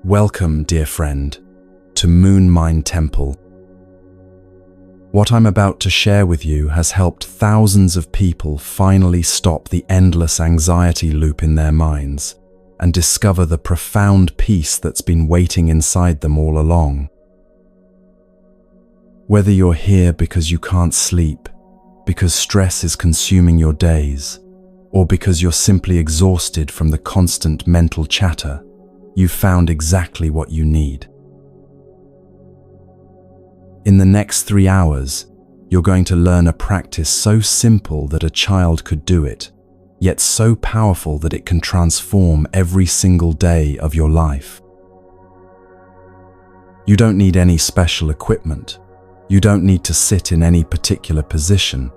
Welcome, dear friend, to Moon Mind Temple. What I'm about to share with you has helped thousands of people finally stop the endless anxiety loop in their minds and discover the profound peace that's been waiting inside them all along. Whether you're here because you can't sleep, because stress is consuming your days, or because you're simply exhausted from the constant mental chatter, you've found exactly what you need. In the next 3 hours, you're going to learn a practice so simple that a child could do it, yet so powerful that it can transform every single day of your life. You don't need any special equipment. You don't need to sit in any particular position,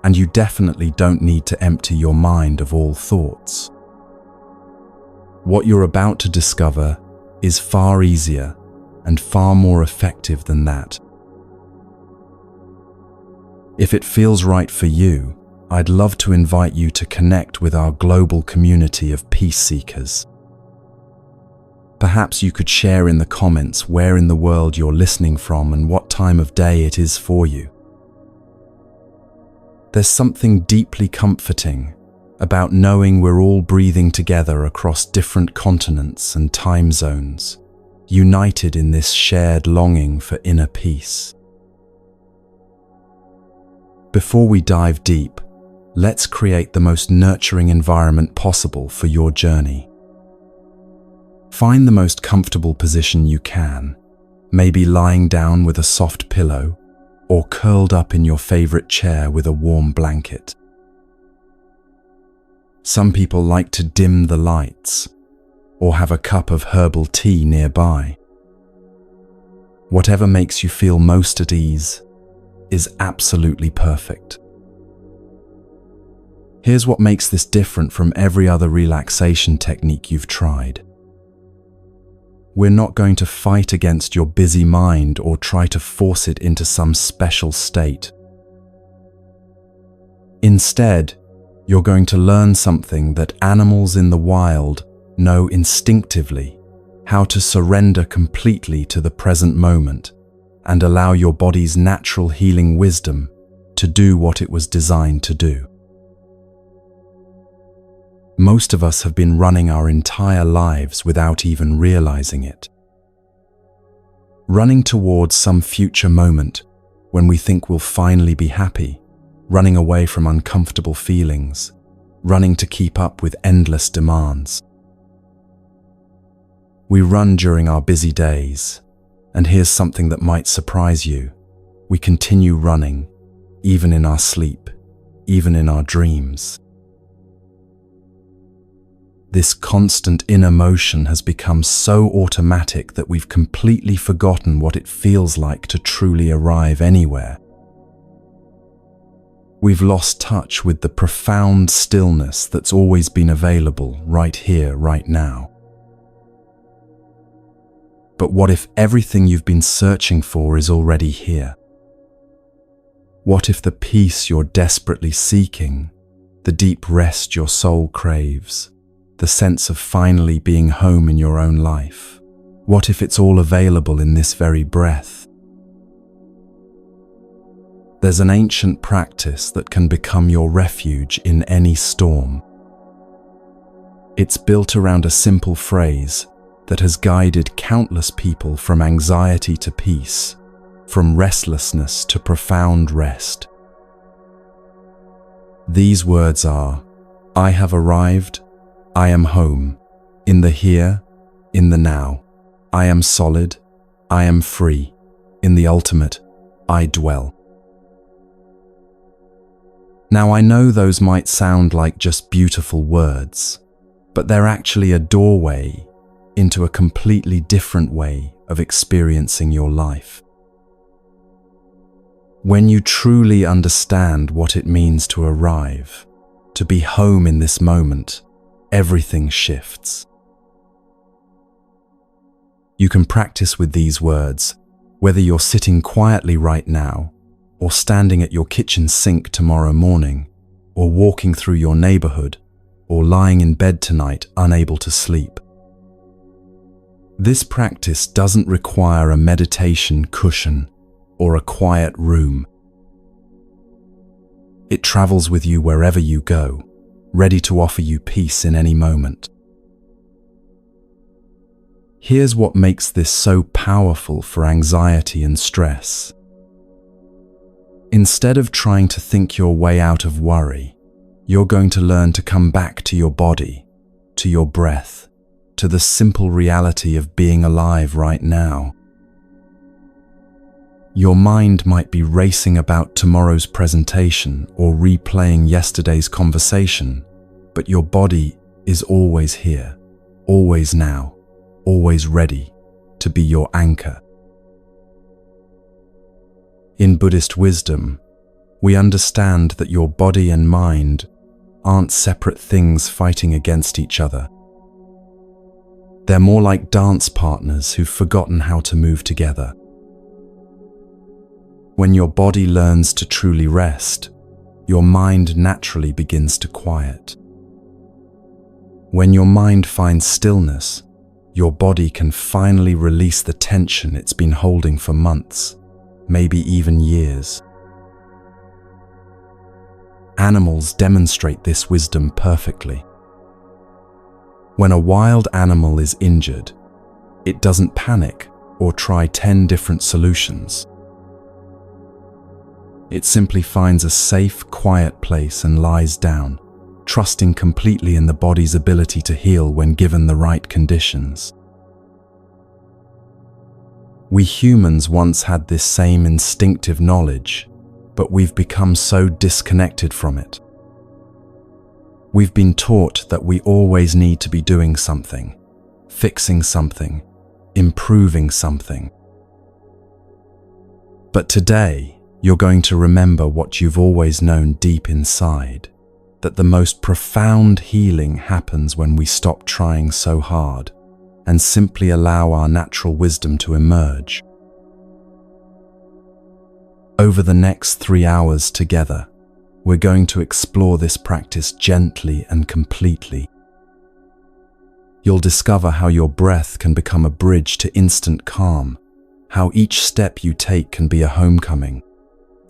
and you definitely don't need to empty your mind of all thoughts. What you're about to discover is far easier and far more effective than that. If it feels right for you, I'd love to invite you to connect with our global community of peace seekers. Perhaps you could share in the comments where in the world you're listening from and what time of day it is for you. There's something deeply comforting about knowing we're all breathing together across different continents and time zones, united in this shared longing for inner peace. Before we dive deep, let's create the most nurturing environment possible for your journey. Find the most comfortable position you can, maybe lying down with a soft pillow or curled up in your favorite chair with a warm blanket. Some people like to dim the lights or have a cup of herbal tea nearby. Whatever makes you feel most at ease is absolutely perfect. Here's what makes this different from every other relaxation technique you've tried. We're not going to fight against your busy mind or try to force it into some special state. Instead, you're going to learn something that animals in the wild know instinctively: how to surrender completely to the present moment and allow your body's natural healing wisdom to do what it was designed to do. Most of us have been running our entire lives without even realizing it. Running towards some future moment when we think we'll finally be happy, running away from uncomfortable feelings, running to keep up with endless demands. We run during our busy days, and here's something that might surprise you. We continue running, even in our sleep, even in our dreams. This constant inner motion has become so automatic that we've completely forgotten what it feels like to truly arrive anywhere. We've lost touch with the profound stillness that's always been available right here, right now. But what if everything you've been searching for is already here? What if the peace you're desperately seeking, the deep rest your soul craves, the sense of finally being home in your own life, what if it's all available in this very breath? There's an ancient practice that can become your refuge in any storm. It's built around a simple phrase that has guided countless people from anxiety to peace, from restlessness to profound rest. These words are, "I have arrived, I am home, in the here, in the now. I am solid, I am free, in the ultimate, I dwell." Now, I know those might sound like just beautiful words, but they're actually a doorway into a completely different way of experiencing your life. When you truly understand what it means to arrive, to be home in this moment, everything shifts. You can practice with these words, whether you're sitting quietly right now, or standing at your kitchen sink tomorrow morning, or walking through your neighborhood, or lying in bed tonight unable to sleep. This practice doesn't require a meditation cushion or a quiet room. It travels with you wherever you go, ready to offer you peace in any moment. Here's what makes this so powerful for anxiety and stress. Instead of trying to think your way out of worry, you're going to learn to come back to your body, to your breath, to the simple reality of being alive right now. Your mind might be racing about tomorrow's presentation or replaying yesterday's conversation, but your body is always here, always now, always ready to be your anchor. In Buddhist wisdom, we understand that your body and mind aren't separate things fighting against each other. They're more like dance partners who've forgotten how to move together. When your body learns to truly rest, your mind naturally begins to quiet. When your mind finds stillness, your body can finally release the tension it's been holding for months, maybe even years. Animals demonstrate this wisdom perfectly. When a wild animal is injured, it doesn't panic or try 10 different solutions. It simply finds a safe, quiet place and lies down, trusting completely in the body's ability to heal when given the right conditions. We humans once had this same instinctive knowledge, but we've become so disconnected from it. We've been taught that we always need to be doing something, fixing something, improving something. But today, you're going to remember what you've always known deep inside, that the most profound healing happens when we stop trying so hard and simply allow our natural wisdom to emerge. Over the next 3 hours together, we're going to explore this practice gently and completely. You'll discover how your breath can become a bridge to instant calm, how each step you take can be a homecoming,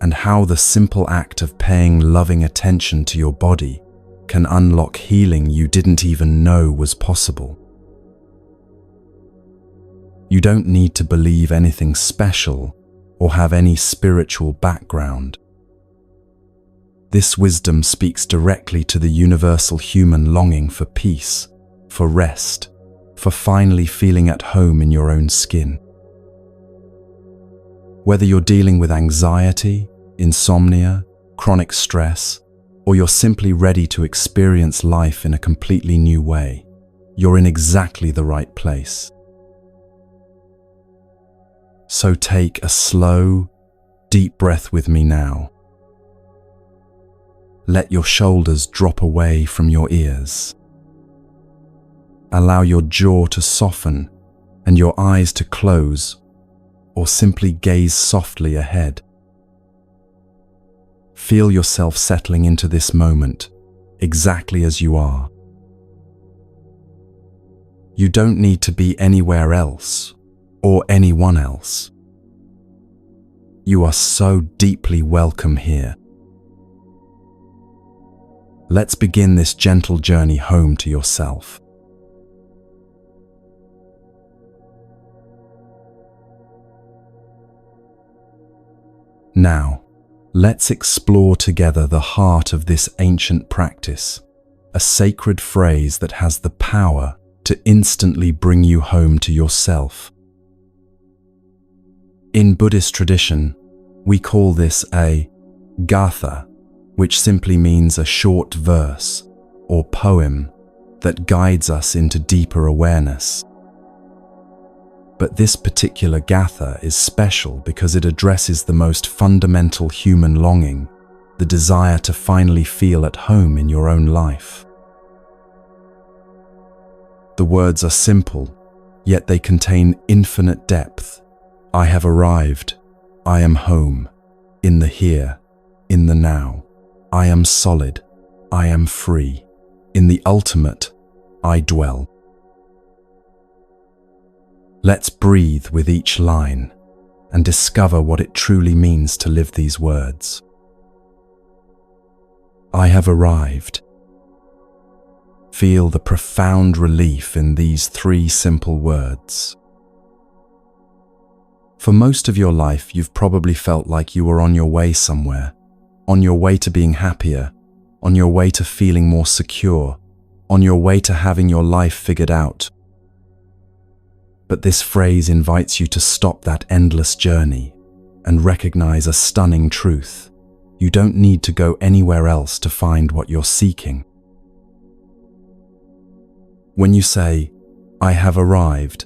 and how the simple act of paying loving attention to your body can unlock healing you didn't even know was possible. You don't need to believe anything special or have any spiritual background. This wisdom speaks directly to the universal human longing for peace, for rest, for finally feeling at home in your own skin. Whether you're dealing with anxiety, insomnia, chronic stress, or you're simply ready to experience life in a completely new way, you're in exactly the right place. So take a slow, deep breath with me now. Let your shoulders drop away from your ears. Allow your jaw to soften and your eyes to close, or simply gaze softly ahead. Feel yourself settling into this moment, exactly as you are. You don't need to be anywhere else or anyone else. You are so deeply welcome here. Let's begin this gentle journey home to yourself. Now, let's explore together the heart of this ancient practice, a sacred phrase that has the power to instantly bring you home to yourself. In Buddhist tradition, we call this a gatha, which simply means a short verse or poem that guides us into deeper awareness. But this particular gatha is special because it addresses the most fundamental human longing, the desire to finally feel at home in your own life. The words are simple, yet they contain infinite depth. I have arrived. I am home. In the here. In the now. I am solid. I am free. In the ultimate, I dwell. Let's breathe with each line and discover what it truly means to live these words. I have arrived. Feel the profound relief in these 3 simple words. For most of your life, you've probably felt like you were on your way somewhere, on your way to being happier, on your way to feeling more secure, on your way to having your life figured out. But this phrase invites you to stop that endless journey and recognize a stunning truth. You don't need to go anywhere else to find what you're seeking. When you say, I have arrived,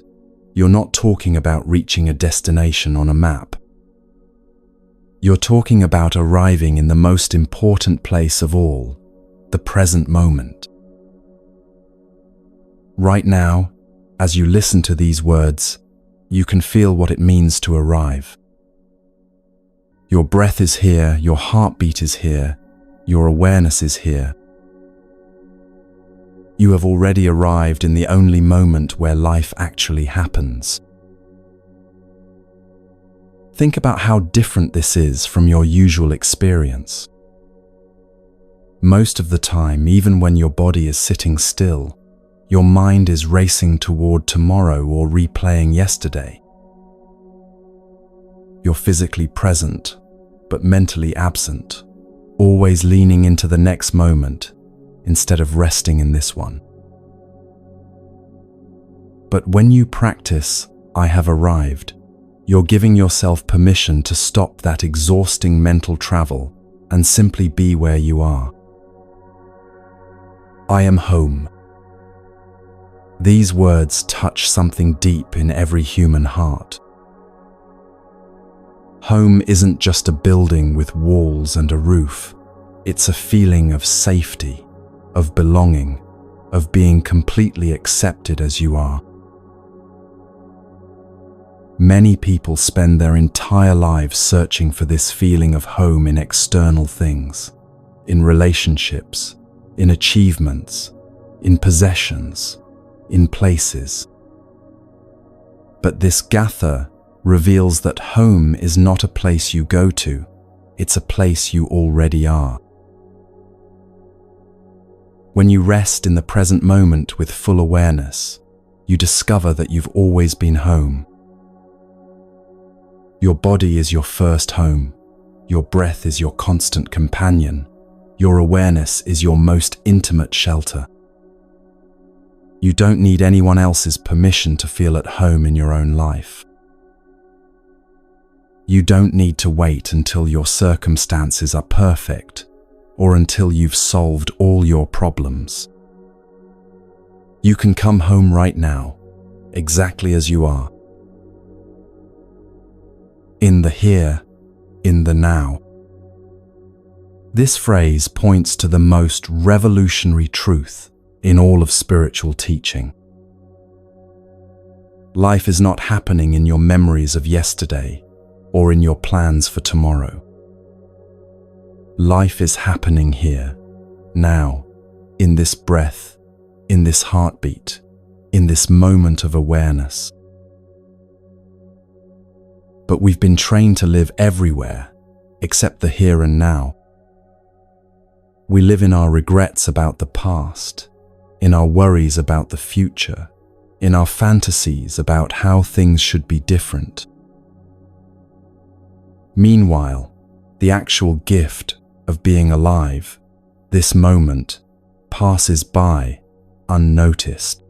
you're not talking about reaching a destination on a map. You're talking about arriving in the most important place of all, the present moment. Right now, as you listen to these words, you can feel what it means to arrive. Your breath is here, your heartbeat is here, your awareness is here. You have already arrived in the only moment where life actually happens. Think about how different this is from your usual experience. Most of the time, even when your body is sitting still, your mind is racing toward tomorrow or replaying yesterday. You're physically present, but mentally absent, always leaning into the next moment instead of resting in this one. But when you practice, I have arrived, you're giving yourself permission to stop that exhausting mental travel and simply be where you are. I am home. These words touch something deep in every human heart. Home isn't just a building with walls and a roof. It's a feeling of safety, of belonging, of being completely accepted as you are. Many people spend their entire lives searching for this feeling of home in external things, in relationships, in achievements, in possessions, in places. But this gatha reveals that home is not a place you go to, it's a place you already are. When you rest in the present moment with full awareness, you discover that you've always been home. Your body is your first home, your breath is your constant companion, your awareness is your most intimate shelter. You don't need anyone else's permission to feel at home in your own life. You don't need to wait until your circumstances are perfect or until you've solved all your problems. You can come home right now, exactly as you are. In the here, in the now. This phrase points to the most revolutionary truth in all of spiritual teaching. Life is not happening in your memories of yesterday or in your plans for tomorrow. Life is happening here, now, in this breath, in this heartbeat, in this moment of awareness. But we've been trained to live everywhere, except the here and now. We live in our regrets about the past, in our worries about the future, in our fantasies about how things should be different. Meanwhile, the actual gift of being alive, this moment, passes by unnoticed.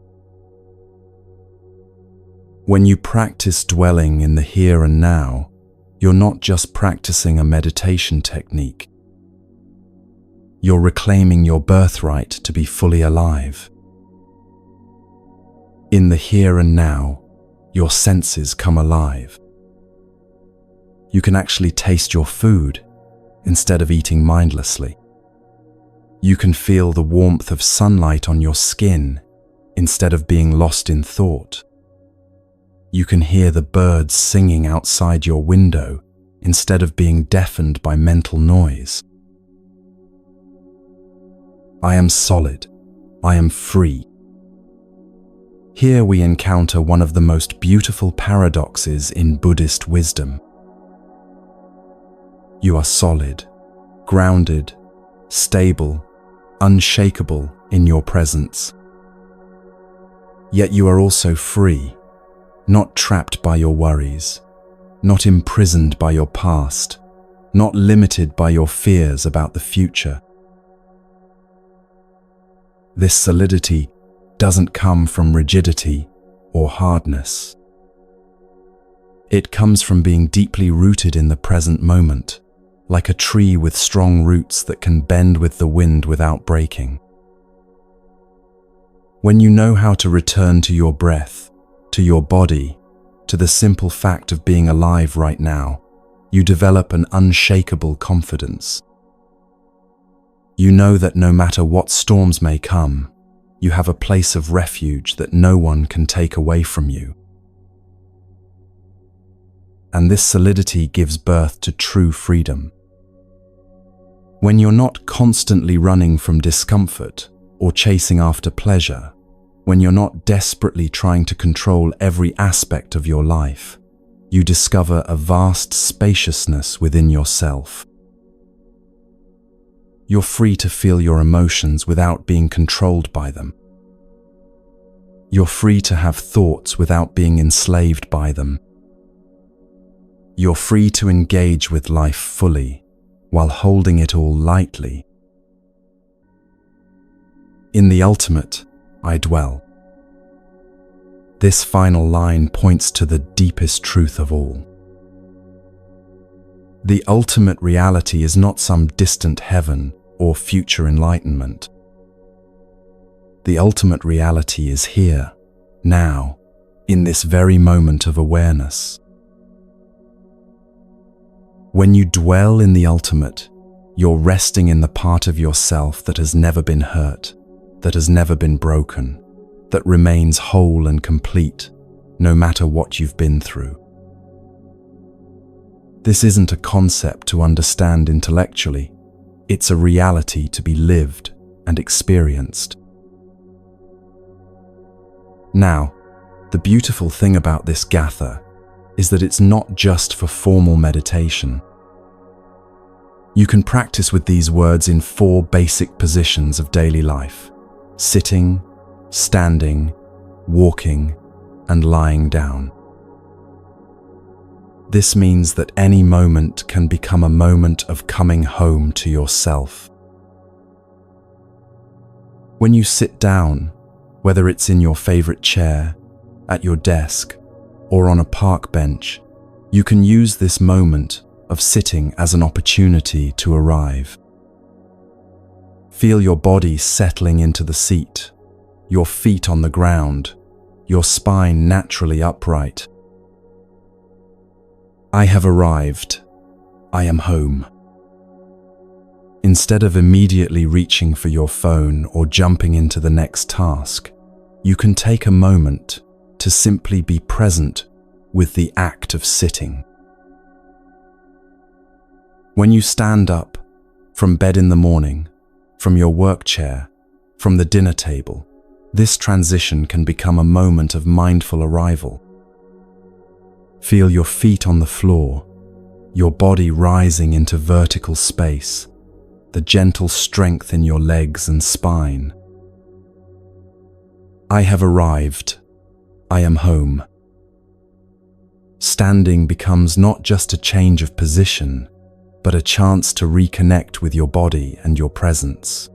When you practice dwelling in the here and now, you're not just practicing a meditation technique. You're reclaiming your birthright to be fully alive. In the here and now, your senses come alive. You can actually taste your food instead of eating mindlessly. You can feel the warmth of sunlight on your skin instead of being lost in thought. You can hear the birds singing outside your window instead of being deafened by mental noise. I am solid. I am free. Here we encounter one of the most beautiful paradoxes in Buddhist wisdom. You are solid, grounded, stable, unshakable in your presence. Yet you are also free, not trapped by your worries, not imprisoned by your past, not limited by your fears about the future. This solidity doesn't come from rigidity or hardness. It comes from being deeply rooted in the present moment, like a tree with strong roots that can bend with the wind without breaking. When you know how to return to your breath, to your body, to the simple fact of being alive right now, you develop an unshakable confidence. You know that no matter what storms may come, you have a place of refuge that no one can take away from you. And this solidity gives birth to true freedom. When you're not constantly running from discomfort or chasing after pleasure, when you're not desperately trying to control every aspect of your life, you discover a vast spaciousness within yourself. You're free to feel your emotions without being controlled by them. You're free to have thoughts without being enslaved by them. You're free to engage with life fully, while holding it all lightly. In the ultimate, I dwell. This final line points to the deepest truth of all. The ultimate reality is not some distant heaven or future enlightenment. The ultimate reality is here, now, in this very moment of awareness. When you dwell in the ultimate, you're resting in the part of yourself that has never been hurt, that has never been broken, that remains whole and complete, no matter what you've been through. This isn't a concept to understand intellectually. It's a reality to be lived and experienced. Now, the beautiful thing about this gatha is that it's not just for formal meditation. You can practice with these words in 4 basic positions of daily life: sitting, standing, walking, and lying down. This means that any moment can become a moment of coming home to yourself. When you sit down, whether it's in your favorite chair, at your desk, or on a park bench, you can use this moment of sitting as an opportunity to arrive. Feel your body settling into the seat, your feet on the ground, your spine naturally upright. I have arrived. I am home. Instead of immediately reaching for your phone or jumping into the next task, you can take a moment to simply be present with the act of sitting. When you stand up from bed in the morning, from your work chair, from the dinner table, this transition can become a moment of mindful arrival. Feel your feet on the floor, your body rising into vertical space, the gentle strength in your legs and spine. I have arrived. I am home. Standing becomes not just a change of position, but a chance to reconnect with your body and your presence.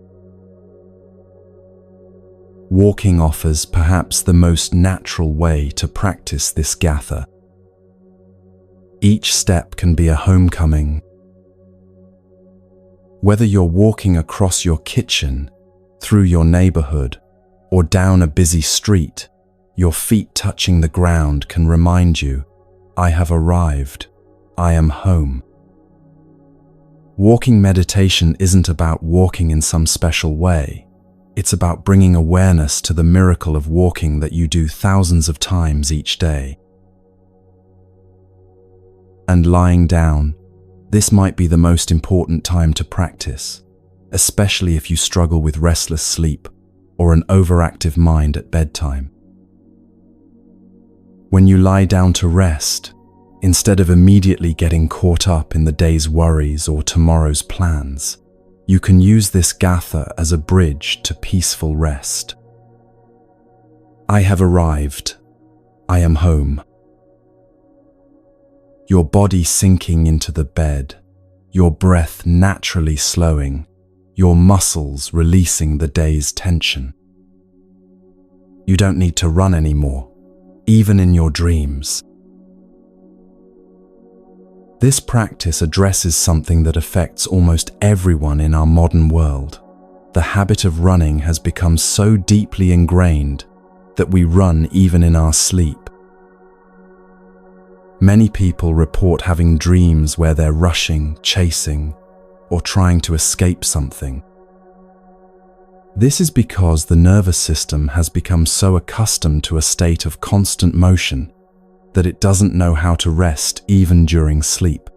Walking offers perhaps the most natural way to practice this gatha. Each step can be a homecoming. Whether you're walking across your kitchen, through your neighborhood, or down a busy street, your feet touching the ground can remind you, I have arrived. I am home. Walking meditation isn't about walking in some special way. It's about bringing awareness to the miracle of walking that you do thousands of times each day. And lying down, this might be the most important time to practice, especially if you struggle with restless sleep or an overactive mind at bedtime. When you lie down to rest, instead of immediately getting caught up in the day's worries or tomorrow's plans, you can use this gatha as a bridge to peaceful rest. I have arrived. I am home. Your body sinking into the bed, your breath naturally slowing, your muscles releasing the day's tension. You don't need to run anymore, even in your dreams. This practice addresses something that affects almost everyone in our modern world. The habit of running has become so deeply ingrained that we run even in our sleep. Many people report having dreams where they're rushing, chasing, or trying to escape something. This is because the nervous system has become so accustomed to a state of constant motion that it doesn't know how to rest even during sleep.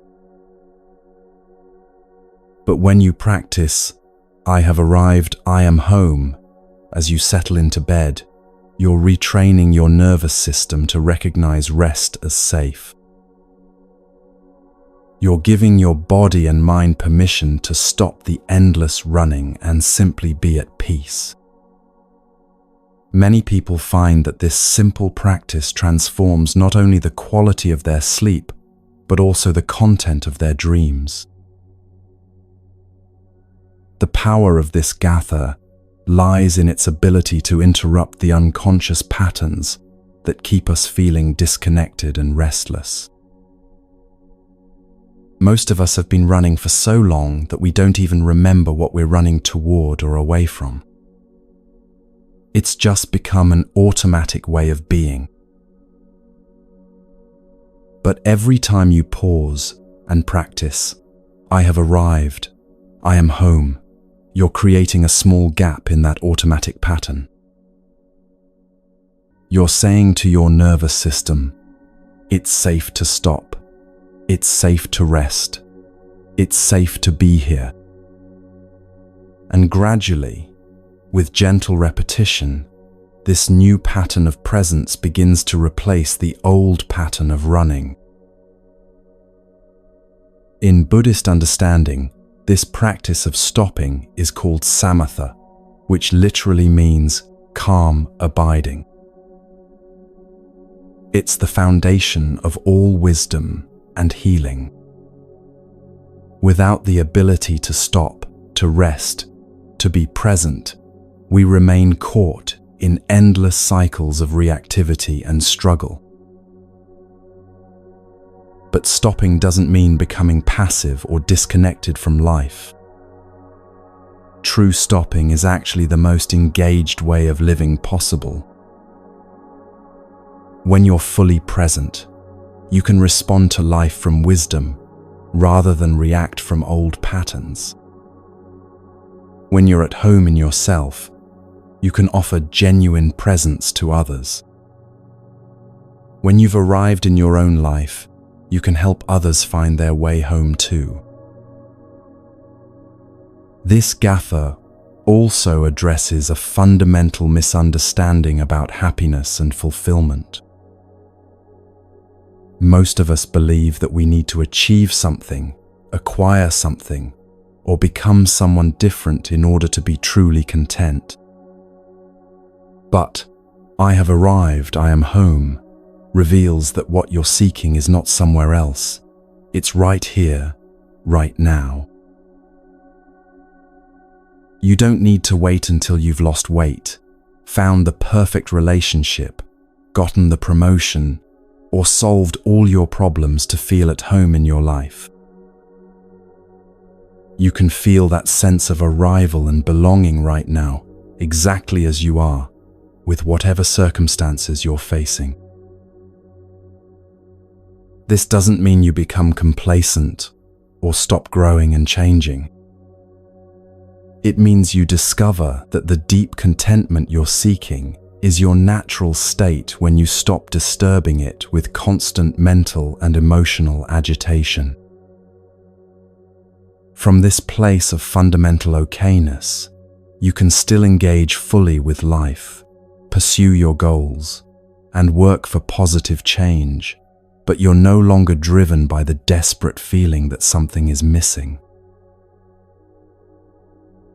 But when you practice, I have arrived, I am home, as you settle into bed, you're retraining your nervous system to recognize rest as safe. You're giving your body and mind permission to stop the endless running and simply be at peace. Many people find that this simple practice transforms not only the quality of their sleep, but also the content of their dreams. The power of this gatha lies in its ability to interrupt the unconscious patterns that keep us feeling disconnected and restless. Most of us have been running for so long that we don't even remember what we're running toward or away from. It's just become an automatic way of being. But every time you pause and practice, I have arrived, I am home, you're creating a small gap in that automatic pattern. You're saying to your nervous system, it's safe to stop, it's safe to rest, it's safe to be here. And gradually, with gentle repetition, this new pattern of presence begins to replace the old pattern of running. In Buddhist understanding, this practice of stopping is called samatha, which literally means calm abiding. It's the foundation of all wisdom and healing. Without the ability to stop, to rest, to be present, we remain caught in endless cycles of reactivity and struggle. But stopping doesn't mean becoming passive or disconnected from life. True stopping is actually the most engaged way of living possible. When you're fully present, you can respond to life from wisdom rather than react from old patterns. When you're at home in yourself, you can offer genuine presence to others. When you've arrived in your own life, you can help others find their way home too. This gatha also addresses a fundamental misunderstanding about happiness and fulfillment. Most of us believe that we need to achieve something, acquire something, or become someone different in order to be truly content. But I have arrived, I am home, reveals that what you're seeking is not somewhere else. It's right here, right now. You don't need to wait until you've lost weight, found the perfect relationship, gotten the promotion, or solved all your problems to feel at home in your life. You can feel that sense of arrival and belonging right now, exactly as you are, with whatever circumstances you're facing. This doesn't mean you become complacent or stop growing and changing. It means you discover that the deep contentment you're seeking is your natural state when you stop disturbing it with constant mental and emotional agitation. From this place of fundamental okayness, you can still engage fully with life, pursue your goals, and work for positive change, but you're no longer driven by the desperate feeling that something is missing.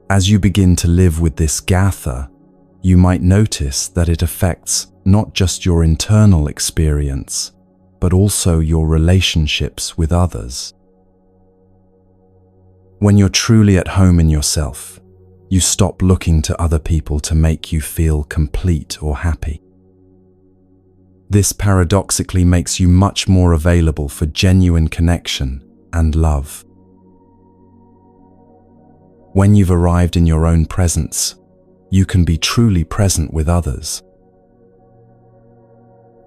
As you begin to live with this gatha, you might notice that it affects not just your internal experience, but also your relationships with others. When you're truly at home in yourself, you stop looking to other people to make you feel complete or happy. This paradoxically makes you much more available for genuine connection and love. When you've arrived in your own presence, you can be truly present with others.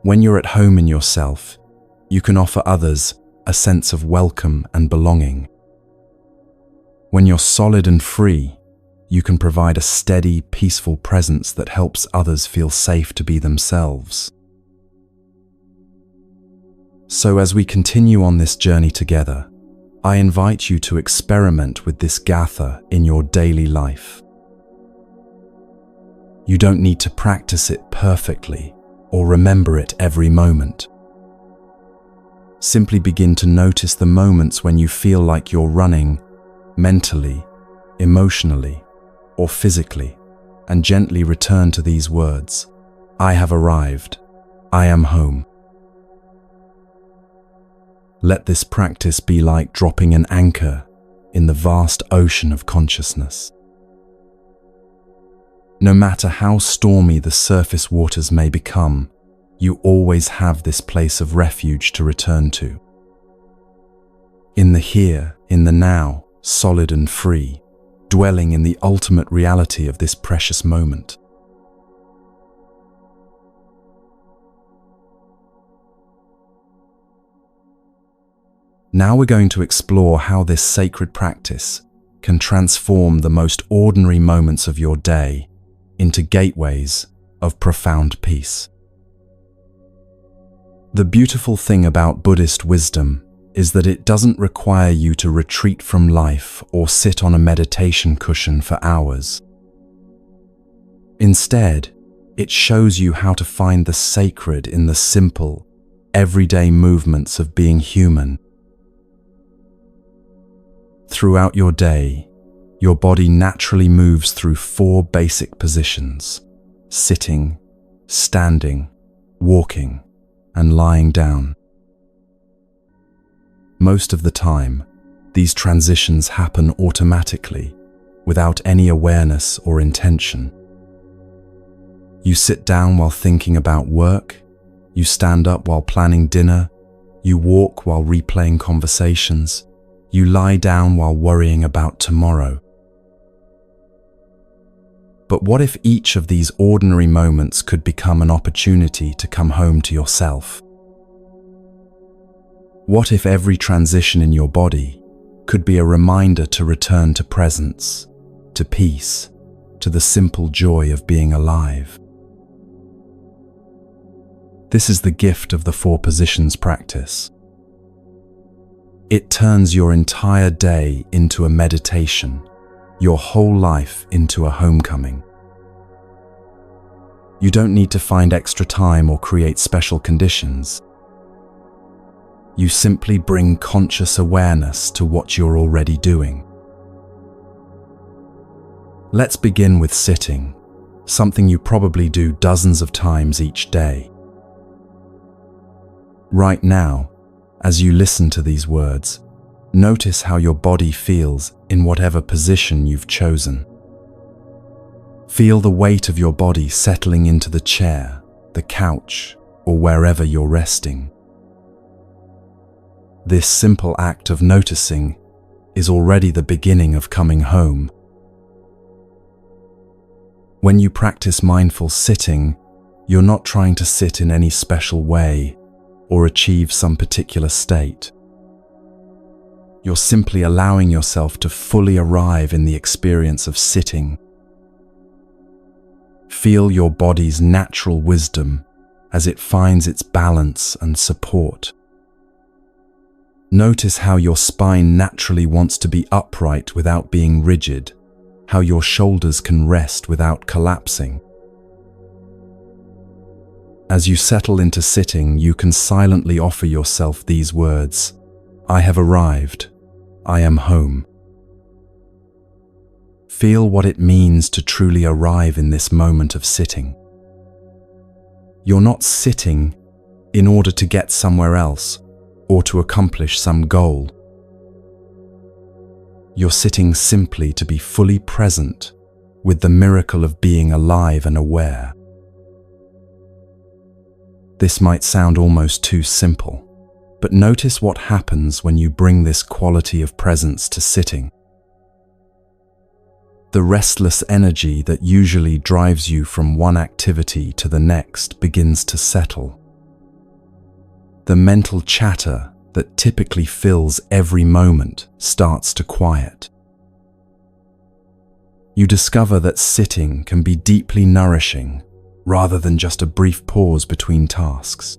When you're at home in yourself, you can offer others a sense of welcome and belonging. When you're solid and free, you can provide a steady, peaceful presence that helps others feel safe to be themselves. So as we continue on this journey together, I invite you to experiment with this gatha in your daily life. You don't need to practice it perfectly or remember it every moment. Simply begin to notice the moments when you feel like you're running mentally, emotionally, or physically, and gently return to these words: I have arrived. I am home. Let this practice be like dropping an anchor in the vast ocean of consciousness. No matter how stormy the surface waters may become, you always have this place of refuge to return to. In the here, in the now, solid and free, dwelling in the ultimate reality of this precious moment. Now we're going to explore how this sacred practice can transform the most ordinary moments of your day into gateways of profound peace. The beautiful thing about Buddhist wisdom is that it doesn't require you to retreat from life or sit on a meditation cushion for hours. Instead, it shows you how to find the sacred in the simple, everyday movements of being human. Throughout your day, your body naturally moves through 4 basic positions: sitting, standing, walking, and lying down. Most of the time, these transitions happen automatically, without any awareness or intention. You sit down while thinking about work, you stand up while planning dinner, you walk while replaying conversations, you lie down while worrying about tomorrow. But what if each of these ordinary moments could become an opportunity to come home to yourself? What if every transition in your body could be a reminder to return to presence, to peace, to the simple joy of being alive? This is the gift of the 4 positions practice. It turns your entire day into a meditation, your whole life into a homecoming. You don't need to find extra time or create special conditions. You simply bring conscious awareness to what you're already doing. Let's begin with sitting, something you probably do dozens of times each day. Right now, as you listen to these words, notice how your body feels in whatever position you've chosen. Feel the weight of your body settling into the chair, the couch, or wherever you're resting. This simple act of noticing is already the beginning of coming home. When you practice mindful sitting, you're not trying to sit in any special way or achieve some particular state. You're simply allowing yourself to fully arrive in the experience of sitting. Feel your body's natural wisdom as it finds its balance and support. Notice how your spine naturally wants to be upright without being rigid, how your shoulders can rest without collapsing. As you settle into sitting, you can silently offer yourself these words: I have arrived. I am home. Feel what it means to truly arrive in this moment of sitting. You're not sitting in order to get somewhere else or to accomplish some goal. You're sitting simply to be fully present with the miracle of being alive and aware. This might sound almost too simple, but notice what happens when you bring this quality of presence to sitting. The restless energy that usually drives you from one activity to the next begins to settle. The mental chatter that typically fills every moment starts to quiet. You discover that sitting can be deeply nourishing rather than just a brief pause between tasks.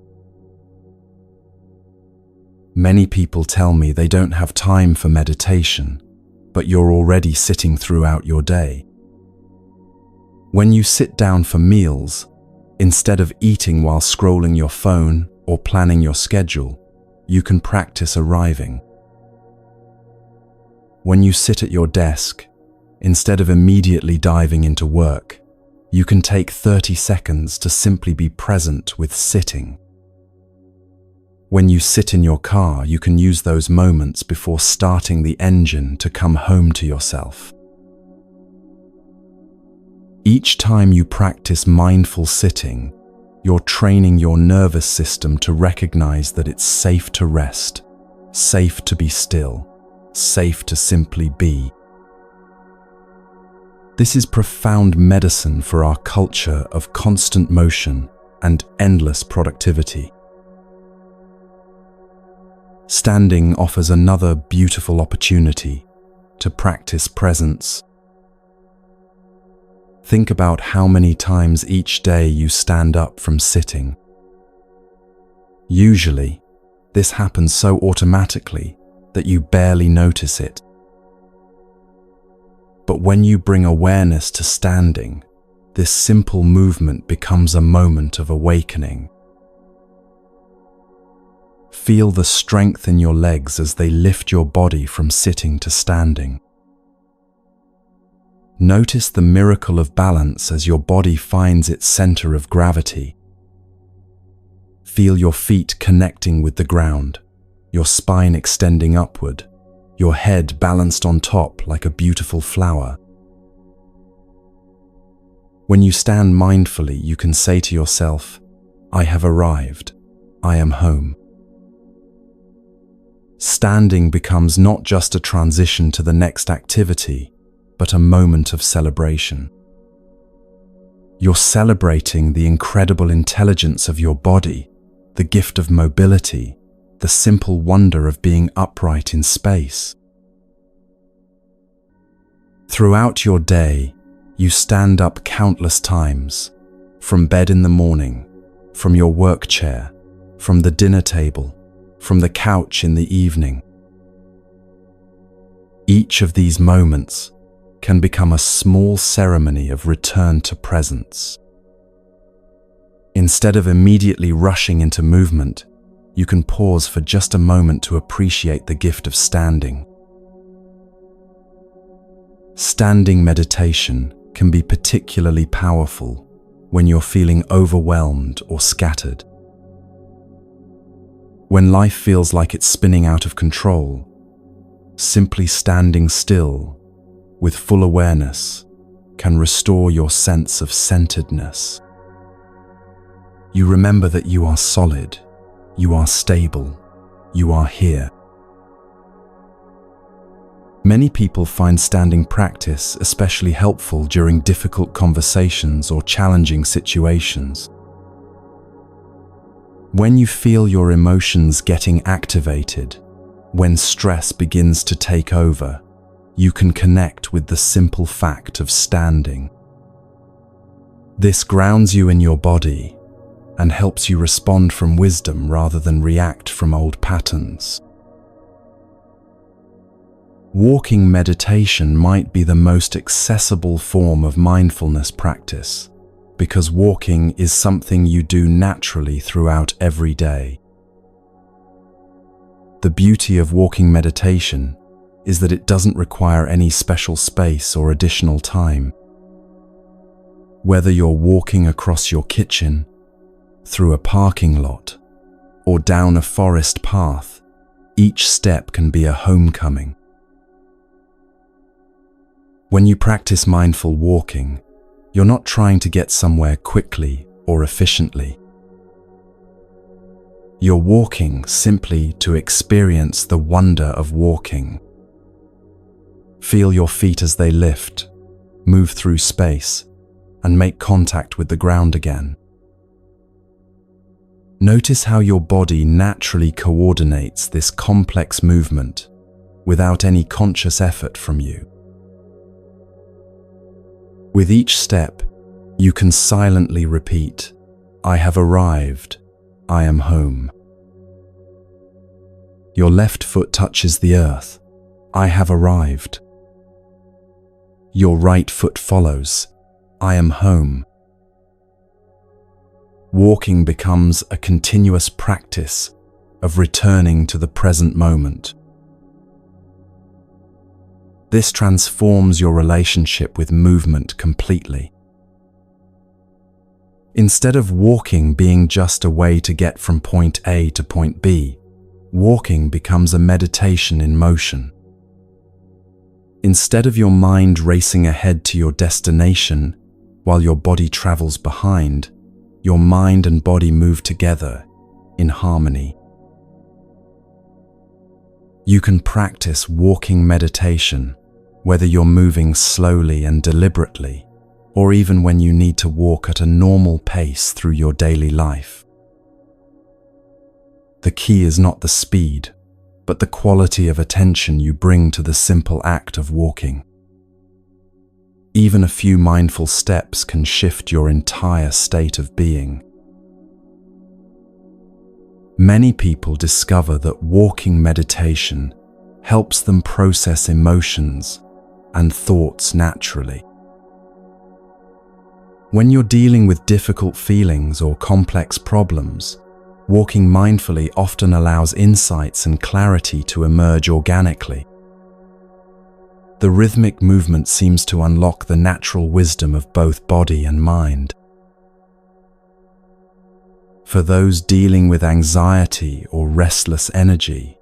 Many people tell me they don't have time for meditation, but you're already sitting throughout your day. When you sit down for meals, instead of eating while scrolling your phone or planning your schedule, you can practice arriving. When you sit at your desk, instead of immediately diving into work, you can take 30 seconds to simply be present with sitting. When you sit in your car, you can use those moments before starting the engine to come home to yourself. Each time you practice mindful sitting, you're training your nervous system to recognize that it's safe to rest, safe to be still, safe to simply be. This is profound medicine for our culture of constant motion and endless productivity. Standing offers another beautiful opportunity to practice presence. Think about how many times each day you stand up from sitting. Usually, this happens so automatically that you barely notice it. But when you bring awareness to standing, this simple movement becomes a moment of awakening. Feel the strength in your legs as they lift your body from sitting to standing. Notice the miracle of balance as your body finds its center of gravity. Feel your feet connecting with the ground, your spine extending upward, your head balanced on top like a beautiful flower. When you stand mindfully, you can say to yourself, I have arrived. I am home. Standing becomes not just a transition to the next activity, but a moment of celebration. You're celebrating the incredible intelligence of your body, the gift of mobility, the simple wonder of being upright in space. Throughout your day, you stand up countless times, from bed in the morning, from your work chair, from the dinner table, from the couch in the evening. Each of these moments can become a small ceremony of return to presence. Instead of immediately rushing into movement, you can pause for just a moment to appreciate the gift of standing. Standing meditation can be particularly powerful when you're feeling overwhelmed or scattered. When life feels like it's spinning out of control, simply standing still with full awareness can restore your sense of centeredness. You remember that you are solid, you are stable, you are here. Many people find standing practice especially helpful during difficult conversations or challenging situations. When you feel your emotions getting activated, when stress begins to take over, you can connect with the simple fact of standing. This grounds you in your body and helps you respond from wisdom rather than react from old patterns. Walking meditation might be the most accessible form of mindfulness practice because walking is something you do naturally throughout every day. The beauty of walking meditation is that it doesn't require any special space or additional time. Whether you're walking across your kitchen, through a parking lot, or down a forest path, each step can be a homecoming. When you practice mindful walking, you're not trying to get somewhere quickly or efficiently. You're walking simply to experience the wonder of walking. Feel your feet as they lift, move through space, and make contact with the ground again. Notice how your body naturally coordinates this complex movement without any conscious effort from you. With each step, you can silently repeat, "I have arrived, I am home." Your left foot touches the earth, "I have arrived." Your right foot follows, "I am home." Walking becomes a continuous practice of returning to the present moment. This transforms your relationship with movement completely. Instead of walking being just a way to get from point A to point B, walking becomes a meditation in motion. Instead of your mind racing ahead to your destination while your body travels behind, your mind and body move together in harmony. You can practice walking meditation whether you're moving slowly and deliberately, or even when you need to walk at a normal pace through your daily life. The key is not the speed, but the quality of attention you bring to the simple act of walking. Even a few mindful steps can shift your entire state of being. Many people discover that walking meditation helps them process emotions and thoughts naturally. When you're dealing with difficult feelings or complex problems, walking mindfully often allows insights and clarity to emerge organically. The rhythmic movement seems to unlock the natural wisdom of both body and mind. For those dealing with anxiety or restless energy,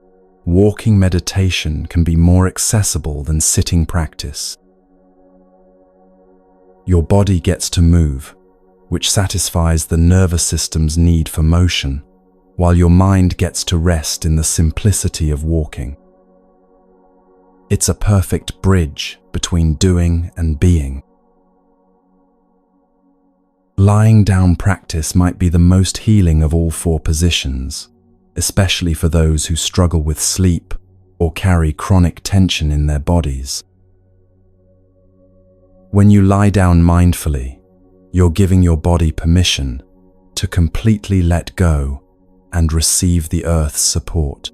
walking meditation can be more accessible than sitting practice. Your body gets to move, which satisfies the nervous system's need for motion, while your mind gets to rest in the simplicity of walking. It's a perfect bridge between doing and being. Lying down practice might be the most healing of all four positions, especially for those who struggle with sleep or carry chronic tension in their bodies. When you lie down mindfully, you're giving your body permission to completely let go and receive the earth's support.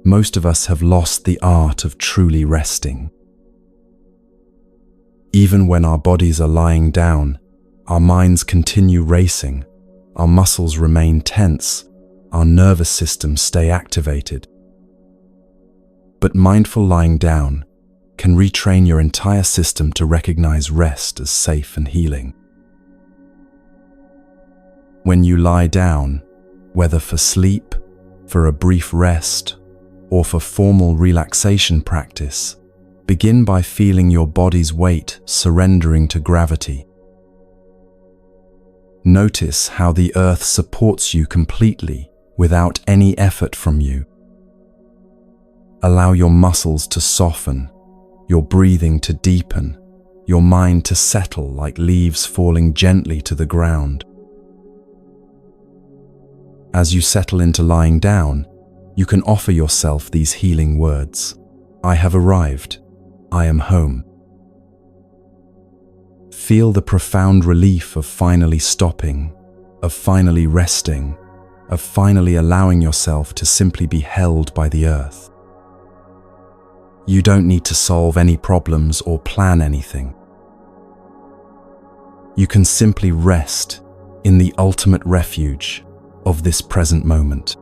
Most of us have lost the art of truly resting. Even when our bodies are lying down, our minds continue racing, our muscles remain tense, our nervous systems stay activated. But mindful lying down can retrain your entire system to recognize rest as safe and healing. When you lie down, whether for sleep, for a brief rest, or for formal relaxation practice, begin by feeling your body's weight surrendering to gravity. Notice how the earth supports you completely without any effort from you. Allow your muscles to soften, your breathing to deepen, your mind to settle like leaves falling gently to the ground. As you settle into lying down, you can offer yourself these healing words. I have arrived. I am home. Feel the profound relief of finally stopping, of finally resting, of finally allowing yourself to simply be held by the earth. You don't need to solve any problems or plan anything. you can simply rest in the ultimate refuge of this present moment.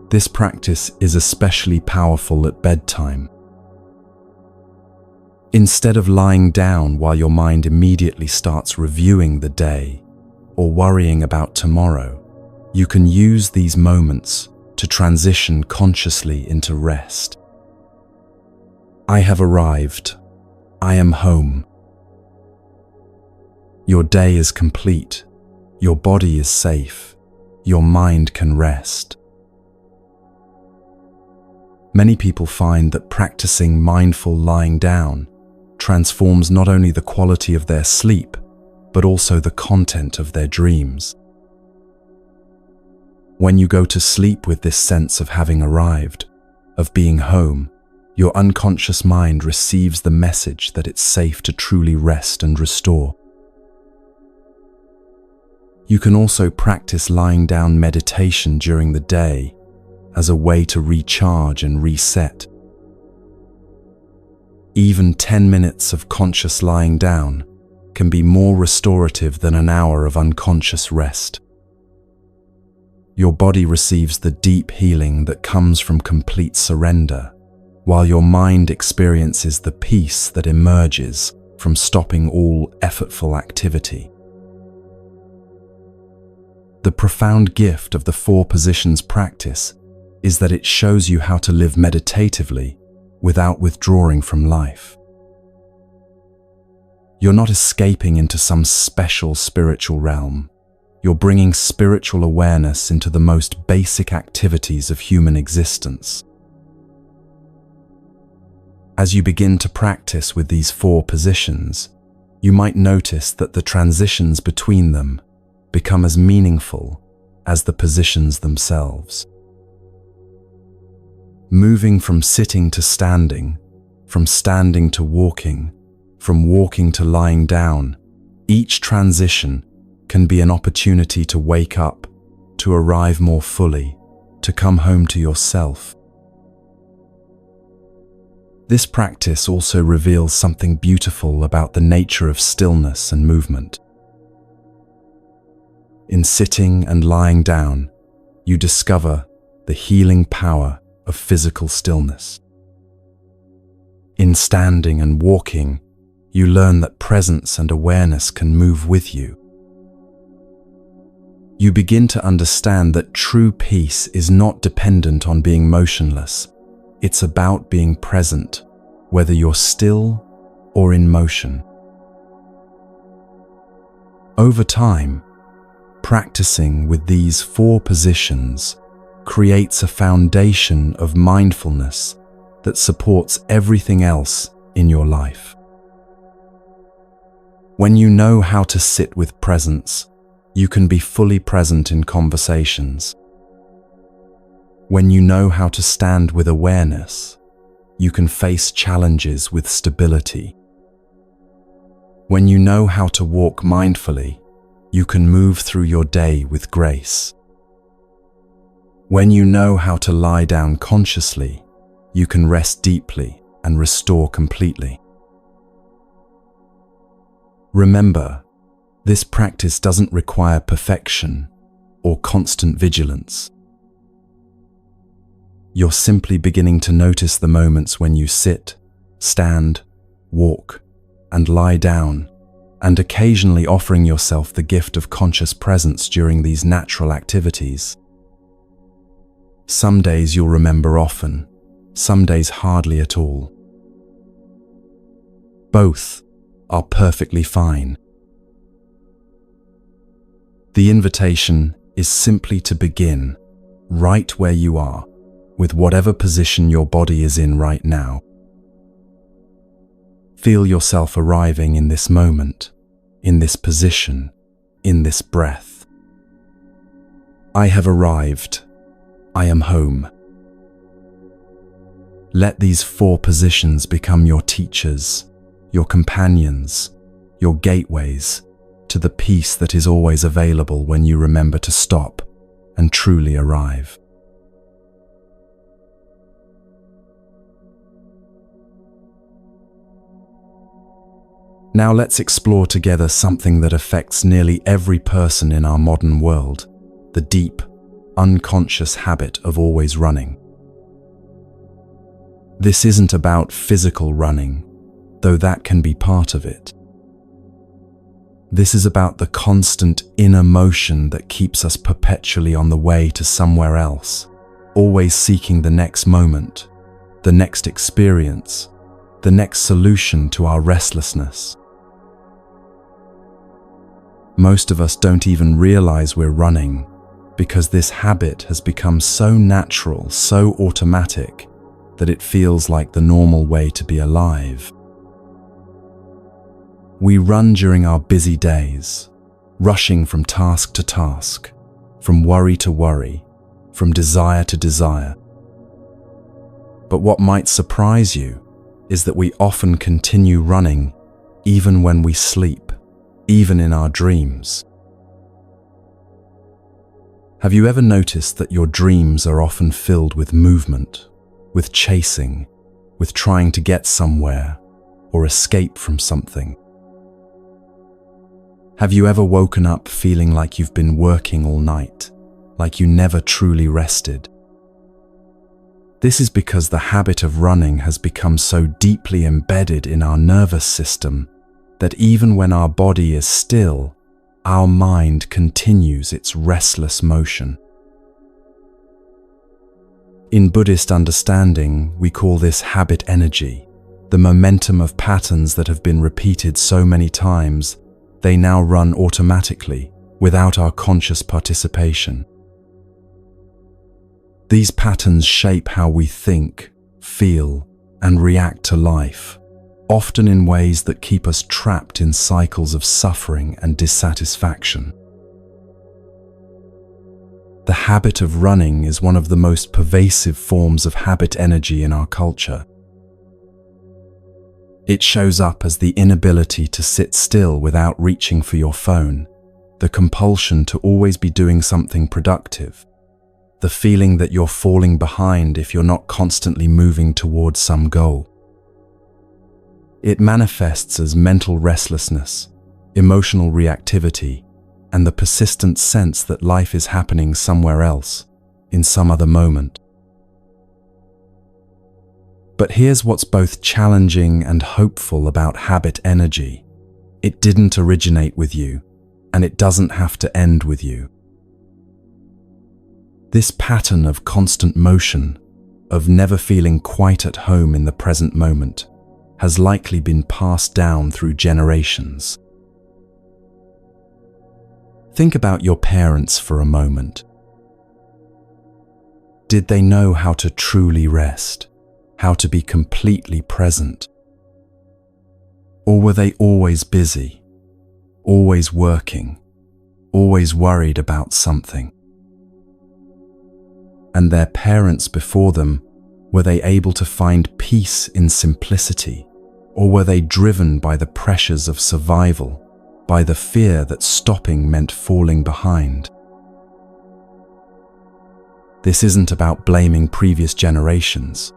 This practice is especially powerful at bedtime. Instead of lying down while your mind immediately starts reviewing the day or worrying about tomorrow, you can use these moments to transition consciously into rest. I have arrived. I am home. Your day is complete. Your body is safe. Your mind can rest. Many people find that practicing mindful lying down transforms not only the quality of their sleep, but also the content of their dreams. When you go to sleep with this sense of having arrived, of being home, your unconscious mind receives the message that it's safe to truly rest and restore. You can also practice lying down meditation during the day as a way to recharge and reset. Even 10 minutes of conscious lying down can be more restorative than an hour of unconscious rest. Your body receives the deep healing that comes from complete surrender, while your mind experiences the peace that emerges from stopping all effortful activity. The profound gift of the 4 positions practice is that it shows you how to live meditatively without withdrawing from life. You're not escaping into some special spiritual realm. You're bringing spiritual awareness into the most basic activities of human existence. As you begin to practice with these 4 positions, you might notice that the transitions between them become as meaningful as the positions themselves. Moving from sitting to standing, from standing to walking, from walking to lying down, each transition can be an opportunity to wake up, to arrive more fully, to come home to yourself. This practice also reveals something beautiful about the nature of stillness and movement. In sitting and lying down, you discover the healing power of physical stillness. In standing and walking, you learn that presence and awareness can move with you. You begin to understand that true peace is not dependent on being motionless. It's about being present, whether you're still or in motion. Over time, practicing with these 4 positions creates a foundation of mindfulness that supports everything else in your life. When you know how to sit with presence, you can be fully present in conversations. When you know how to stand with awareness, you can face challenges with stability. When you know how to walk mindfully, you can move through your day with grace. When you know how to lie down consciously, you can rest deeply and restore completely. Remember, this practice doesn't require perfection or constant vigilance. You're simply beginning to notice the moments when you sit, stand, walk, and lie down, and occasionally offering yourself the gift of conscious presence during these natural activities. Some days you'll remember often, some days hardly at all. Both are perfectly fine. The invitation is simply to begin right where you are, with whatever position your body is in right now. Feel yourself arriving in this moment, in this position, in this breath. I have arrived. I am home. Let these 4 positions become your teachers, your companions, your gateways to the peace that is always available when you remember to stop and truly arrive. Now let's explore together something that affects nearly every person in our modern world, the deep, unconscious habit of always running. This isn't about physical running, though that can be part of it. This is about the constant inner motion that keeps us perpetually on the way to somewhere else, always seeking the next moment, the next experience, the next solution to our restlessness. Most of us don't even realize we're running because this habit has become so natural, so automatic, that it feels like the normal way to be alive. We run during our busy days, rushing from task to task, from worry to worry, from desire to desire. But what might surprise you is that we often continue running even when we sleep, even in our dreams. Have you ever noticed that your dreams are often filled with movement, with chasing, with trying to get somewhere or escape from something? Have you ever woken up feeling like you've been working all night, like you never truly rested? This is because the habit of running has become so deeply embedded in our nervous system that even when our body is still, our mind continues its restless motion. In Buddhist understanding, we call this habit energy, the momentum of patterns that have been repeated so many times, they now run automatically, without our conscious participation. These patterns shape how we think, feel, and react to life, often in ways that keep us trapped in cycles of suffering and dissatisfaction. The habit of running is one of the most pervasive forms of habit energy in our culture. It shows up as the inability to sit still without reaching for your phone, the compulsion to always be doing something productive, the feeling that you're falling behind if you're not constantly moving towards some goal. It manifests as mental restlessness, emotional reactivity, and the persistent sense that life is happening somewhere else, in some other moment. But here's what's both challenging and hopeful about habit energy. It didn't originate with you, and it doesn't have to end with you. This pattern of constant motion, of never feeling quite at home in the present moment, has likely been passed down through generations. Think about your parents for a moment. Did they know how to truly rest, how to be completely present? Or were they always busy, always working, always worried about something? And their parents before them, were they able to find peace in simplicity? Or were they driven by the pressures of survival, by the fear that stopping meant falling behind? This isn't about blaming previous generations.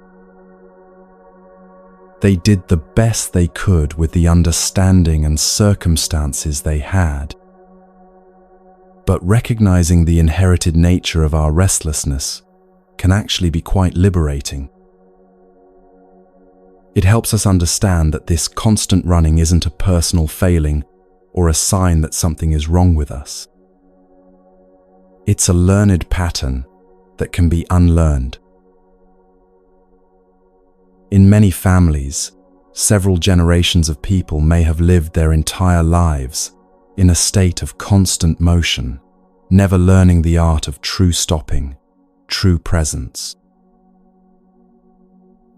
They did the best they could with the understanding and circumstances they had. But recognizing the inherited nature of our restlessness can actually be quite liberating. It helps us understand that this constant running isn't a personal failing or a sign that something is wrong with us. It's a learned pattern that can be unlearned. In many families, several generations of people may have lived their entire lives in a state of constant motion, never learning the art of true stopping, true presence.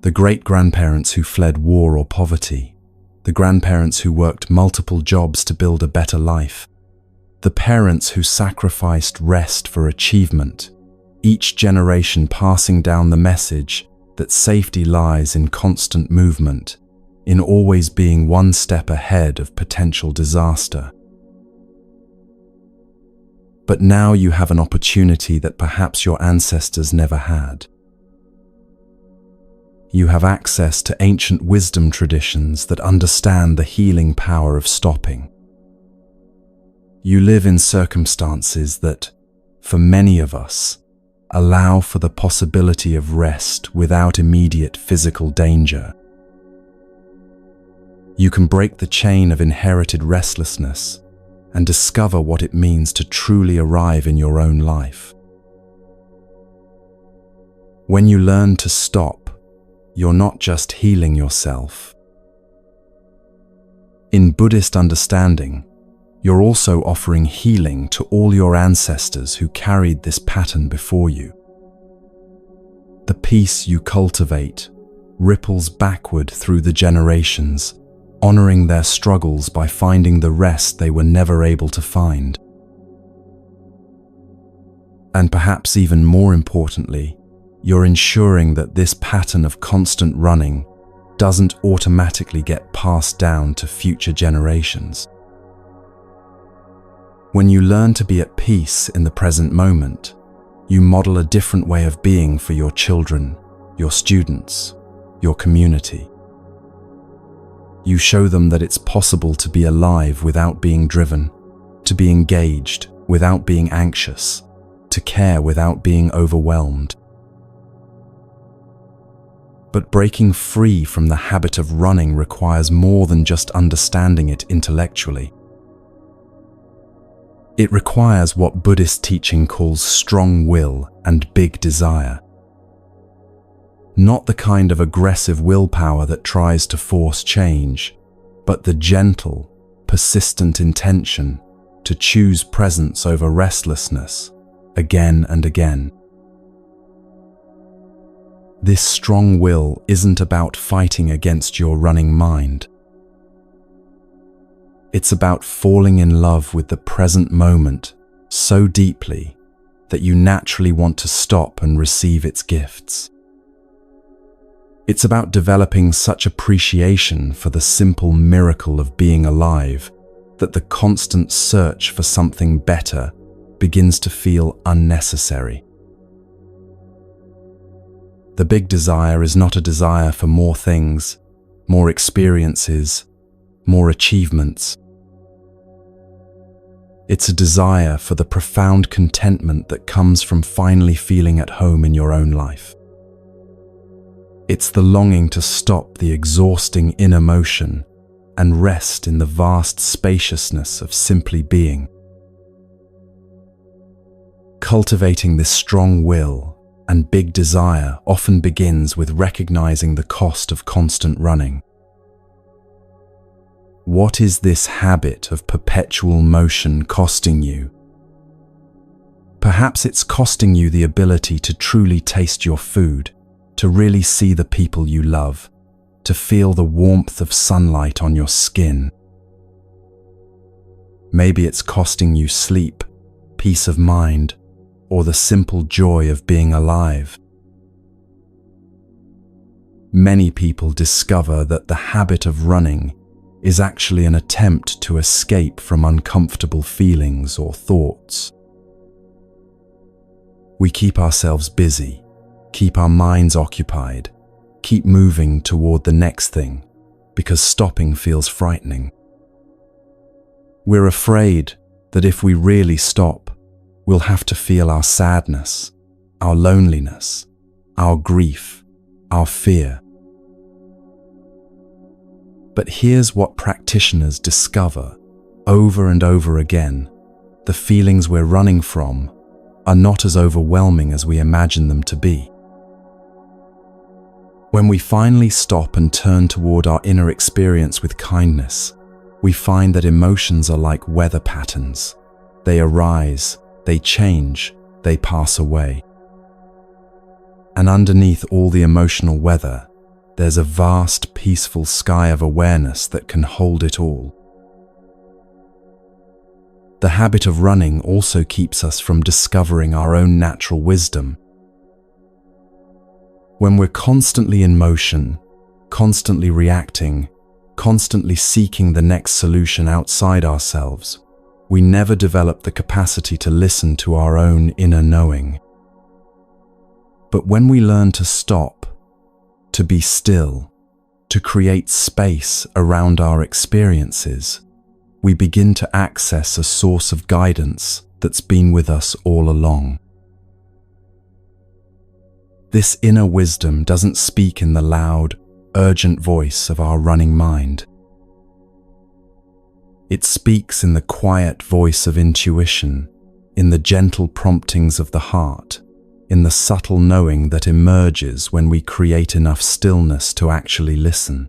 The great-grandparents who fled war or poverty, the grandparents who worked multiple jobs to build a better life, the parents who sacrificed rest for achievement, each generation passing down the message that safety lies in constant movement, in always being one step ahead of potential disaster. But now you have an opportunity that perhaps your ancestors never had. you have access to ancient wisdom traditions that understand the healing power of stopping. You live in circumstances that, for many of us, allow for the possibility of rest without immediate physical danger. You can break the chain of inherited restlessness and discover what it means to truly arrive in your own life. When you learn to stop, you're not just healing yourself. In Buddhist understanding, you're also offering healing to all your ancestors who carried this pattern before you. The peace you cultivate ripples backward through the generations, honoring their struggles by finding the rest they were never able to find. And perhaps even more importantly, you're ensuring that this pattern of constant running doesn't automatically get passed down to future generations. When you learn to be at peace in the present moment, you model a different way of being for your children, your students, your community. You show them that it's possible to be alive without being driven, to be engaged without being anxious, to care without being overwhelmed. But breaking free from the habit of running requires more than just understanding it intellectually. It requires what Buddhist teaching calls strong will and big desire. Not the kind of aggressive willpower that tries to force change, but the gentle, persistent intention to choose presence over restlessness again and again. This strong will isn't about fighting against your running mind. It's about falling in love with the present moment so deeply that you naturally want to stop and receive its gifts. It's about developing such appreciation for the simple miracle of being alive that the constant search for something better begins to feel unnecessary. The big desire is not a desire for more things, more experiences, more achievements. It's a desire for the profound contentment that comes from finally feeling at home in your own life. It's the longing to stop the exhausting inner motion and rest in the vast spaciousness of simply being. Cultivating this strong will and big desire often begins with recognizing the cost of constant running. What is this habit of perpetual motion costing you? Perhaps it's costing you the ability to truly taste your food, to really see the people you love, to feel the warmth of sunlight on your skin. Maybe it's costing you sleep, peace of mind, or the simple joy of being alive. Many people discover that the habit of running is actually an attempt to escape from uncomfortable feelings or thoughts. We keep ourselves busy, keep our minds occupied, keep moving toward the next thing, because stopping feels frightening. We're afraid that if we really stop, we'll have to feel our sadness, our loneliness, our grief, our fear. But here's what practitioners discover over and over again: the feelings we're running from are not as overwhelming as we imagine them to be. When we finally stop and turn toward our inner experience with kindness, we find that emotions are like weather patterns. They arise, they change, they pass away. And underneath all the emotional weather, there's a vast, peaceful sky of awareness that can hold it all. The habit of running also keeps us from discovering our own natural wisdom. When we're constantly in motion, constantly reacting, constantly seeking the next solution outside ourselves, we never develop the capacity to listen to our own inner knowing. But when we learn to stop, to be still, to create space around our experiences, we begin to access a source of guidance that's been with us all along. This inner wisdom doesn't speak in the loud, urgent voice of our running mind. It speaks in the quiet voice of intuition, in the gentle promptings of the heart, in the subtle knowing that emerges when we create enough stillness to actually listen.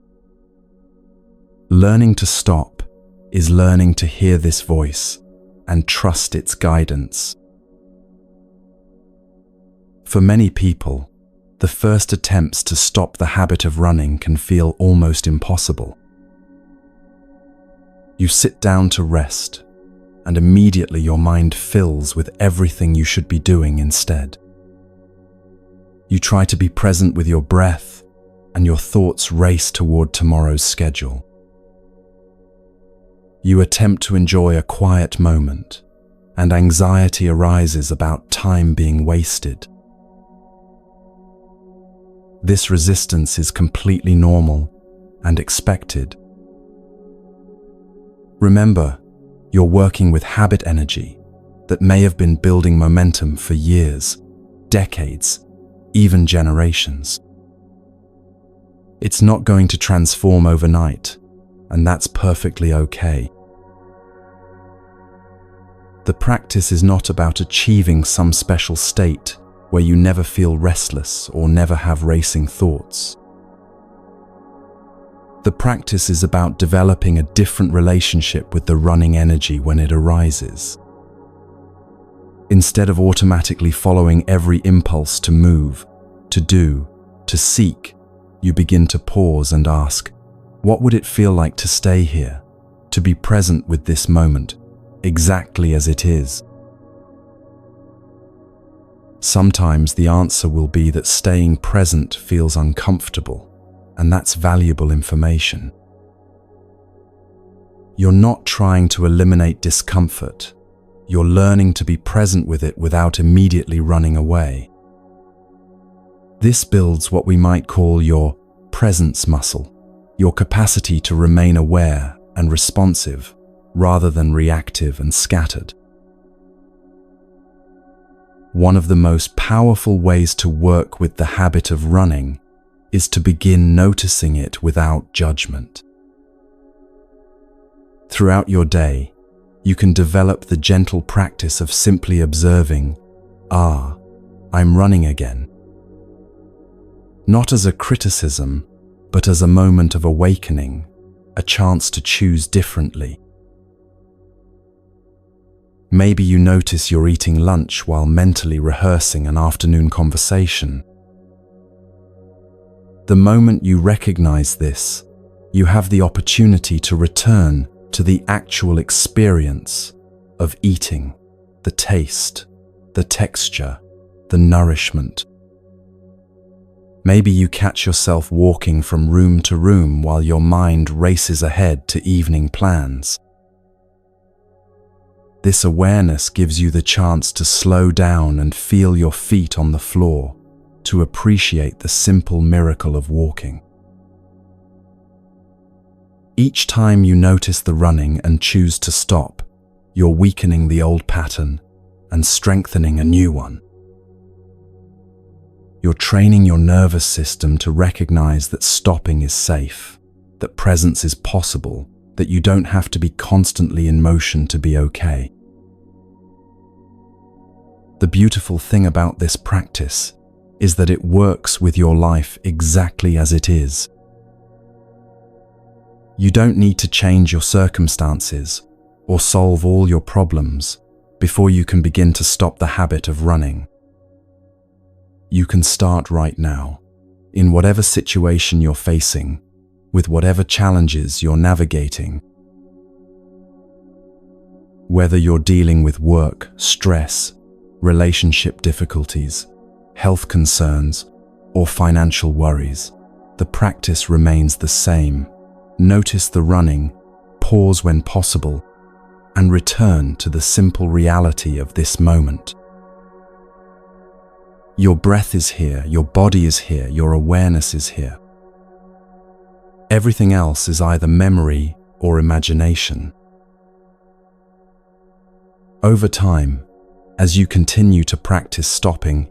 Learning to stop is learning to hear this voice and trust its guidance. For many people, the first attempts to stop the habit of running can feel almost impossible. You sit down to rest, and immediately your mind fills with everything you should be doing instead. You try to be present with your breath, and your thoughts race toward tomorrow's schedule. You attempt to enjoy a quiet moment, and anxiety arises about time being wasted. This resistance is completely normal and expected. Remember, you're working with habit energy that may have been building momentum for years, decades, even generations. It's not going to transform overnight, and that's perfectly okay. The practice is not about achieving some special state where you never feel restless or never have racing thoughts. The practice is about developing a different relationship with the running energy when it arises. Instead of automatically following every impulse to move, to do, to seek, you begin to pause and ask, what would it feel like to stay here, to be present with this moment, exactly as it is? Sometimes the answer will be that staying present feels uncomfortable, and that's valuable information. You're not trying to eliminate discomfort. You're learning to be present with it without immediately running away. This builds what we might call your presence muscle, your capacity to remain aware and responsive rather than reactive and scattered. One of the most powerful ways to work with the habit of running is to begin noticing it without judgment. Throughout your day, you can develop the gentle practice of simply observing, I'm running again. Not as a criticism, but as a moment of awakening, a chance to choose differently. Maybe you notice you're eating lunch while mentally rehearsing an afternoon conversation. The moment you recognize this, you have the opportunity to return to the actual experience of eating, the taste, the texture, the nourishment. Maybe you catch yourself walking from room to room while your mind races ahead to evening plans. This awareness gives you the chance to slow down and feel your feet on the floor, to appreciate the simple miracle of walking. Each time you notice the running and choose to stop, you're weakening the old pattern and strengthening a new one. You're training your nervous system to recognize that stopping is safe, that presence is possible, that you don't have to be constantly in motion to be okay. The beautiful thing about this practice is that it works with your life exactly as it is. You don't need to change your circumstances or solve all your problems before you can begin to stop the habit of running. You can start right now, in whatever situation you're facing, with whatever challenges you're navigating. Whether you're dealing with work, stress, relationship difficulties, health concerns, or financial worries, the practice remains the same. Notice the running, pause when possible, and return to the simple reality of this moment. Your breath is here, your body is here, your awareness is here. Everything else is either memory or imagination. Over time, as you continue to practice stopping,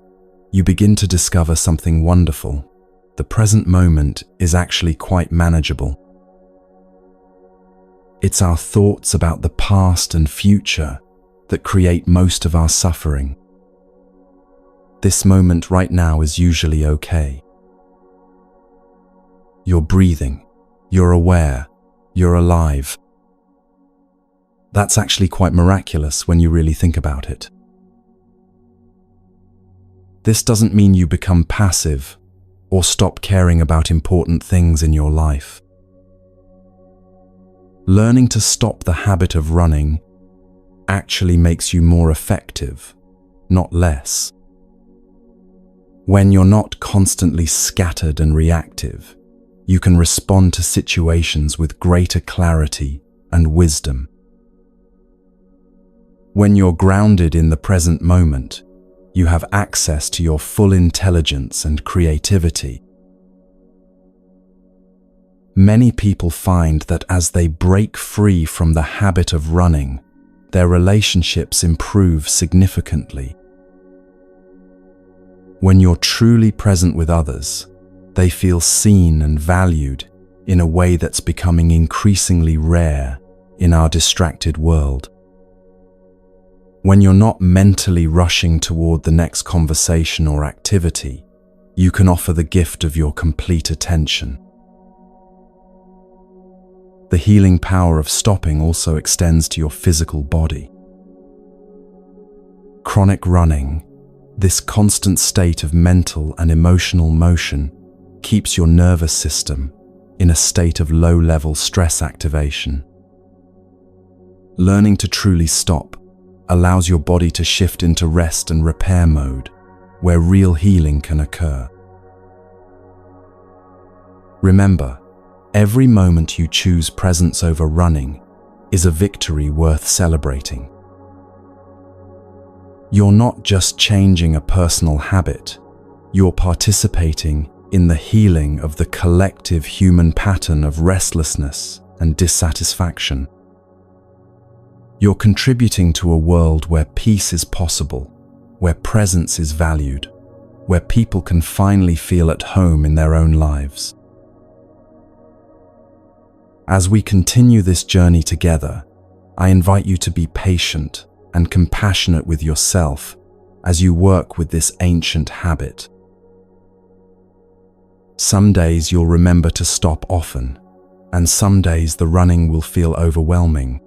you begin to discover something wonderful. The present moment is actually quite manageable. It's our thoughts about the past and future that create most of our suffering. This moment right now is usually okay. You're breathing, you're aware, you're alive. That's actually quite miraculous when you really think about it. This doesn't mean you become passive or stop caring about important things in your life. Learning to stop the habit of running actually makes you more effective, not less. When you're not constantly scattered and reactive, you can respond to situations with greater clarity and wisdom. When you're grounded in the present moment, you have access to your full intelligence and creativity. Many people find that as they break free from the habit of running, their relationships improve significantly. When you're truly present with others, they feel seen and valued in a way that's becoming increasingly rare in our distracted world. When you're not mentally rushing toward the next conversation or activity, you can offer the gift of your complete attention. The healing power of stopping also extends to your physical body. Chronic running, this constant state of mental and emotional motion, keeps your nervous system in a state of low-level stress activation. Learning to truly stop allows your body to shift into rest and repair mode, where real healing can occur. Remember, every moment you choose presence over running is a victory worth celebrating. You're not just changing a personal habit, you're participating in the healing of the collective human pattern of restlessness and dissatisfaction. You're contributing to a world where peace is possible, where presence is valued, where people can finally feel at home in their own lives. As we continue this journey together, I invite you to be patient and compassionate with yourself as you work with this ancient habit. Some days you'll remember to stop often, and some days the running will feel overwhelming.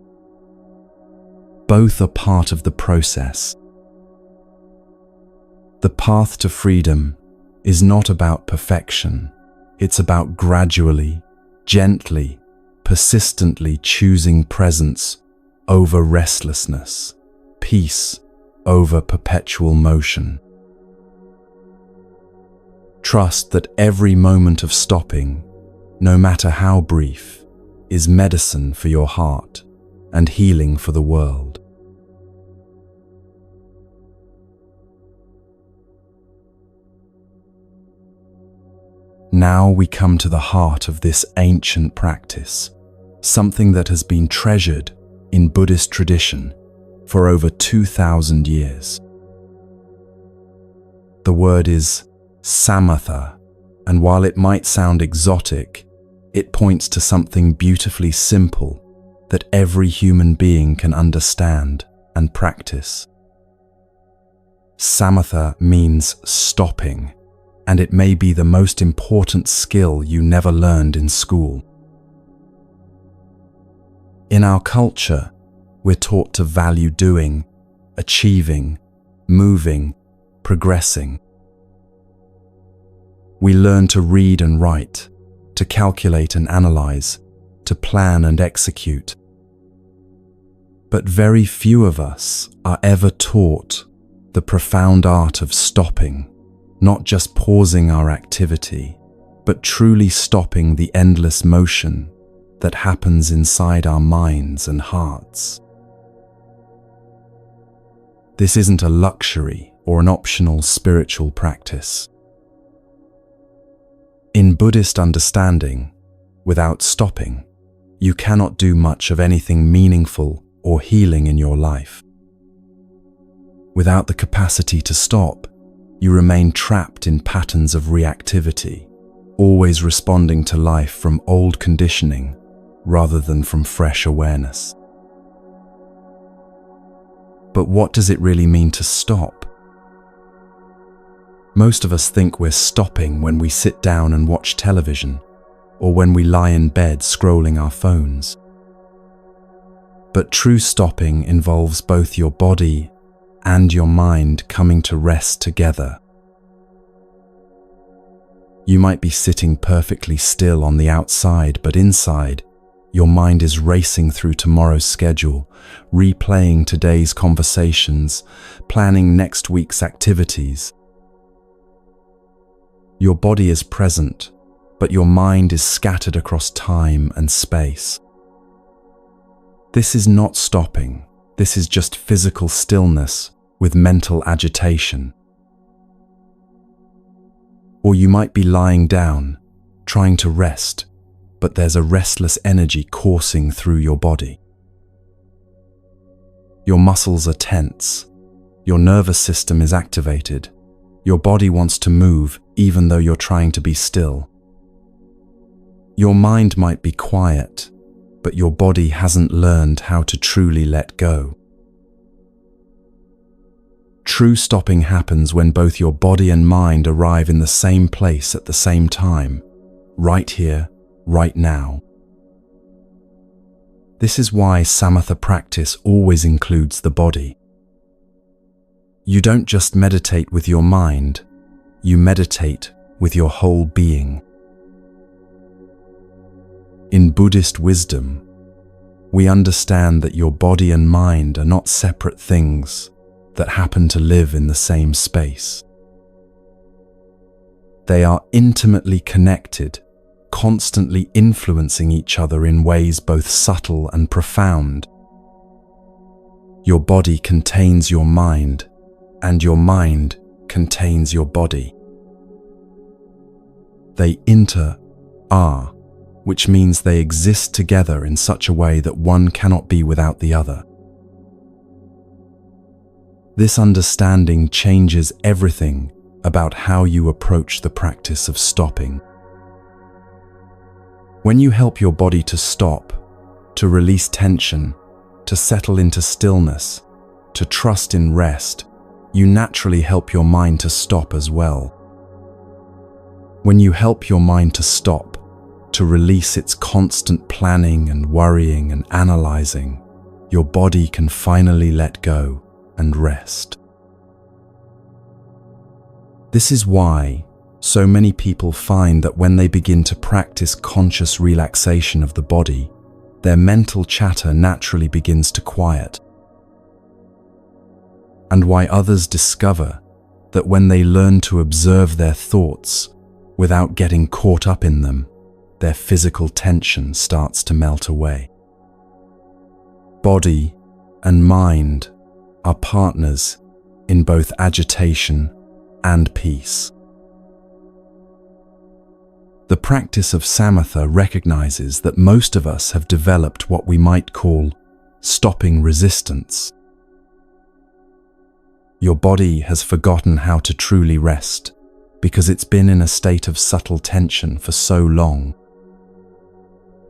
Both are part of the process. The path to freedom is not about perfection. It's about gradually, gently, persistently choosing presence over restlessness, peace over perpetual motion. Trust that every moment of stopping, no matter how brief, is medicine for your heart and healing for the world. Now we come to the heart of this ancient practice, something that has been treasured in Buddhist tradition for over 2,000 years. The word is samatha, and while it might sound exotic, it points to something beautifully simple that every human being can understand and practice. Samatha means stopping, and it may be the most important skill you never learned in school. In our culture, we're taught to value doing, achieving, moving, progressing. We learn to read and write, to calculate and analyze, to plan and execute. But very few of us are ever taught the profound art of stopping, not just pausing our activity, but truly stopping the endless motion that happens inside our minds and hearts. This isn't a luxury, or an optional spiritual practice. In Buddhist understanding, without stopping, you cannot do much of anything meaningful or healing in your life. Without the capacity to stop, you remain trapped in patterns of reactivity, always responding to life from old conditioning rather than from fresh awareness. But what does it really mean to stop? Most of us think we're stopping when we sit down and watch television, or when we lie in bed scrolling our phones. But true stopping involves both your body and your mind coming to rest together. You might be sitting perfectly still on the outside, but inside, your mind is racing through tomorrow's schedule, replaying today's conversations, planning next week's activities. Your body is present, but your mind is scattered across time and space. This is not stopping. This is just physical stillness with mental agitation. Or you might be lying down, trying to rest, but there's a restless energy coursing through your body. Your muscles are tense. Your nervous system is activated. Your body wants to move even though you're trying to be still. Your mind might be quiet, but your body hasn't learned how to truly let go. True stopping happens when both your body and mind arrive in the same place at the same time, right here, right now. This is why samatha practice always includes the body. You don't just meditate with your mind, you meditate with your whole being. In Buddhist wisdom, we understand that your body and mind are not separate things that happen to live in the same space. They are intimately connected, constantly influencing each other in ways both subtle and profound. Your body contains your mind, and your mind contains your body. They inter-are, which means they exist together in such a way that one cannot be without the other. This understanding changes everything about how you approach the practice of stopping. When you help your body to stop, to release tension, to settle into stillness, to trust in rest, you naturally help your mind to stop as well. When you help your mind to stop, to release its constant planning and worrying and analyzing, your body can finally let go and rest. This is why so many people find that when they begin to practice conscious relaxation of the body, their mental chatter naturally begins to quiet. And why others discover that when they learn to observe their thoughts without getting caught up in them, their physical tension starts to melt away. Body and mind are partners in both agitation and peace. The practice of samatha recognizes that most of us have developed what we might call stopping resistance. Your body has forgotten how to truly rest because it's been in a state of subtle tension for so long.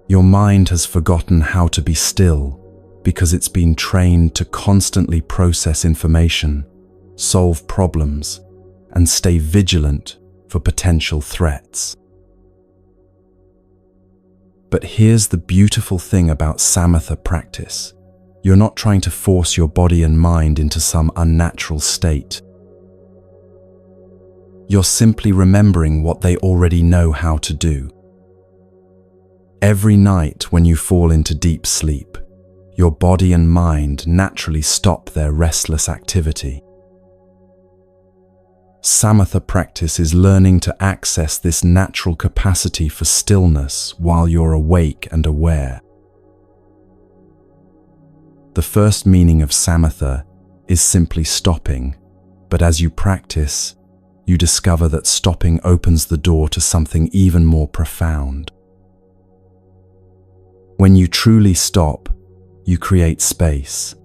Your mind has forgotten how to be still because it's been trained to constantly process information, solve problems, and stay vigilant for potential threats. But here's the beautiful thing about samatha practice. You're not trying to force your body and mind into some unnatural state. You're simply remembering what they already know how to do. Every night when you fall into deep sleep, your body and mind naturally stop their restless activity. Samatha practice is learning to access this natural capacity for stillness while you're awake and aware. The first meaning of samatha is simply stopping, But as you practice, you discover that stopping opens the door to something even more profound. When you truly stop, you create space.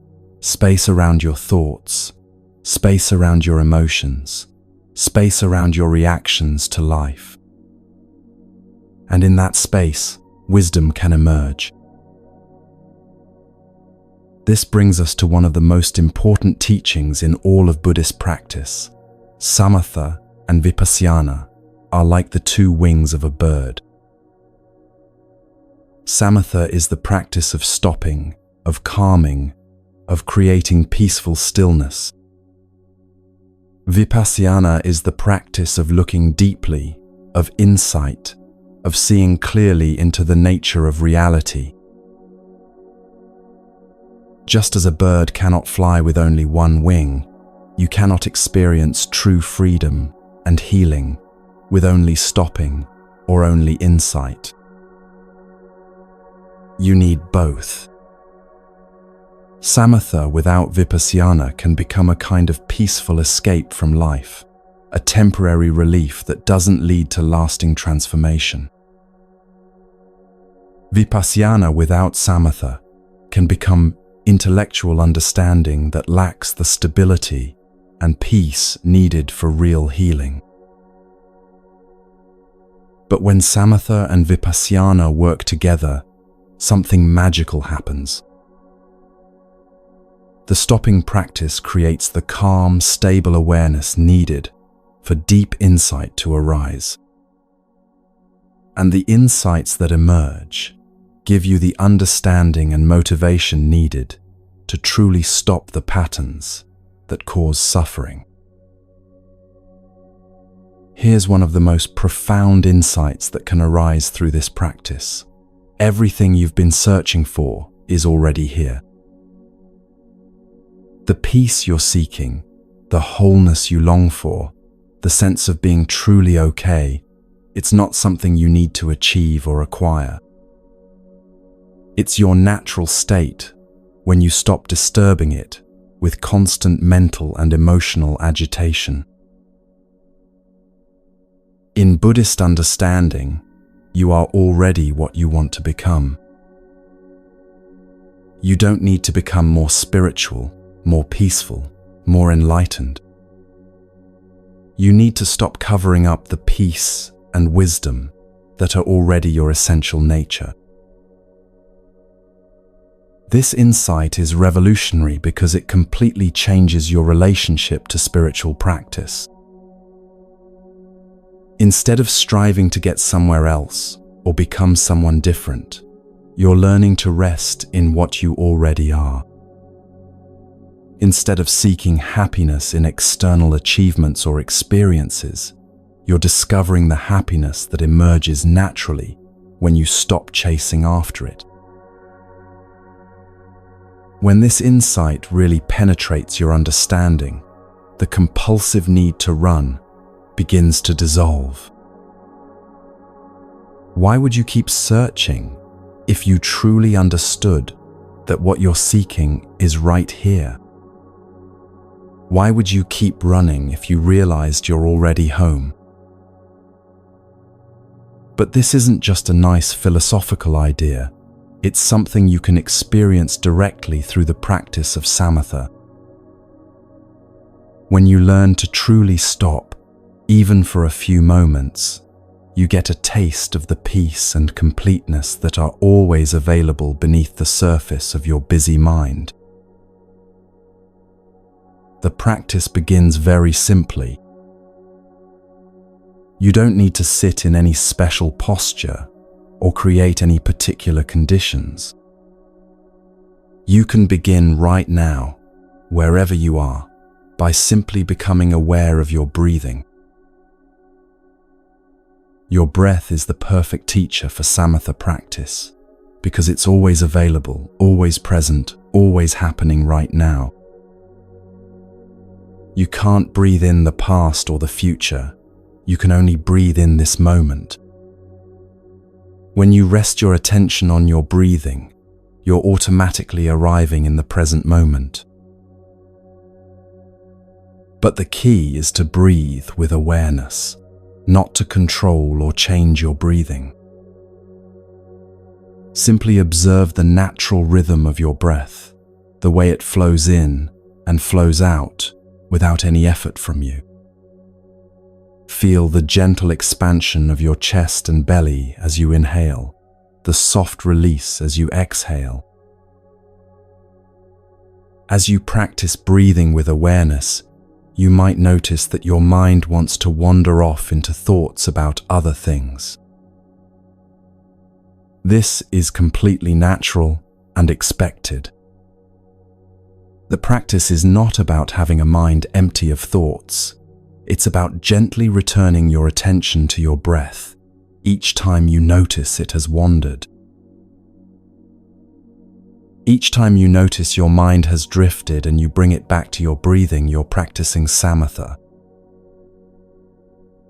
Space around your thoughts, space around your emotions, space around your reactions to life. And in that space, wisdom can emerge. This brings us to one of the most important teachings in all of Buddhist practice. Samatha and Vipassana are like the two wings of a bird. Samatha is the practice of stopping, of calming, of creating peaceful stillness. Vipassana is the practice of looking deeply, of insight, of seeing clearly into the nature of reality. Just as a bird cannot fly with only one wing, you cannot experience true freedom and healing with only stopping or only insight. You need both. Samatha without Vipassana can become a kind of peaceful escape from life, a temporary relief that doesn't lead to lasting transformation. Vipassana without Samatha can become intellectual understanding that lacks the stability and peace needed for real healing. But when Samatha and Vipassana work together, something magical happens. The stopping practice creates the calm, stable awareness needed for deep insight to arise. And the insights that emerge give you the understanding and motivation needed to truly stop the patterns that cause suffering. Here's one of the most profound insights that can arise through this practice. Everything you've been searching for is already here. The peace you're seeking, the wholeness you long for, the sense of being truly okay, it's not something you need to achieve or acquire. It's your natural state when you stop disturbing it with constant mental and emotional agitation. In Buddhist understanding, you are already what you want to become. You don't need to become more spiritual, more peaceful, more enlightened. You need to stop covering up the peace and wisdom that are already your essential nature. This insight is revolutionary because it completely changes your relationship to spiritual practice. Instead of striving to get somewhere else or become someone different, you're learning to rest in what you already are. Instead of seeking happiness in external achievements or experiences, you're discovering the happiness that emerges naturally when you stop chasing after it. When this insight really penetrates your understanding, the compulsive need to run begins to dissolve. Why would you keep searching if you truly understood that what you're seeking is right here? Why would you keep running if you realized you're already home? But this isn't just a nice philosophical idea. It's something you can experience directly through the practice of samatha. When you learn to truly stop, even for a few moments, you get a taste of the peace and completeness that are always available beneath the surface of your busy mind. The practice begins very simply. You don't need to sit in any special posture or create any particular conditions. You can begin right now, wherever you are, by simply becoming aware of your breathing. Your breath is the perfect teacher for samatha practice because it's always available, always present, always happening right now. You can't breathe in the past or the future. You can only breathe in this moment. When you rest your attention on your breathing, you're automatically arriving in the present moment. But the key is to breathe with awareness, not to control or change your breathing. Simply observe the natural rhythm of your breath, the way it flows in and flows out without any effort from you. Feel the gentle expansion of your chest and belly as you inhale, the soft release as you exhale. As you practice breathing with awareness, you might notice that your mind wants to wander off into thoughts about other things. This is completely natural and expected. The practice is not about having a mind empty of thoughts. It's about gently returning your attention to your breath each time you notice it has wandered. Each time you notice your mind has drifted and you bring it back to your breathing, you're practicing samatha.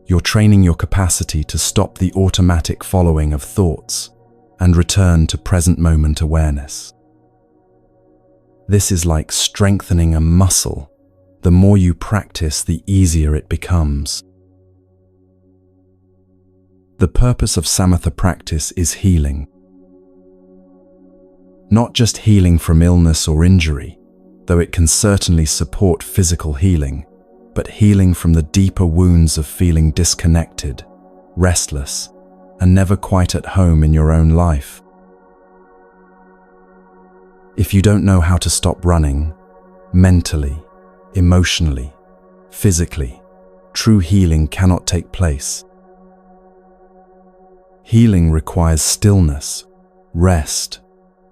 You're training your capacity to stop the automatic following of thoughts and return to present moment awareness. This is like strengthening a muscle. The more you practice, the easier it becomes. The purpose of samatha practice is healing. Not just healing from illness or injury, though it can certainly support physical healing, but healing from the deeper wounds of feeling disconnected, restless, and never quite at home in your own life. If you don't know how to stop running, mentally, emotionally, physically, true healing cannot take place. Healing requires stillness, rest,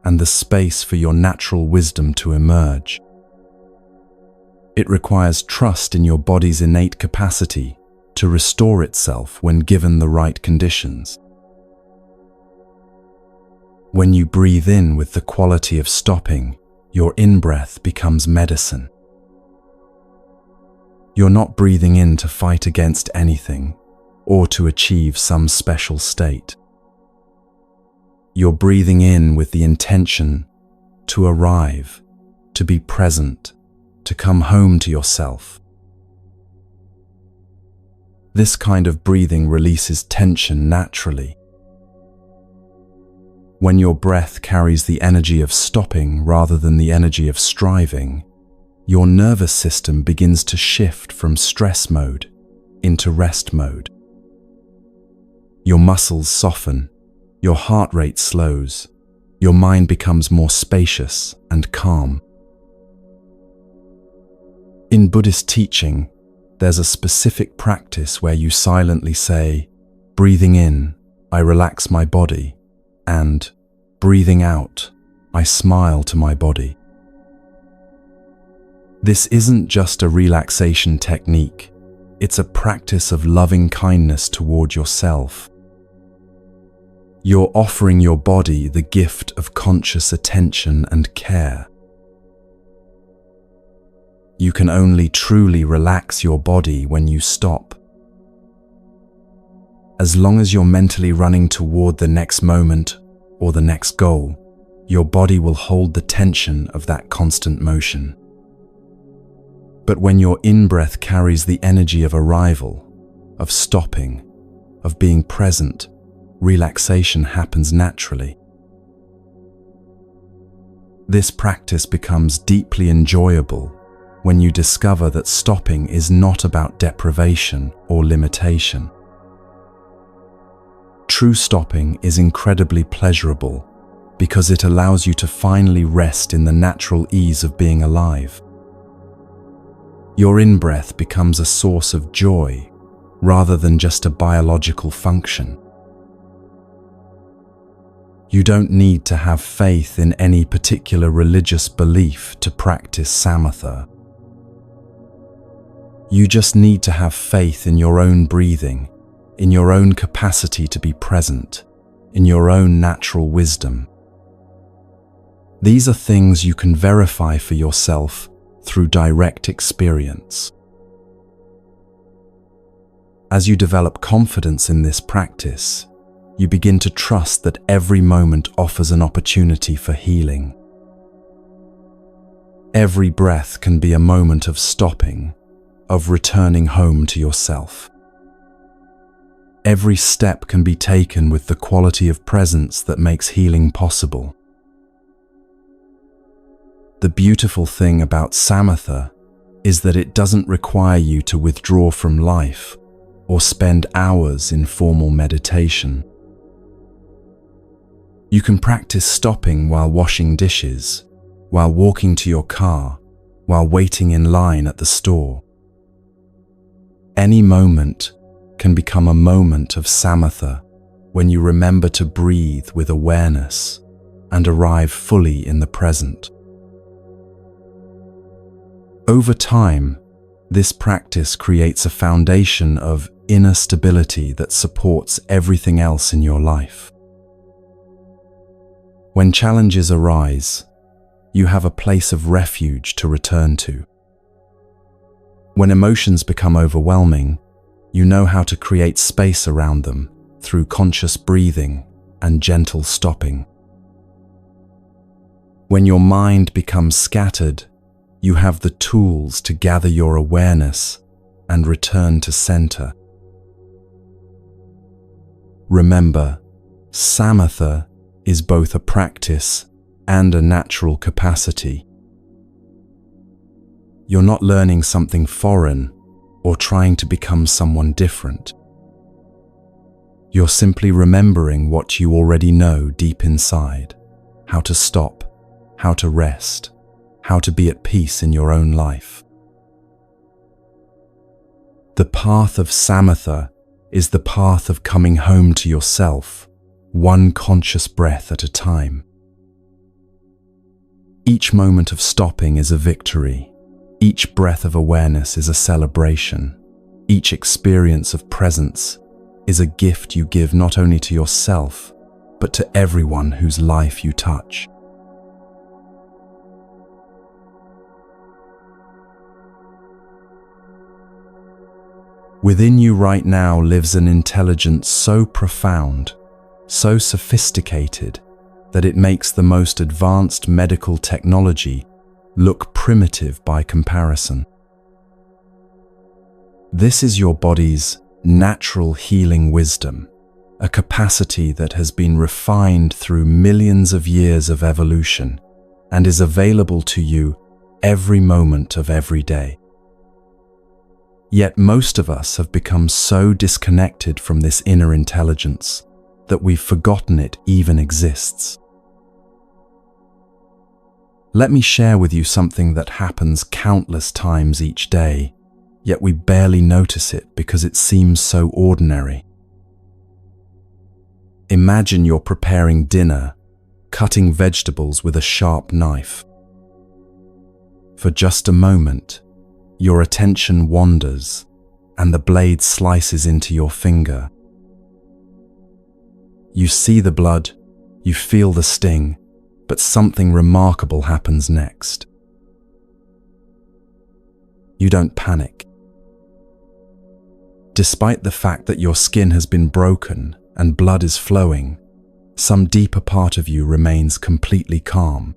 and the space for your natural wisdom to emerge. It requires trust in your body's innate capacity to restore itself when given the right conditions. When you breathe in with the quality of stopping, your in-breath becomes medicine. You're not breathing in to fight against anything or to achieve some special state. You're breathing in with the intention to arrive, to be present, to come home to yourself. This kind of breathing releases tension naturally. When your breath carries the energy of stopping rather than the energy of striving, your nervous system begins to shift from stress mode into rest mode. Your muscles soften, your heart rate slows, your mind becomes more spacious and calm. In Buddhist teaching, there's a specific practice where you silently say, breathing in, I relax my body, and breathing out, I smile to my body. This isn't just a relaxation technique, it's a practice of loving kindness toward yourself. You're offering your body the gift of conscious attention and care. You can only truly relax your body when you stop. As long as you're mentally running toward the next moment or the next goal, your body will hold the tension of that constant motion. But when your in-breath carries the energy of arrival, of stopping, of being present, relaxation happens naturally. This practice becomes deeply enjoyable when you discover that stopping is not about deprivation or limitation. True stopping is incredibly pleasurable because it allows you to finally rest in the natural ease of being alive. Your in-breath becomes a source of joy rather than just a biological function. You don't need to have faith in any particular religious belief to practice samatha. You just need to have faith in your own breathing, in your own capacity to be present, in your own natural wisdom. These are things you can verify for yourself through direct experience. As you develop confidence in this practice, you begin to trust that every moment offers an opportunity for healing. Every breath can be a moment of stopping, of returning home to yourself. Every step can be taken with the quality of presence that makes healing possible. The beautiful thing about samatha is that it doesn't require you to withdraw from life or spend hours in formal meditation. You can practice stopping while washing dishes, while walking to your car, while waiting in line at the store. Any moment can become a moment of samatha when you remember to breathe with awareness and arrive fully in the present. Over time, this practice creates a foundation of inner stability that supports everything else in your life. When challenges arise, you have a place of refuge to return to. When emotions become overwhelming, you know how to create space around them through conscious breathing and gentle stopping. When your mind becomes scattered, you have the tools to gather your awareness and return to center. Remember, samatha is both a practice and a natural capacity. You're not learning something foreign or trying to become someone different. You're simply remembering what you already know deep inside: how to stop, how to rest, how to be at peace in your own life. The path of samatha is the path of coming home to yourself, one conscious breath at a time. Each moment of stopping is a victory. Each breath of awareness is a celebration. Each experience of presence is a gift you give not only to yourself, but to everyone whose life you touch. Within you right now lives an intelligence so profound, so sophisticated, that it makes the most advanced medical technology look primitive by comparison. This is your body's natural healing wisdom, a capacity that has been refined through millions of years of evolution and is available to you every moment of every day. Yet most of us have become so disconnected from this inner intelligence that we've forgotten it even exists. Let me share with you something that happens countless times each day, yet we barely notice it because it seems so ordinary. Imagine you're preparing dinner, cutting vegetables with a sharp knife. For just a moment, your attention wanders and the blade slices into your finger. You see the blood, you feel the sting, but something remarkable happens next. You don't panic. Despite the fact that your skin has been broken and blood is flowing, some deeper part of you remains completely calm.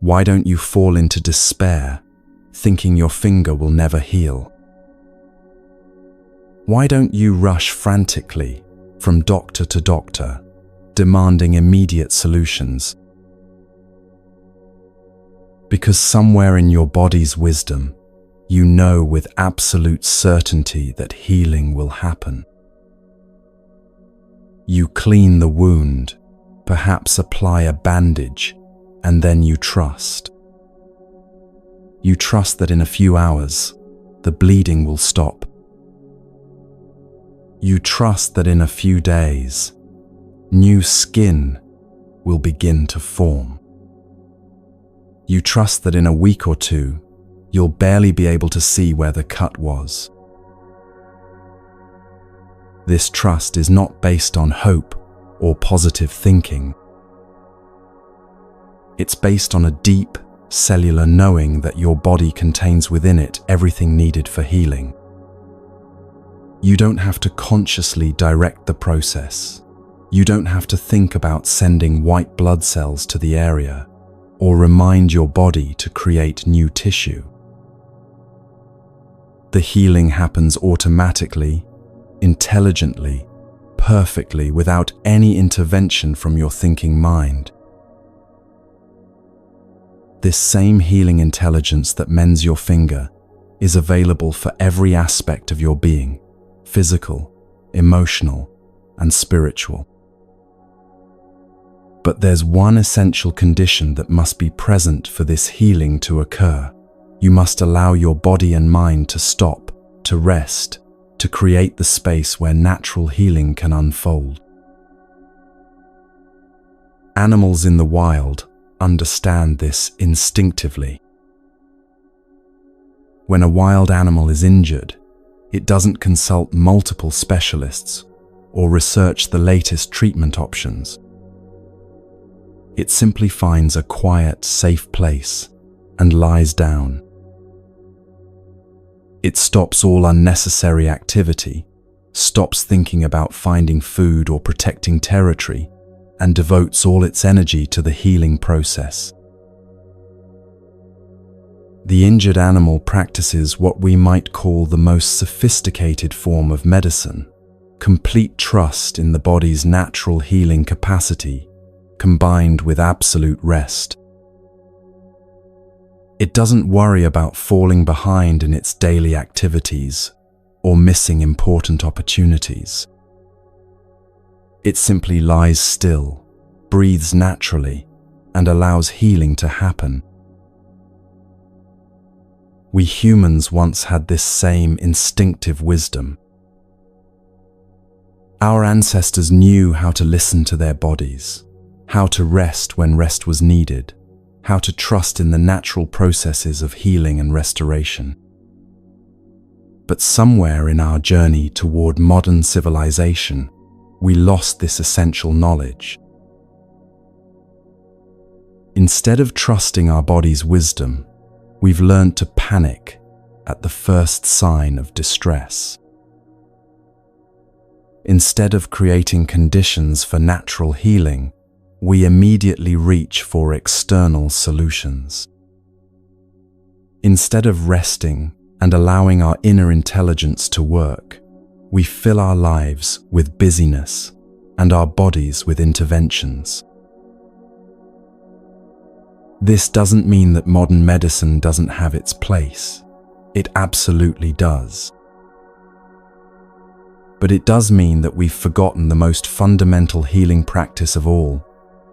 Why don't you fall into despair, thinking your finger will never heal? Why don't you rush frantically from doctor to doctor, demanding immediate solutions? Because somewhere in your body's wisdom, you know with absolute certainty that healing will happen. You clean the wound, perhaps apply a bandage, and then you trust. You trust that in a few hours, the bleeding will stop. You trust that in a few days, new skin will begin to form. You trust that in a week or two, you'll barely be able to see where the cut was. This trust is not based on hope or positive thinking. It's based on a deep, cellular knowing that your body contains within it everything needed for healing. You don't have to consciously direct the process. You don't have to think about sending white blood cells to the area or remind your body to create new tissue. The healing happens automatically, intelligently, perfectly, without any intervention from your thinking mind. This same healing intelligence that mends your finger is available for every aspect of your being, physical, emotional, and spiritual. But there's one essential condition that must be present for this healing to occur. You must allow your body and mind to stop, to rest, to create the space where natural healing can unfold. Animals in the wild understand this instinctively. When a wild animal is injured, it doesn't consult multiple specialists or research the latest treatment options. It simply finds a quiet, safe place and lies down. It stops all unnecessary activity, stops thinking about finding food or protecting territory, and devotes all its energy to the healing process. The injured animal practices what we might call the most sophisticated form of medicine, complete trust in the body's natural healing capacity, combined with absolute rest. It doesn't worry about falling behind in its daily activities or missing important opportunities. It simply lies still, breathes naturally, and allows healing to happen. We humans once had this same instinctive wisdom. Our ancestors knew how to listen to their bodies, how to rest when rest was needed, how to trust in the natural processes of healing and restoration. But somewhere in our journey toward modern civilization, we lost this essential knowledge. Instead of trusting our body's wisdom, we've learned to panic at the first sign of distress. Instead of creating conditions for natural healing, we immediately reach for external solutions. Instead of resting and allowing our inner intelligence to work, we fill our lives with busyness and our bodies with interventions. This doesn't mean that modern medicine doesn't have its place. It absolutely does. But it does mean that we've forgotten the most fundamental healing practice of all,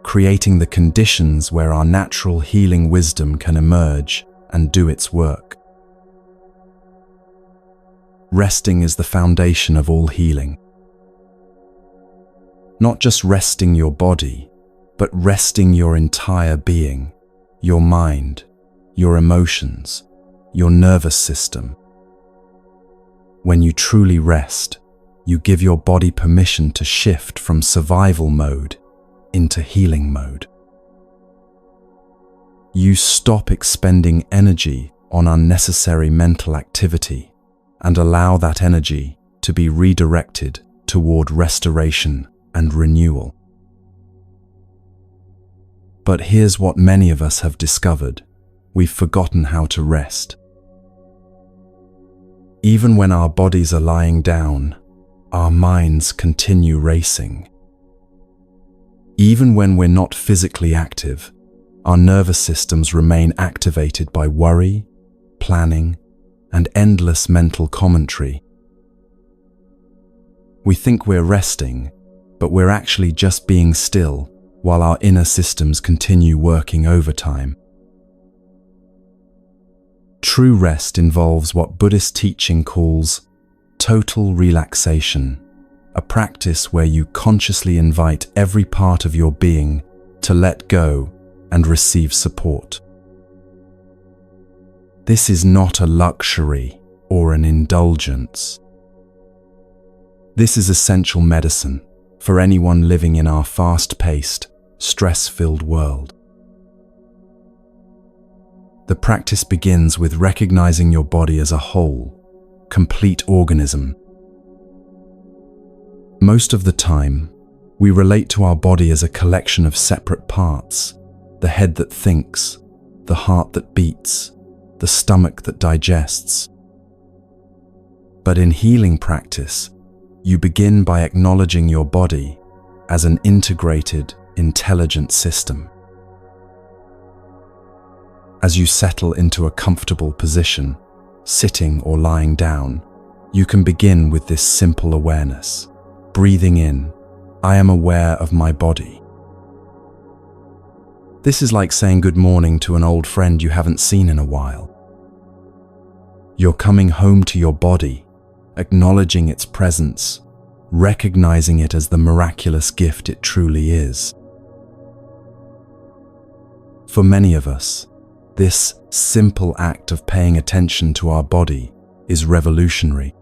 creating the conditions where our natural healing wisdom can emerge and do its work. Resting is the foundation of all healing. Not just resting your body, but resting your entire being, your mind, your emotions, your nervous system. When you truly rest, you give your body permission to shift from survival mode into healing mode. You stop expending energy on unnecessary mental activity and allow that energy to be redirected toward restoration and renewal. But here's what many of us have discovered: we've forgotten how to rest. Even when our bodies are lying down, our minds continue racing. Even when we're not physically active, our nervous systems remain activated by worry, planning, and endless mental commentary. We think we're resting, but we're actually just being still while our inner systems continue working overtime. True rest involves what Buddhist teaching calls total relaxation, a practice where you consciously invite every part of your being to let go and receive support. This is not a luxury or an indulgence. This is essential medicine for anyone living in our fast-paced, stress-filled world. The practice begins with recognizing your body as a whole, complete organism. Most of the time, we relate to our body as a collection of separate parts: the head that thinks, the heart that beats, the stomach that digests. But in healing practice, you begin by acknowledging your body as an integrated, intelligent system. As you settle into a comfortable position, sitting or lying down, you can begin with this simple awareness. Breathing in, I am aware of my body. This is like saying good morning to an old friend you haven't seen in a while. You're coming home to your body, acknowledging its presence, recognizing it as the miraculous gift it truly is. For many of us, this simple act of paying attention to our body is revolutionary.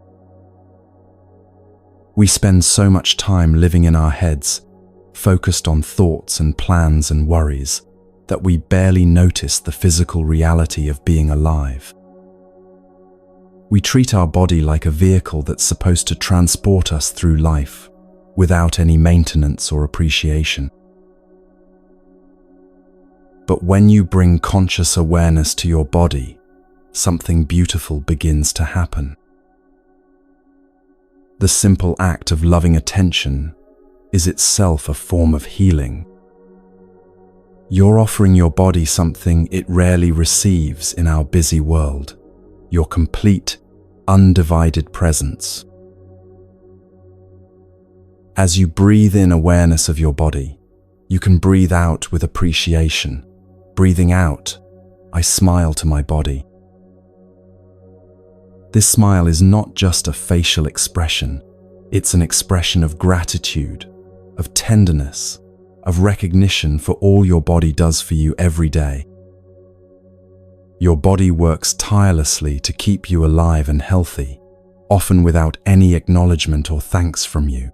We spend so much time living in our heads, focused on thoughts and plans and worries, that we barely notice the physical reality of being alive. We treat our body like a vehicle that's supposed to transport us through life, without any maintenance or appreciation. But when you bring conscious awareness to your body, something beautiful begins to happen. The simple act of loving attention is itself a form of healing. You're offering your body something it rarely receives in our busy world, your complete, undivided presence. As you breathe in awareness of your body, you can breathe out with appreciation. Breathing out, I smile to my body. This smile is not just a facial expression, it's an expression of gratitude, of tenderness, of recognition for all your body does for you every day. Your body works tirelessly to keep you alive and healthy, often without any acknowledgement or thanks from you.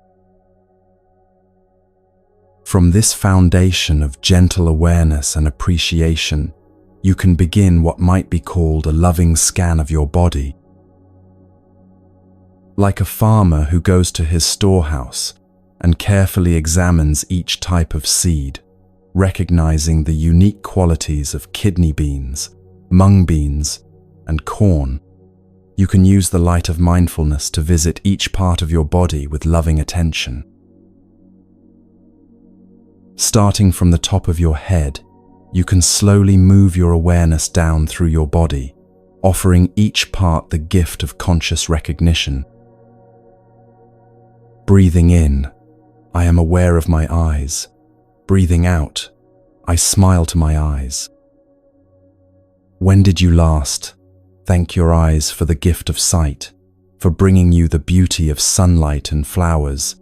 From this foundation of gentle awareness and appreciation, you can begin what might be called a loving scan of your body. Like a farmer who goes to his storehouse and carefully examines each type of seed, recognizing the unique qualities of kidney beans, mung beans, and corn, you can use the light of mindfulness to visit each part of your body with loving attention. Starting from the top of your head, you can slowly move your awareness down through your body, offering each part the gift of conscious recognition. Breathing in, I am aware of my eyes. Breathing out, I smile to my eyes. When did you last thank your eyes for the gift of sight, for bringing you the beauty of sunlight and flowers,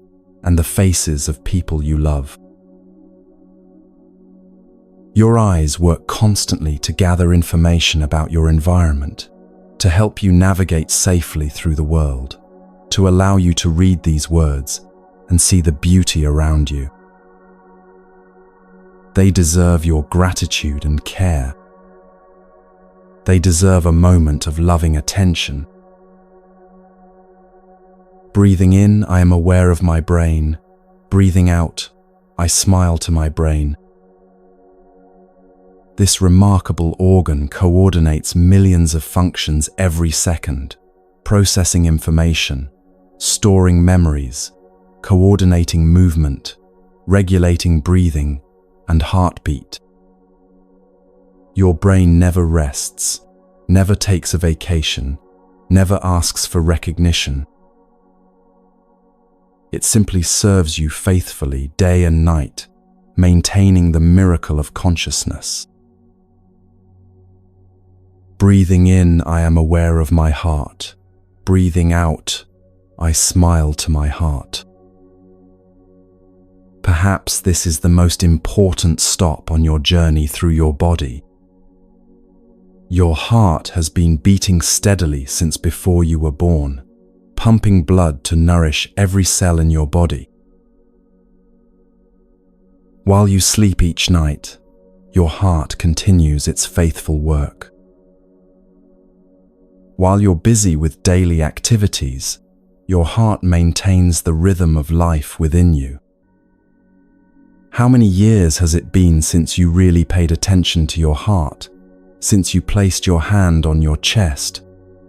and the faces of people you love? Your eyes work constantly to gather information about your environment, to help you navigate safely through the world, to allow you to read these words and see the beauty around you. They deserve your gratitude and care. They deserve a moment of loving attention. Breathing in, I am aware of my brain. Breathing out, I smile to my brain. This remarkable organ coordinates millions of functions every second, processing information, storing memories, coordinating movement, regulating breathing and heartbeat. Your brain never rests, never takes a vacation, never asks for recognition. It simply serves you faithfully day and night, maintaining the miracle of consciousness. Breathing in, I am aware of my heart. Breathing out, I smile to my heart. Perhaps this is the most important stop on your journey through your body. Your heart has been beating steadily since before you were born, pumping blood to nourish every cell in your body. While you sleep each night, your heart continues its faithful work. While you're busy with daily activities, your heart maintains the rhythm of life within you. How many years has it been since you really paid attention to your heart, since you placed your hand on your chest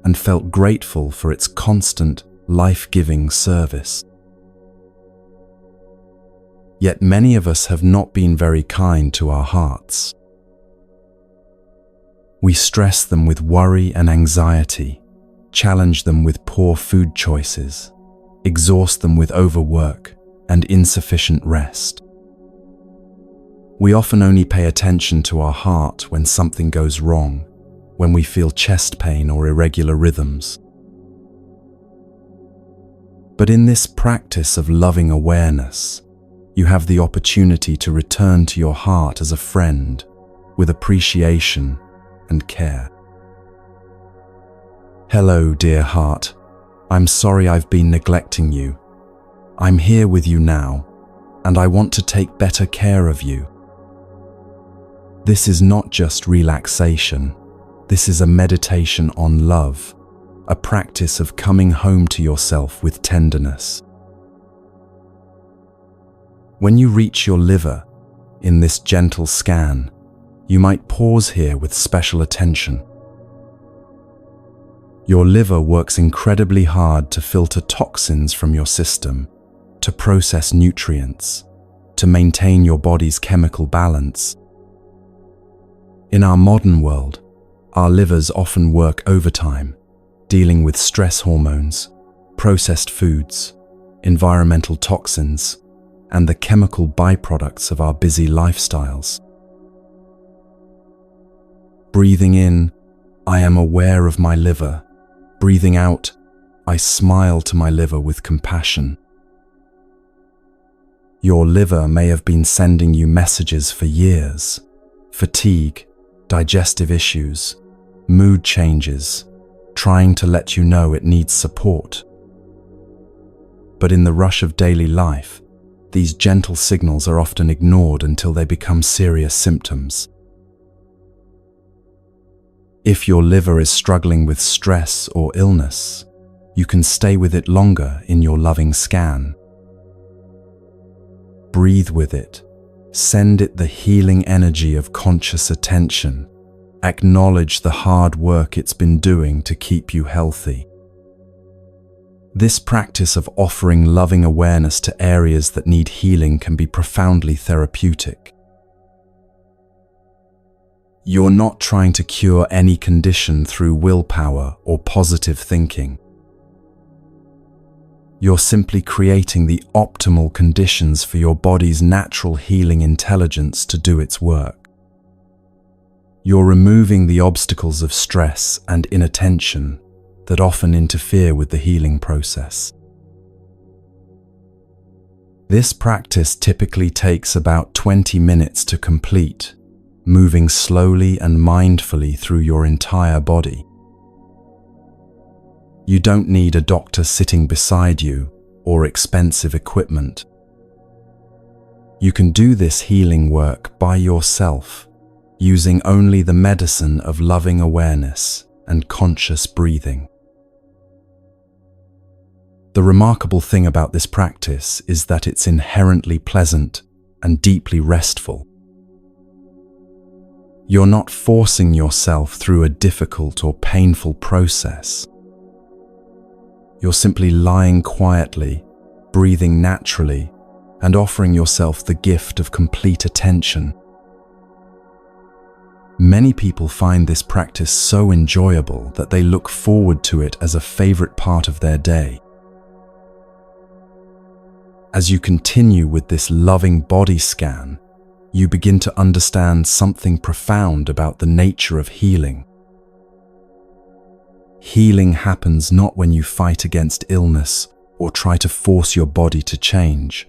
and felt grateful for its constant, life-giving service. Yet many of us have not been very kind to our hearts. We stress them with worry and anxiety, challenge them with poor food choices, exhaust them with overwork and insufficient rest. We often only pay attention to our heart when something goes wrong, when we feel chest pain or irregular rhythms. But in this practice of loving awareness, you have the opportunity to return to your heart as a friend with appreciation and care. Hello, dear heart. I'm sorry I've been neglecting you. I'm here with you now, and I want to take better care of you. This is not just relaxation. This is a meditation on love, a practice of coming home to yourself with tenderness. When you reach your liver in this gentle scan, you might pause here with special attention. Your liver works incredibly hard to filter toxins from your system, to process nutrients, to maintain your body's chemical balance. In our modern world, our livers often work overtime, dealing with stress hormones, processed foods, environmental toxins, and the chemical byproducts of our busy lifestyles. Breathing in, I am aware of my liver. Breathing out, I smile to my liver with compassion. Your liver may have been sending you messages for years: fatigue, digestive issues, mood changes, trying to let you know it needs support. But in the rush of daily life, these gentle signals are often ignored until they become serious symptoms. If your liver is struggling with stress or illness, you can stay with it longer in your loving scan. Breathe with it. Send it the healing energy of conscious attention. Acknowledge the hard work it's been doing to keep you healthy. This practice of offering loving awareness to areas that need healing can be profoundly therapeutic. You're not trying to cure any condition through willpower or positive thinking. You're simply creating the optimal conditions for your body's natural healing intelligence to do its work. You're removing the obstacles of stress and inattention that often interfere with the healing process. This practice typically takes about 20 minutes to complete, moving slowly and mindfully through your entire body. You don't need a doctor sitting beside you or expensive equipment. You can do this healing work by yourself, using only the medicine of loving awareness and conscious breathing. The remarkable thing about this practice is that it's inherently pleasant and deeply restful. You're not forcing yourself through a difficult or painful process. You're simply lying quietly, breathing naturally, and offering yourself the gift of complete attention. Many people find this practice so enjoyable that they look forward to it as a favorite part of their day. As you continue with this loving body scan, you begin to understand something profound about the nature of healing. Healing happens not when you fight against illness or try to force your body to change,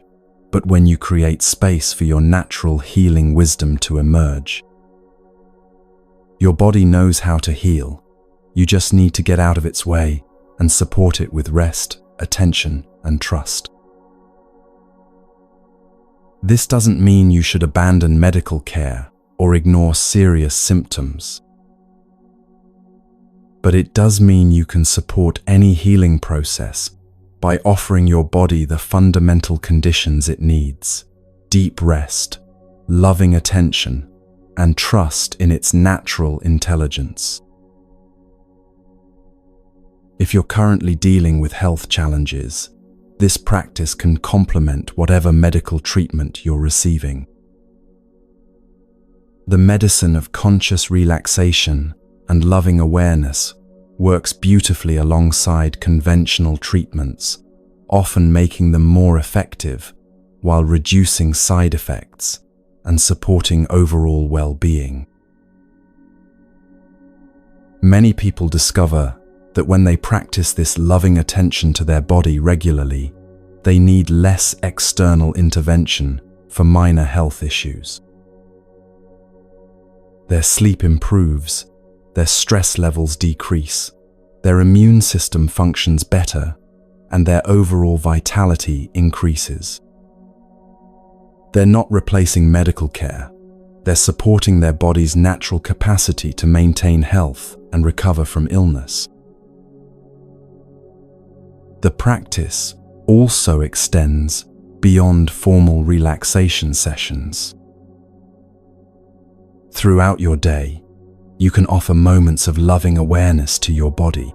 but when you create space for your natural healing wisdom to emerge. Your body knows how to heal. You just need to get out of its way and support it with rest, attention, and trust. This doesn't mean you should abandon medical care or ignore serious symptoms. But it does mean you can support any healing process by offering your body the fundamental conditions it needs: deep rest, loving attention, and trust in its natural intelligence. If you're currently dealing with health challenges, this practice can complement whatever medical treatment you're receiving. The medicine of conscious relaxation and loving awareness works beautifully alongside conventional treatments, often making them more effective while reducing side effects and supporting overall well-being. Many people discover that when they practice this loving attention to their body regularly, they need less external intervention for minor health issues. Their sleep improves, their stress levels decrease, their immune system functions better, and their overall vitality increases. They're not replacing medical care, they're supporting their body's natural capacity to maintain health and recover from illness. The practice also extends beyond formal relaxation sessions. Throughout your day, you can offer moments of loving awareness to your body.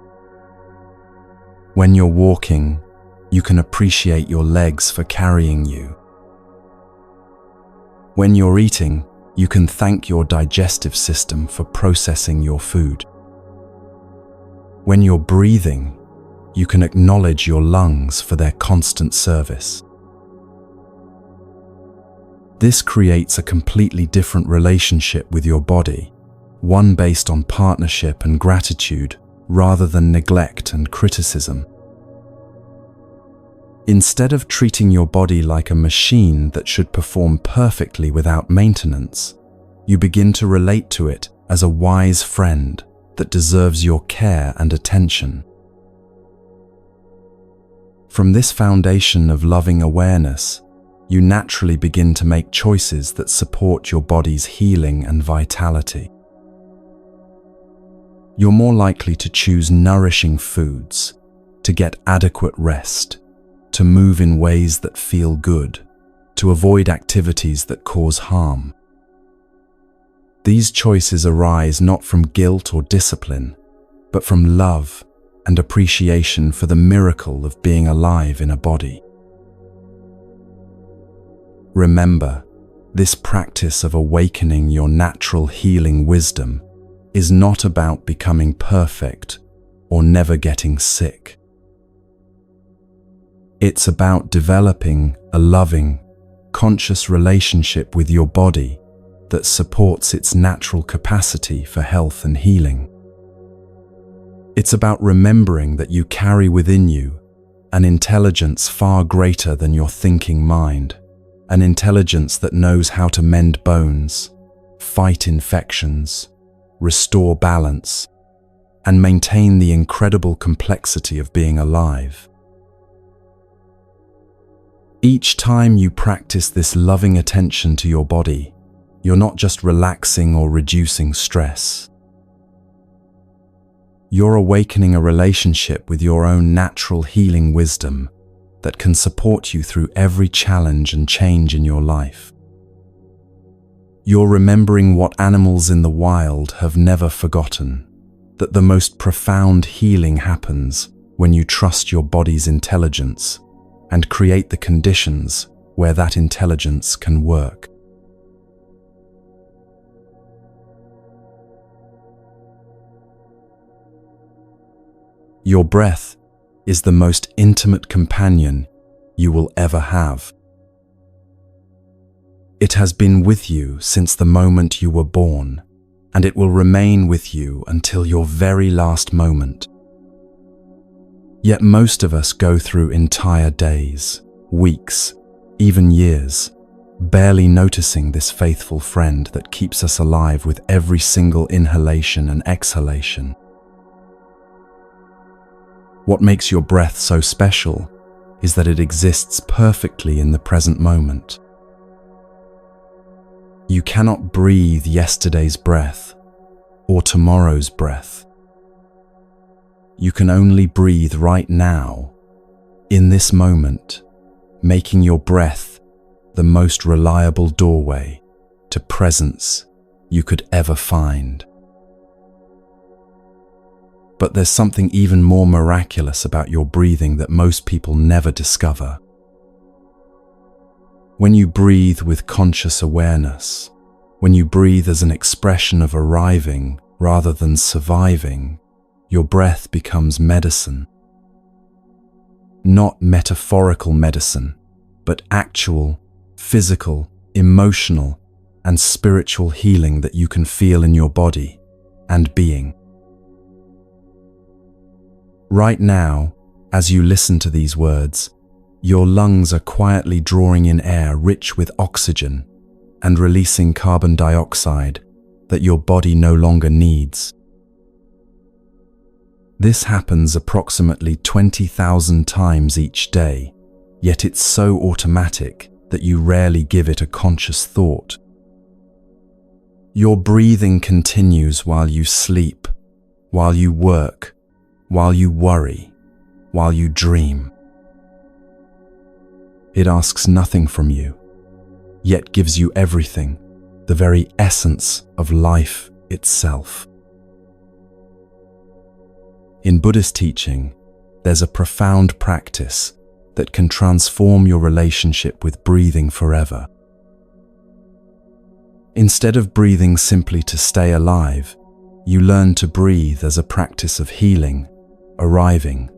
When you're walking, you can appreciate your legs for carrying you. When you're eating, you can thank your digestive system for processing your food. When you're breathing, you can acknowledge your lungs for their constant service. This creates a completely different relationship with your body, one based on partnership and gratitude rather than neglect and criticism. Instead of treating your body like a machine that should perform perfectly without maintenance, you begin to relate to it as a wise friend that deserves your care and attention. From this foundation of loving awareness, you naturally begin to make choices that support your body's healing and vitality. You're more likely to choose nourishing foods, to get adequate rest, to move in ways that feel good, to avoid activities that cause harm. These choices arise not from guilt or discipline, but from love and appreciation for the miracle of being alive in a body. Remember, this practice of awakening your natural healing wisdom is not about becoming perfect or never getting sick. It's about developing a loving, conscious relationship with your body that supports its natural capacity for health and healing. It's about remembering that you carry within you an intelligence far greater than your thinking mind, an intelligence that knows how to mend bones, fight infections, restore balance, and maintain the incredible complexity of being alive. Each time you practice this loving attention to your body, you're not just relaxing or reducing stress. You're awakening a relationship with your own natural healing wisdom that can support you through every challenge and change in your life. You're remembering what animals in the wild have never forgotten, that the most profound healing happens when you trust your body's intelligence and create the conditions where that intelligence can work. Your breath is the most intimate companion you will ever have. It has been with you since the moment you were born, and it will remain with you until your very last moment. Yet most of us go through entire days, weeks, even years, barely noticing this faithful friend that keeps us alive with every single inhalation and exhalation. What makes your breath so special is that it exists perfectly in the present moment. You cannot breathe yesterday's breath or tomorrow's breath. You can only breathe right now, in this moment, making your breath the most reliable doorway to presence you could ever find. But there's something even more miraculous about your breathing that most people never discover. When you breathe with conscious awareness, when you breathe as an expression of arriving rather than surviving, your breath becomes medicine. Not metaphorical medicine, but actual, physical, emotional, and spiritual healing that you can feel in your body and being. Right now, as you listen to these words, your lungs are quietly drawing in air rich with oxygen and releasing carbon dioxide that your body no longer needs. This happens approximately 20,000 times each day, yet it's so automatic that you rarely give it a conscious thought. Your breathing continues while you sleep, while you work, while you worry, while you dream. It asks nothing from you, yet gives you everything, the very essence of life itself. In Buddhist teaching, there's a profound practice that can transform your relationship with breathing forever. Instead of breathing simply to stay alive, you learn to breathe as a practice of healing, arriving,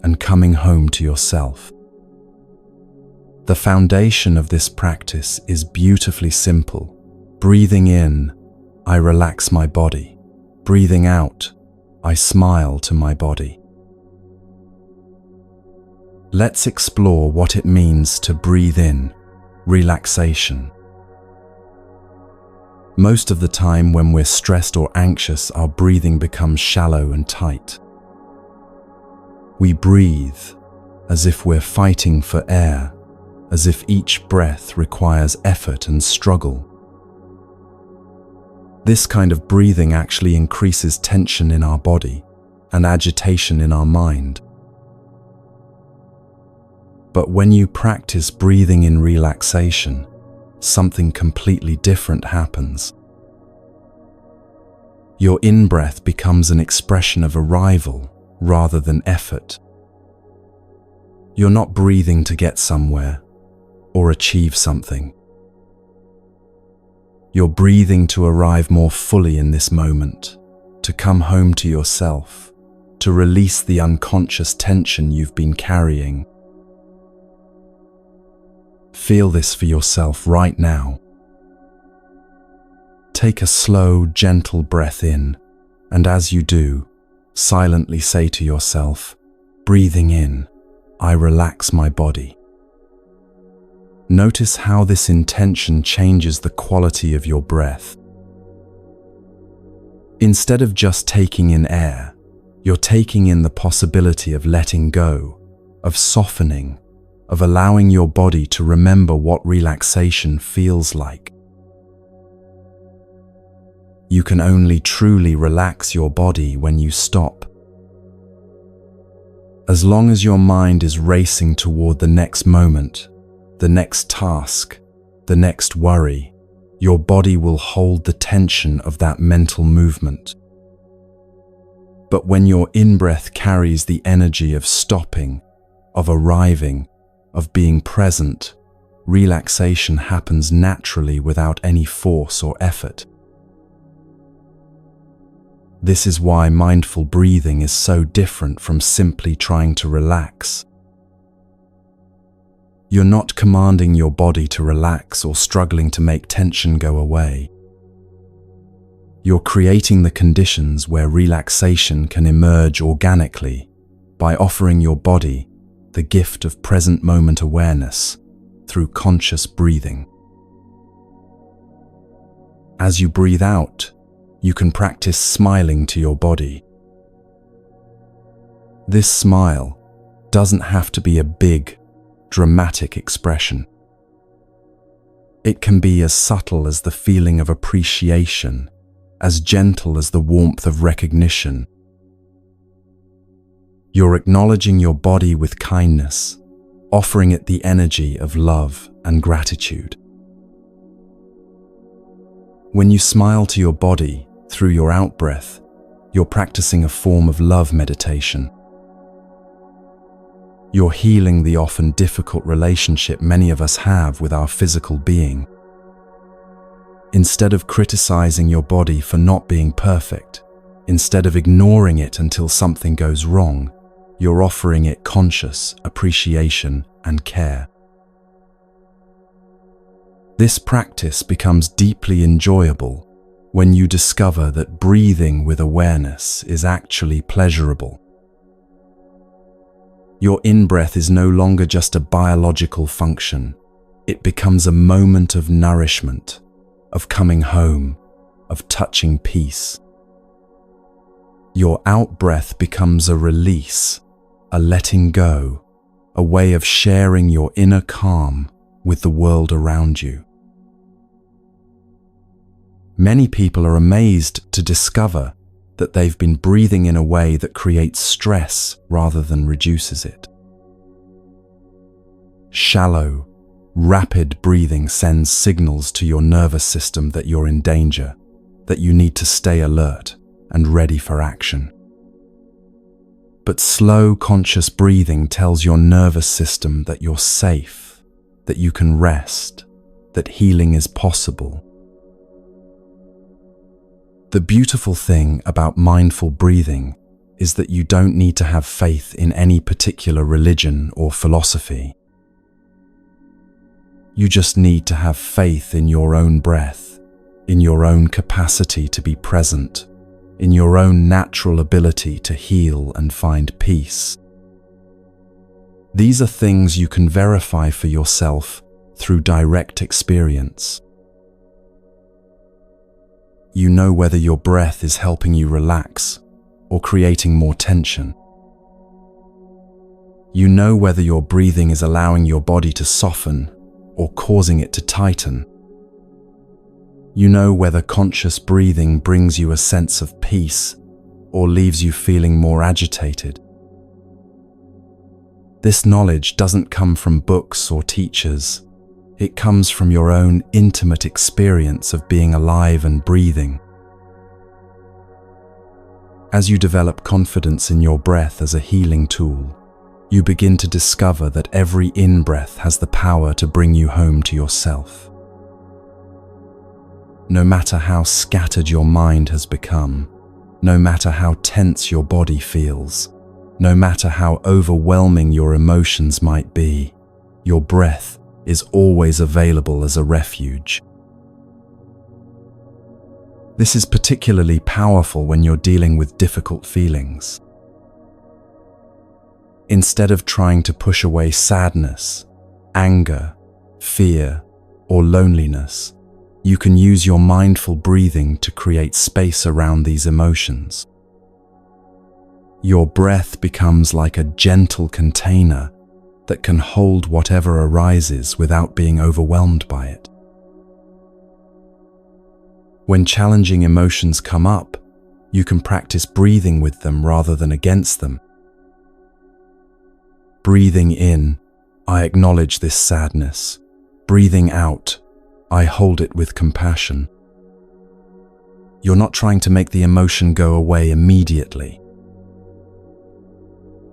and coming home to yourself. The foundation of this practice is beautifully simple. Breathing in, I relax my body. Breathing out, I smile to my body. Let's explore what it means to breathe in, relaxation. Most of the time when we're stressed or anxious, our breathing becomes shallow and tight. We breathe as if we're fighting for air, as if each breath requires effort and struggle. This kind of breathing actually increases tension in our body and agitation in our mind. But when you practice breathing in relaxation, something completely different happens. Your in-breath becomes an expression of arrival rather than effort. You're not breathing to get somewhere or achieve something. You're breathing to arrive more fully in this moment, to come home to yourself, to release the unconscious tension you've been carrying. Feel this for yourself right now. Take a slow, gentle breath in, and as you do, silently say to yourself, breathing in, I relax my body. Notice how this intention changes the quality of your breath. Instead of just taking in air, you're taking in the possibility of letting go, of softening, of allowing your body to remember what relaxation feels like. You can only truly relax your body when you stop. As long as your mind is racing toward the next moment, the next task, the next worry, your body will hold the tension of that mental movement. But when your in-breath carries the energy of stopping, of arriving, of being present, relaxation happens naturally without any force or effort. This is why mindful breathing is so different from simply trying to relax. You're not commanding your body to relax or struggling to make tension go away. You're creating the conditions where relaxation can emerge organically by offering your body the gift of present moment awareness through conscious breathing. As you breathe out, you can practice smiling to your body. This smile doesn't have to be a big, dramatic expression. It can be as subtle as the feeling of appreciation, as gentle as the warmth of recognition. You're acknowledging your body with kindness, offering it the energy of love and gratitude. When you smile to your body through your out-breath, You're practicing a form of love meditation. You're healing the often difficult relationship many of us have with our physical being. Instead of criticizing your body for not being perfect, instead of ignoring it until something goes wrong, you're offering it conscious appreciation and care. This practice becomes deeply enjoyable when you discover that breathing with awareness is actually pleasurable. Your in-breath is no longer just a biological function. It becomes a moment of nourishment, of coming home, of touching peace. Your out-breath becomes a release, a letting go, a way of sharing your inner calm with the world around you. Many people are amazed to discover that they've been breathing in a way that creates stress rather than reduces it. Shallow, rapid breathing sends signals to your nervous system that you're in danger, that you need to stay alert and ready for action. But slow, conscious breathing tells your nervous system that you're safe, that you can rest, that healing is possible. The beautiful thing about mindful breathing is that you don't need to have faith in any particular religion or philosophy. You just need to have faith in your own breath, in your own capacity to be present, in your own natural ability to heal and find peace. These are things you can verify for yourself through direct experience. You know whether your breath is helping you relax or creating more tension. You know whether your breathing is allowing your body to soften or causing it to tighten. You know whether conscious breathing brings you a sense of peace or leaves you feeling more agitated. This knowledge doesn't come from books or teachers. It comes from your own intimate experience of being alive and breathing. As you develop confidence in your breath as a healing tool, you begin to discover that every in-breath has the power to bring you home to yourself. No matter how scattered your mind has become, no matter how tense your body feels, no matter how overwhelming your emotions might be, your breath is always available as a refuge. This is particularly powerful when you're dealing with difficult feelings. Instead of trying to push away sadness, anger, fear, or loneliness, you can use your mindful breathing to create space around these emotions. Your breath becomes like a gentle container that can hold whatever arises without being overwhelmed by it. When challenging emotions come up, you can practice breathing with them rather than against them. Breathing in, I acknowledge this sadness. Breathing out, I hold it with compassion. You're not trying to make the emotion go away immediately.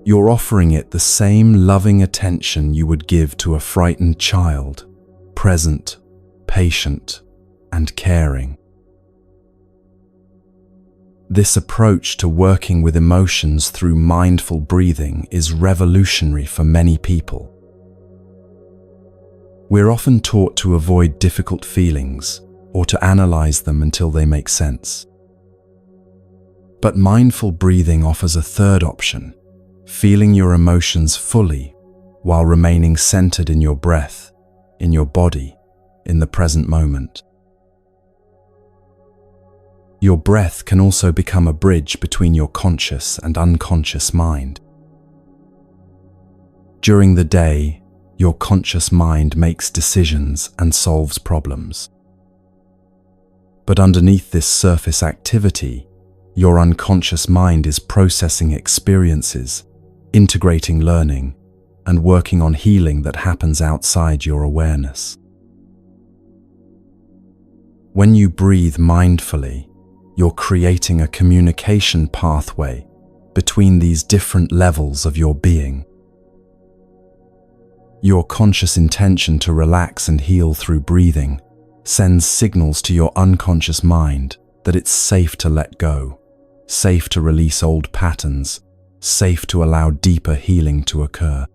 You're offering it the same loving attention you would give to a frightened child, present, patient, and caring. This approach to working with emotions through mindful breathing is revolutionary for many people. We're often taught to avoid difficult feelings or to analyze them until they make sense. But mindful breathing offers a third option, feeling your emotions fully while remaining centered in your breath, in your body, in the present moment. Your breath can also become a bridge between your conscious and unconscious mind. During the day, your conscious mind makes decisions and solves problems. But underneath this surface activity, your unconscious mind is processing experiences, integrating learning, and working on healing that happens outside your awareness. When you breathe mindfully, you're creating a communication pathway between these different levels of your being. Your conscious intention to relax and heal through breathing sends signals to your unconscious mind that it's safe to let go, safe to release old patterns, safe to allow deeper healing to occur.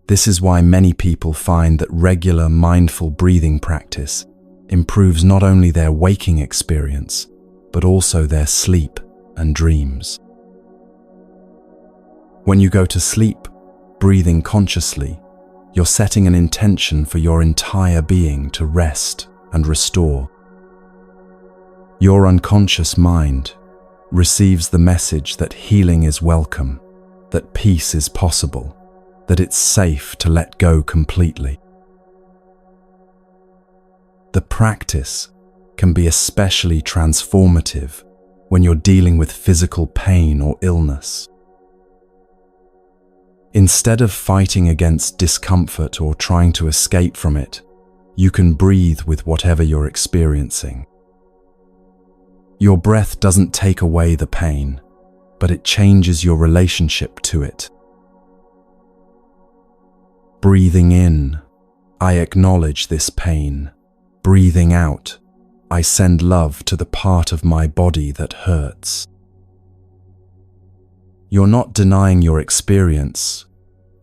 This is why many people find that regular mindful breathing practice improves not only their waking experience, but also their sleep and dreams. When you go to sleep, breathing consciously, you're setting an intention for your entire being to rest and restore. Your unconscious mind receives the message that healing is welcome, that peace is possible, that it's safe to let go completely. The practice can be especially transformative when you're dealing with physical pain or illness. Instead of fighting against discomfort or trying to escape from it, you can breathe with whatever you're experiencing. Your breath doesn't take away the pain, but it changes your relationship to it. Breathing in, I acknowledge this pain. Breathing out, I send love to the part of my body that hurts. You're not denying your experience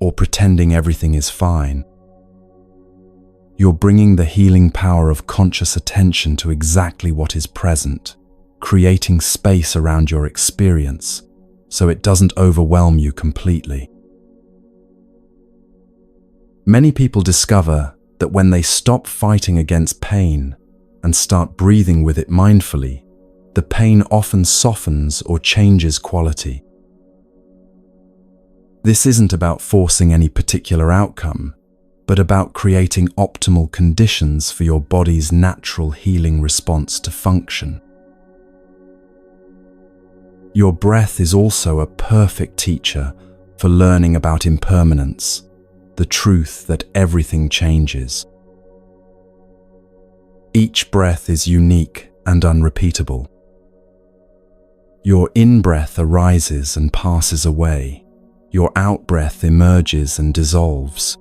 or pretending everything is fine. You're bringing the healing power of conscious attention to exactly what is present, creating space around your experience so it doesn't overwhelm you completely. Many people discover that when they stop fighting against pain and start breathing with it mindfully, the pain often softens or changes quality. This isn't about forcing any particular outcome, but about creating optimal conditions for your body's natural healing response to function. Your breath is also a perfect teacher for learning about impermanence, the truth that everything changes. Each breath is unique and unrepeatable. Your in-breath arises and passes away. Your out-breath emerges and dissolves.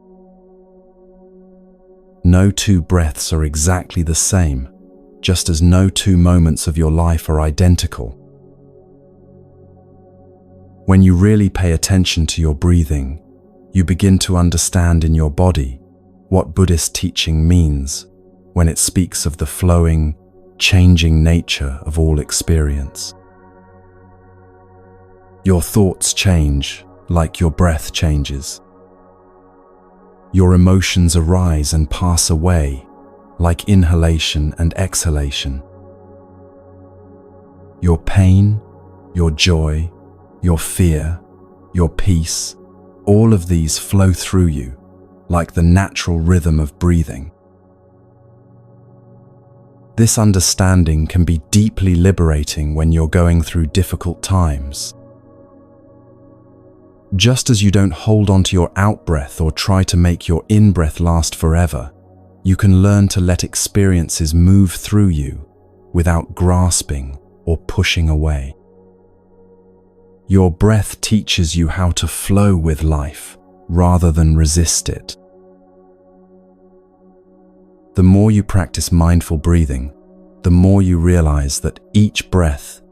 No two breaths are exactly the same, just as no two moments of your life are identical. When you really pay attention to your breathing, you begin to understand in your body what Buddhist teaching means when it speaks of the flowing, changing nature of all experience. Your thoughts change like your breath changes. Your emotions arise and pass away like inhalation and exhalation. Your pain, your joy, your fear, your peace, all of these flow through you like the natural rhythm of breathing. This understanding can be deeply liberating when you're going through difficult times. Just as you don't hold on to your out-breath or try to make your in-breath last forever, you can learn to let experiences move through you without grasping or pushing away. Your breath teaches you how to flow with life rather than resist it. The more you practice mindful breathing, the more you realize that each breath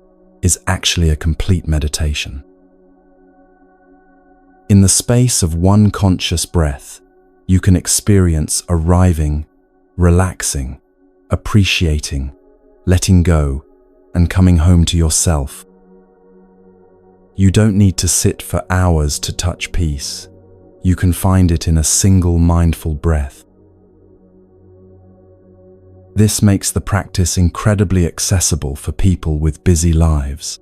is actually a complete meditation. In the space of one conscious breath, you can experience arriving, relaxing, appreciating, letting go, and coming home to yourself. You don't need to sit for hours to touch peace. You can find it in a single mindful breath. This makes the practice incredibly accessible for people with busy lives.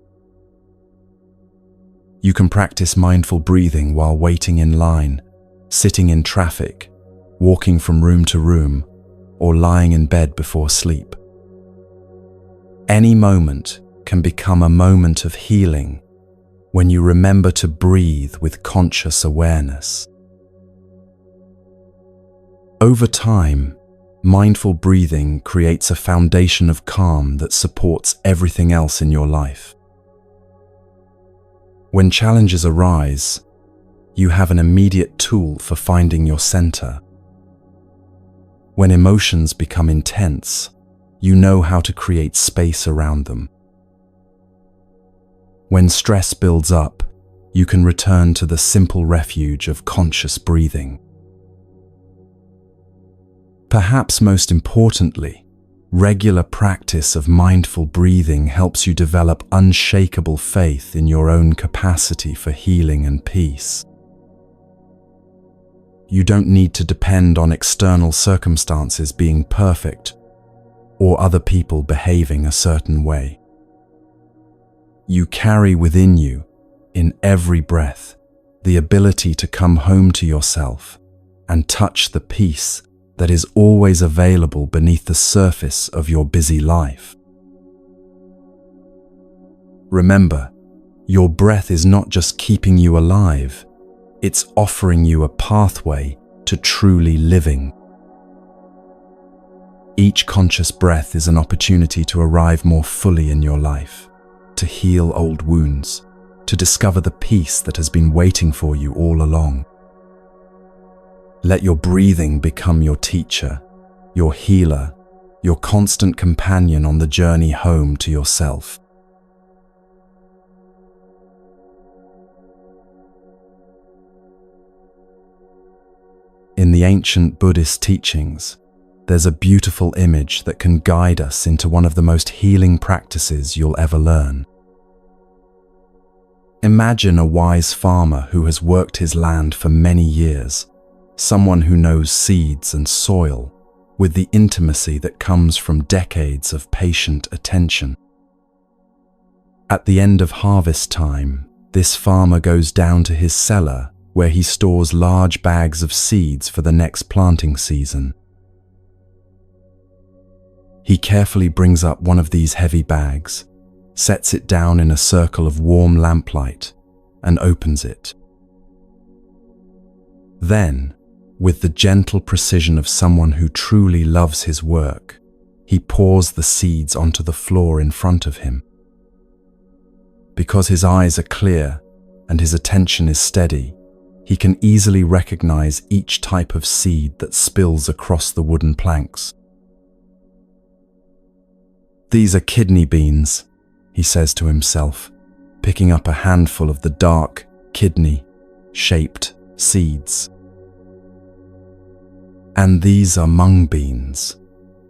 You can practice mindful breathing while waiting in line, sitting in traffic, walking from room to room, or lying in bed before sleep. Any moment can become a moment of healing when you remember to breathe with conscious awareness. Over time, Mindful breathing creates a foundation of calm that supports everything else in your life. When challenges arise, you have an immediate tool for finding your center. When emotions become intense, you know how to create space around them. When stress builds up, you can return to the simple refuge of conscious breathing. Perhaps most importantly, regular practice of mindful breathing helps you develop unshakable faith in your own capacity for healing and peace. You don't need to depend on external circumstances being perfect or other people behaving a certain way. You carry within you, in every breath, the ability to come home to yourself and touch the peace that is always available beneath the surface of your busy life. Remember, your breath is not just keeping you alive, it's offering you a pathway to truly living. Each conscious breath is an opportunity to arrive more fully in your life, to heal old wounds, to discover the peace that has been waiting for you all along. Let your breathing become your teacher, your healer, your constant companion on the journey home to yourself. In the ancient Buddhist teachings, there's a beautiful image that can guide us into one of the most healing practices you'll ever learn. Imagine a wise farmer who has worked his land for many years, someone who knows seeds and soil with the intimacy that comes from decades of patient attention. At the end of harvest time, this farmer goes down to his cellar where he stores large bags of seeds for the next planting season. He carefully brings up one of these heavy bags, sets it down in a circle of warm lamplight, and opens it. Then, with the gentle precision of someone who truly loves his work, he pours the seeds onto the floor in front of him. Because his eyes are clear and his attention is steady, he can easily recognize each type of seed that spills across the wooden planks. "These are kidney beans," he says to himself, picking up a handful of the dark, kidney-shaped seeds. "And these are mung beans,"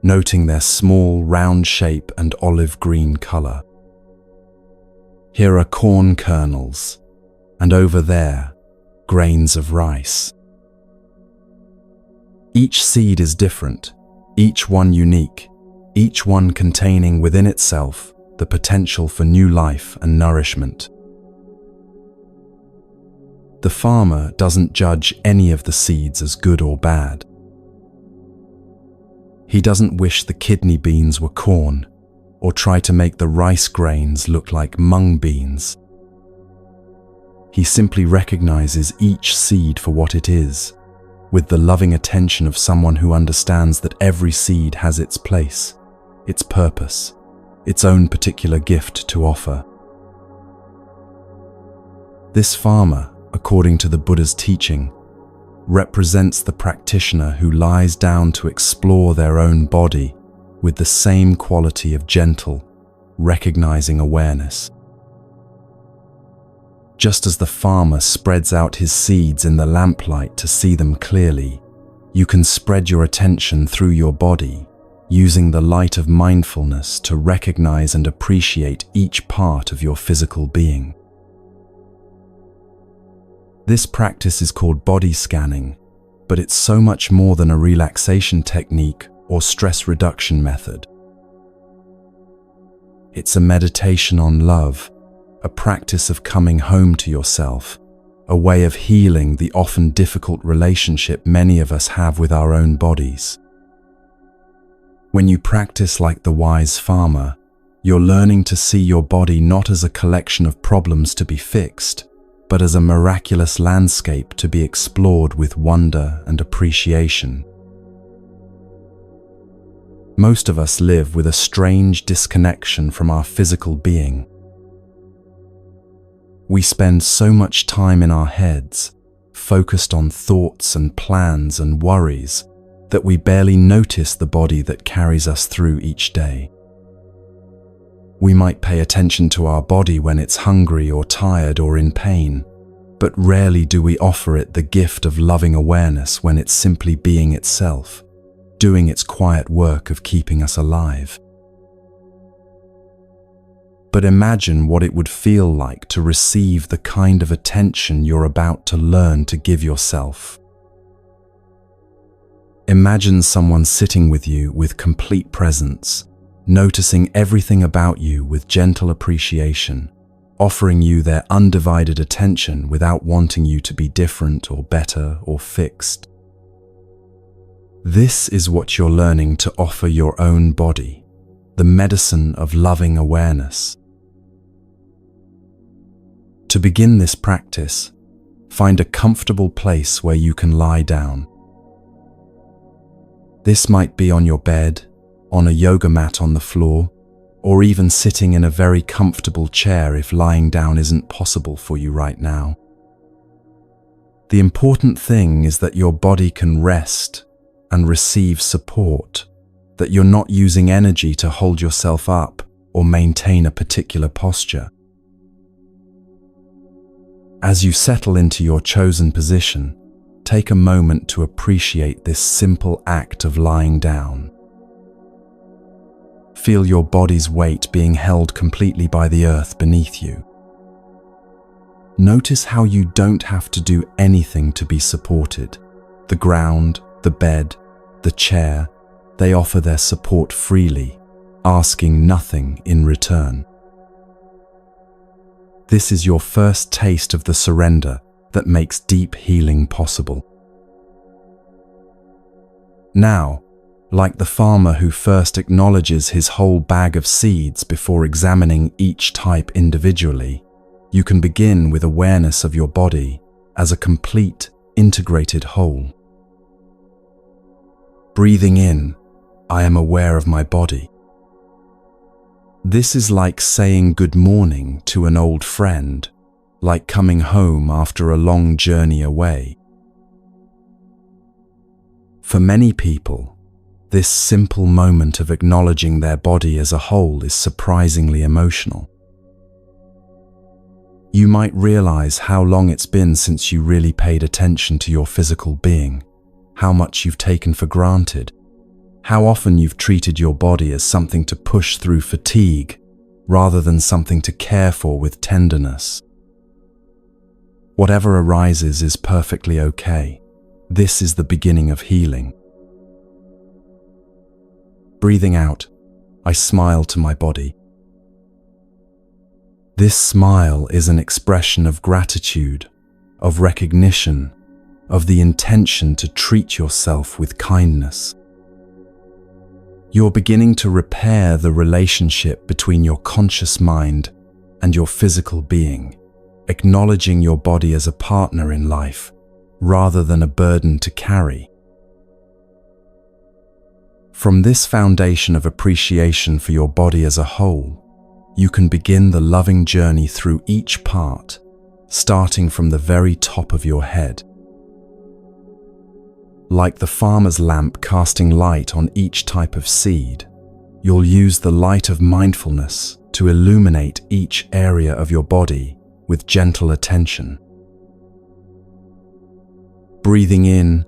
noting their small, round shape and olive green color. "Here are corn kernels, and over there, grains of rice." Each seed is different, each one unique, each one containing within itself the potential for new life and nourishment. The farmer doesn't judge any of the seeds as good or bad. He doesn't wish the kidney beans were corn, or try to make the rice grains look like mung beans. He simply recognizes each seed for what it is, with the loving attention of someone who understands that every seed has its place, its purpose, its own particular gift to offer. This farmer, according to the Buddha's teaching, represents the practitioner who lies down to explore their own body with the same quality of gentle, recognizing awareness. Just as the farmer spreads out his seeds in the lamplight to see them clearly, you can spread your attention through your body, using the light of mindfulness to recognize and appreciate each part of your physical being. This practice is called body scanning, but it's so much more than a relaxation technique or stress reduction method. It's a meditation on love, a practice of coming home to yourself, a way of healing the often difficult relationship many of us have with our own bodies. When you practice like the wise farmer, you're learning to see your body not as a collection of problems to be fixed, but as a miraculous landscape to be explored with wonder and appreciation. Most of us live with a strange disconnection from our physical being. We spend so much time in our heads, focused on thoughts and plans and worries, that we barely notice the body that carries us through each day. We might pay attention to our body when it's hungry or tired or in pain, but rarely do we offer it the gift of loving awareness when it's simply being itself, doing its quiet work of keeping us alive. But imagine what it would feel like to receive the kind of attention you're about to learn to give yourself. Imagine someone sitting with you with complete presence, noticing everything about you with gentle appreciation, offering you their undivided attention without wanting you to be different or better or fixed. This is what you're learning to offer your own body, the medicine of loving awareness. To begin this practice, find a comfortable place where you can lie down. This might be on your bed, on a yoga mat on the floor, or even sitting in a very comfortable chair if lying down isn't possible for you right now. The important thing is that your body can rest and receive support, that you're not using energy to hold yourself up or maintain a particular posture. As you settle into your chosen position, take a moment to appreciate this simple act of lying down. Feel your body's weight being held completely by the earth beneath you. Notice how you don't have to do anything to be supported. The ground, the bed, the chair, they offer their support freely, asking nothing in return. This is your first taste of the surrender that makes deep healing possible. Now, like the farmer who first acknowledges his whole bag of seeds before examining each type individually, you can begin with awareness of your body as a complete, integrated whole. Breathing in, I am aware of my body. This is like saying good morning to an old friend, like coming home after a long journey away. For many people, this simple moment of acknowledging their body as a whole is surprisingly emotional. You might realize how long it's been since you really paid attention to your physical being, how much you've taken for granted, how often you've treated your body as something to push through fatigue rather than something to care for with tenderness. Whatever arises is perfectly okay. This is the beginning of healing. Breathing out, I smile to my body. This smile is an expression of gratitude, of recognition, of the intention to treat yourself with kindness. You're beginning to repair the relationship between your conscious mind and your physical being, acknowledging your body as a partner in life, rather than a burden to carry. From this foundation of appreciation for your body as a whole, you can begin the loving journey through each part, starting from the very top of your head. Like the farmer's lamp casting light on each type of seed, you'll use the light of mindfulness to illuminate each area of your body with gentle attention. Breathing in,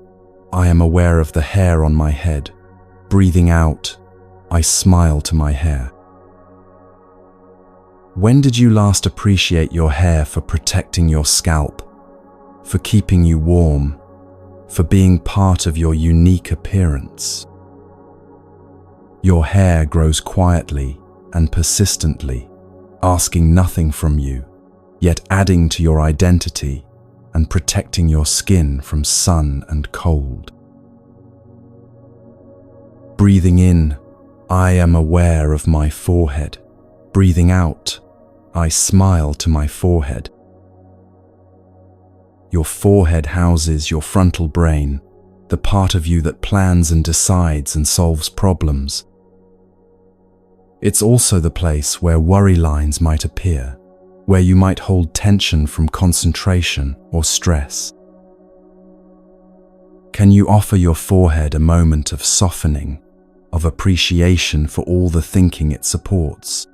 I am aware of the hair on my head. Breathing out, I smile to my hair. When did you last appreciate your hair for protecting your scalp, for keeping you warm, for being part of your unique appearance? Your hair grows quietly and persistently, asking nothing from you, yet adding to your identity and protecting your skin from sun and cold. Breathing in, I am aware of my forehead. Breathing out, I smile to my forehead. Your forehead houses your frontal brain, the part of you that plans and decides and solves problems, It's also the place where worry lines might appear, where you might hold tension from concentration or stress. Can you offer your forehead a moment of softening, of appreciation for all the thinking it supports?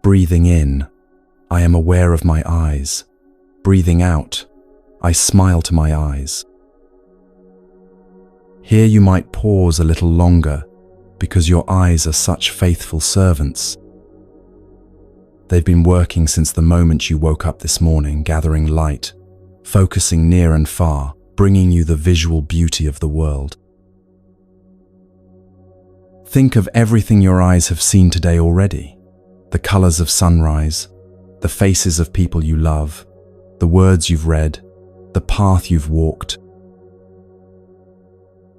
Breathing in, I am aware of my eyes. Breathing out, I smile to my eyes. Here you might pause a little longer because your eyes are such faithful servants. They've been working since the moment you woke up this morning, gathering light, focusing near and far, bringing you the visual beauty of the world. Think of everything your eyes have seen today already. The colors of sunrise, the faces of people you love, the words you've read, the path you've walked.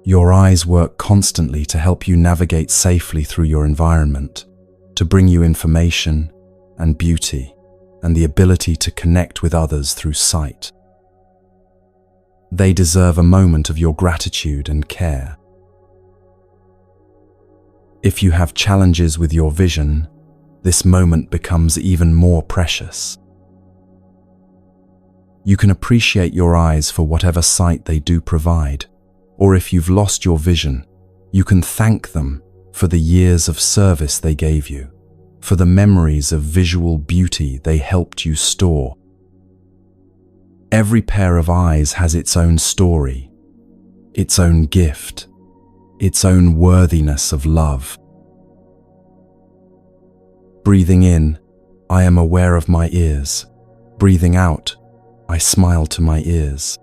Your eyes work constantly to help you navigate safely through your environment, to bring you information and beauty, and the ability to connect with others through sight. They deserve a moment of your gratitude and care. If you have challenges with your vision, this moment becomes even more precious. You can appreciate your eyes for whatever sight they do provide, or if you've lost your vision, you can thank them for the years of service they gave you, for the memories of visual beauty they helped you store. Every pair of eyes has its own story, its own gift, its own worthiness of love. Breathing in, I am aware of my ears. Breathing out, I smile to my ears.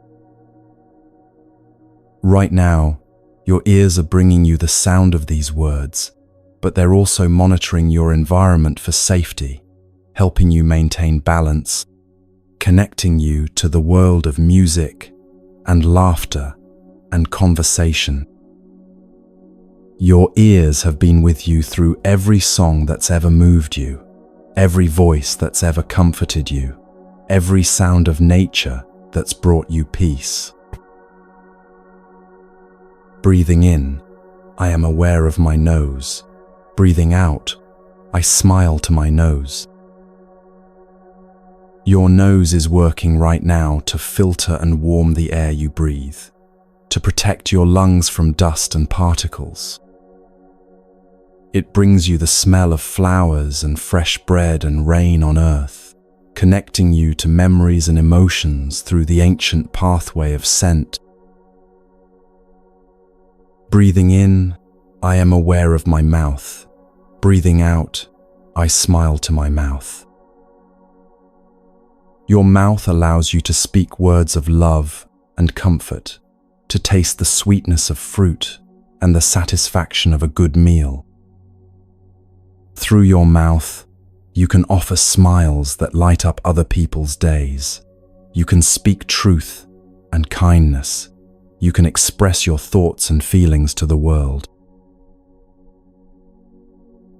Right now, your ears are bringing you the sound of these words, but they're also monitoring your environment for safety, helping you maintain balance, connecting you to the world of music and laughter and conversation. Your ears have been with you through every song that's ever moved you, every voice that's ever comforted you, every sound of nature that's brought you peace. Breathing in, I am aware of my nose. Breathing out, I smile to my nose. Your nose is working right now to filter and warm the air you breathe, to protect your lungs from dust and particles. It brings you the smell of flowers and fresh bread and rain on earth, connecting you to memories and emotions through the ancient pathway of scent. Breathing in, I am aware of my mouth. Breathing out, I smile to my mouth. Your mouth allows you to speak words of love and comfort, to taste the sweetness of fruit and the satisfaction of a good meal. Through your mouth, you can offer smiles that light up other people's days. You can speak truth and kindness. You can express your thoughts and feelings to the world.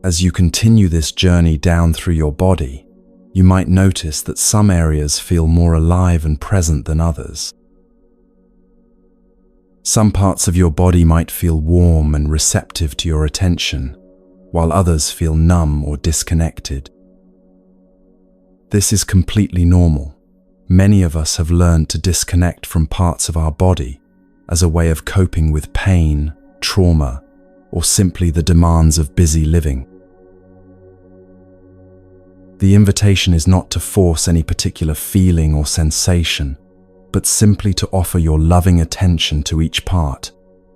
As you continue this journey down through your body, you might notice that some areas feel more alive and present than others. Some parts of your body might feel warm and receptive to your attention, while others feel numb or disconnected. This is completely normal. Many of us have learned to disconnect from parts of our body as a way of coping with pain, trauma, or simply the demands of busy living. The invitation is not to force any particular feeling or sensation, but simply to offer your loving attention to each part,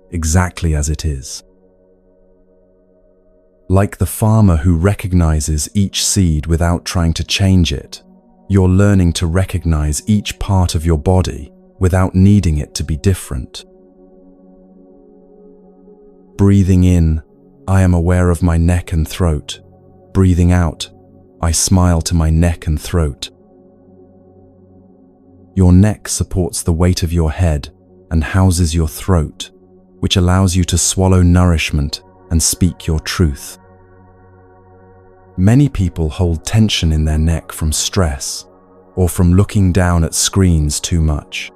exactly as it is. Like the farmer who recognizes each seed without trying to change it, you're learning to recognize each part of your body without needing it to be different. Breathing in, I am aware of my neck and throat. Breathing out, I smile to my neck and throat. Your neck supports the weight of your head and houses your throat, which allows you to swallow nourishment and speak your truth. Many people hold tension in their neck from stress or from looking down at screens too much.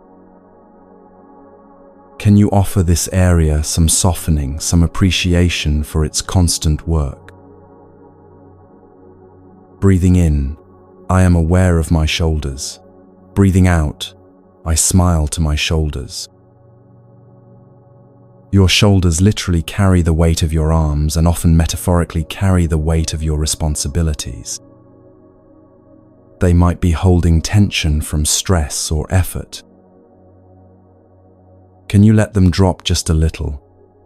Can you offer this area some softening, some appreciation for its constant work? Breathing in, I am aware of my shoulders. Breathing out, I smile to my shoulders. Your shoulders literally carry the weight of your arms and often metaphorically carry the weight of your responsibilities. They might be holding tension from stress or effort. Can you let them drop just a little,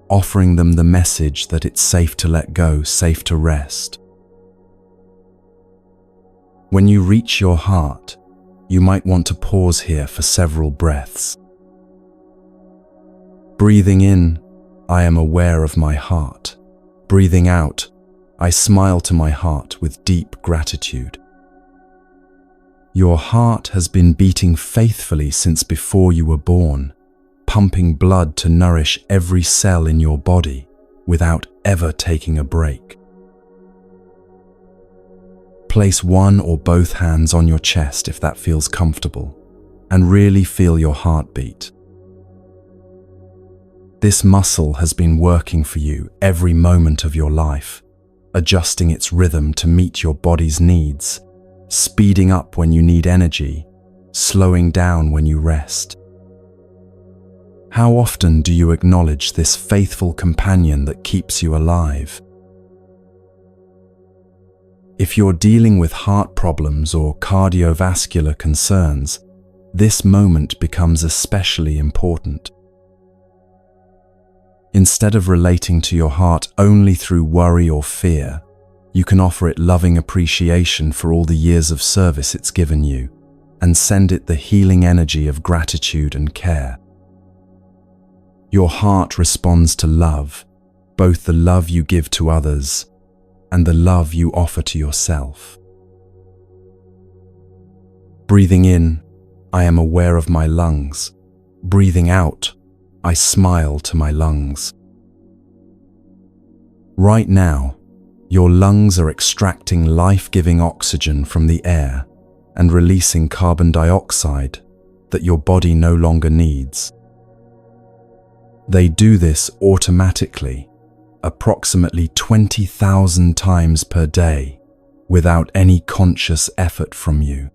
offering them the message that it's safe to let go, safe to rest? When you reach your heart, you might want to pause here for several breaths. Breathing in, I am aware of my heart. Breathing out, I smile to my heart with deep gratitude. Your heart has been beating faithfully since before you were born, pumping blood to nourish every cell in your body without ever taking a break. Place one or both hands on your chest if that feels comfortable, and really feel your heartbeat. This muscle has been working for you every moment of your life, adjusting its rhythm to meet your body's needs, speeding up when you need energy, slowing down when you rest. How often do you acknowledge this faithful companion that keeps you alive? If you're dealing with heart problems or cardiovascular concerns, this moment becomes especially important. Instead of relating to your heart only through worry or fear, you can offer it loving appreciation for all the years of service it's given you, and send it the healing energy of gratitude and care. Your heart responds to love, both the love you give to others and the love you offer to yourself. Breathing in, I am aware of my lungs. Breathing out, I smile to my lungs. Right now, your lungs are extracting life-giving oxygen from the air and releasing carbon dioxide that your body no longer needs. They do this automatically, approximately 20,000 times per day, without any conscious effort from you.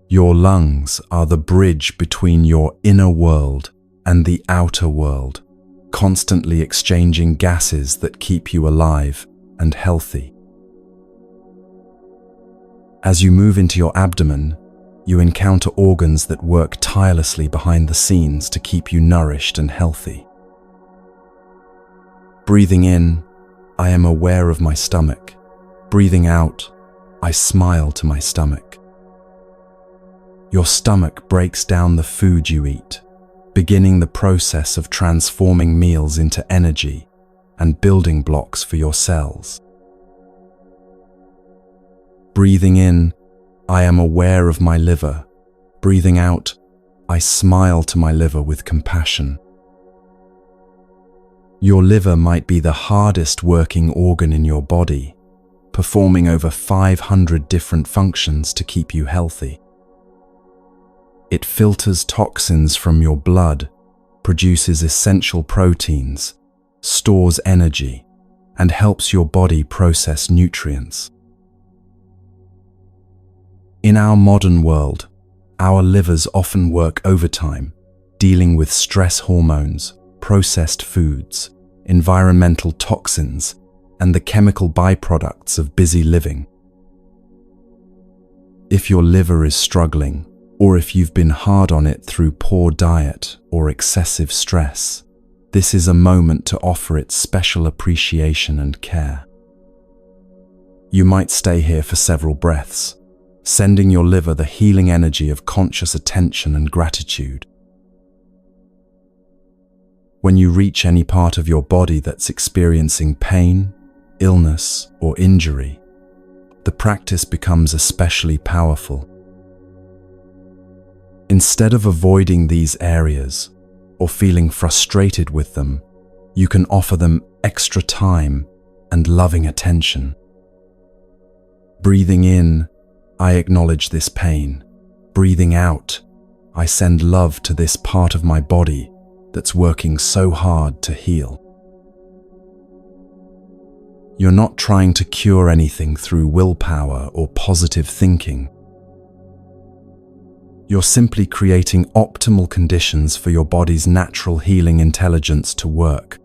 Your lungs are the bridge between your inner world and the outer world, constantly exchanging gases that keep you alive and healthy. As you move into your abdomen, you encounter organs that work tirelessly behind the scenes to keep you nourished and healthy. Breathing in, I am aware of my stomach. Breathing out, I smile to my stomach. Your stomach breaks down the food you eat, beginning the process of transforming meals into energy and building blocks for your cells. Breathing in, I am aware of my liver. Breathing out, I smile to my liver with compassion. Your liver might be the hardest working organ in your body, performing over 500 different functions to keep you healthy. It filters toxins from your blood, produces essential proteins, stores energy, and helps your body process nutrients. In our modern world, our livers often work overtime, dealing with stress hormones, processed foods, environmental toxins, and the chemical byproducts of busy living. If your liver is struggling, or if you've been hard on it through poor diet or excessive stress, this is a moment to offer it special appreciation and care. You might stay here for several breaths, sending your liver the healing energy of conscious attention and gratitude. When you reach any part of your body that's experiencing pain, illness, or injury, the practice becomes especially powerful. Instead of avoiding these areas or feeling frustrated with them, you can offer them extra time and loving attention. Breathing in, I acknowledge this pain. Breathing out, I send love to this part of my body that's working so hard to heal. You're not trying to cure anything through willpower or positive thinking. You're simply creating optimal conditions for your body's natural healing intelligence to work.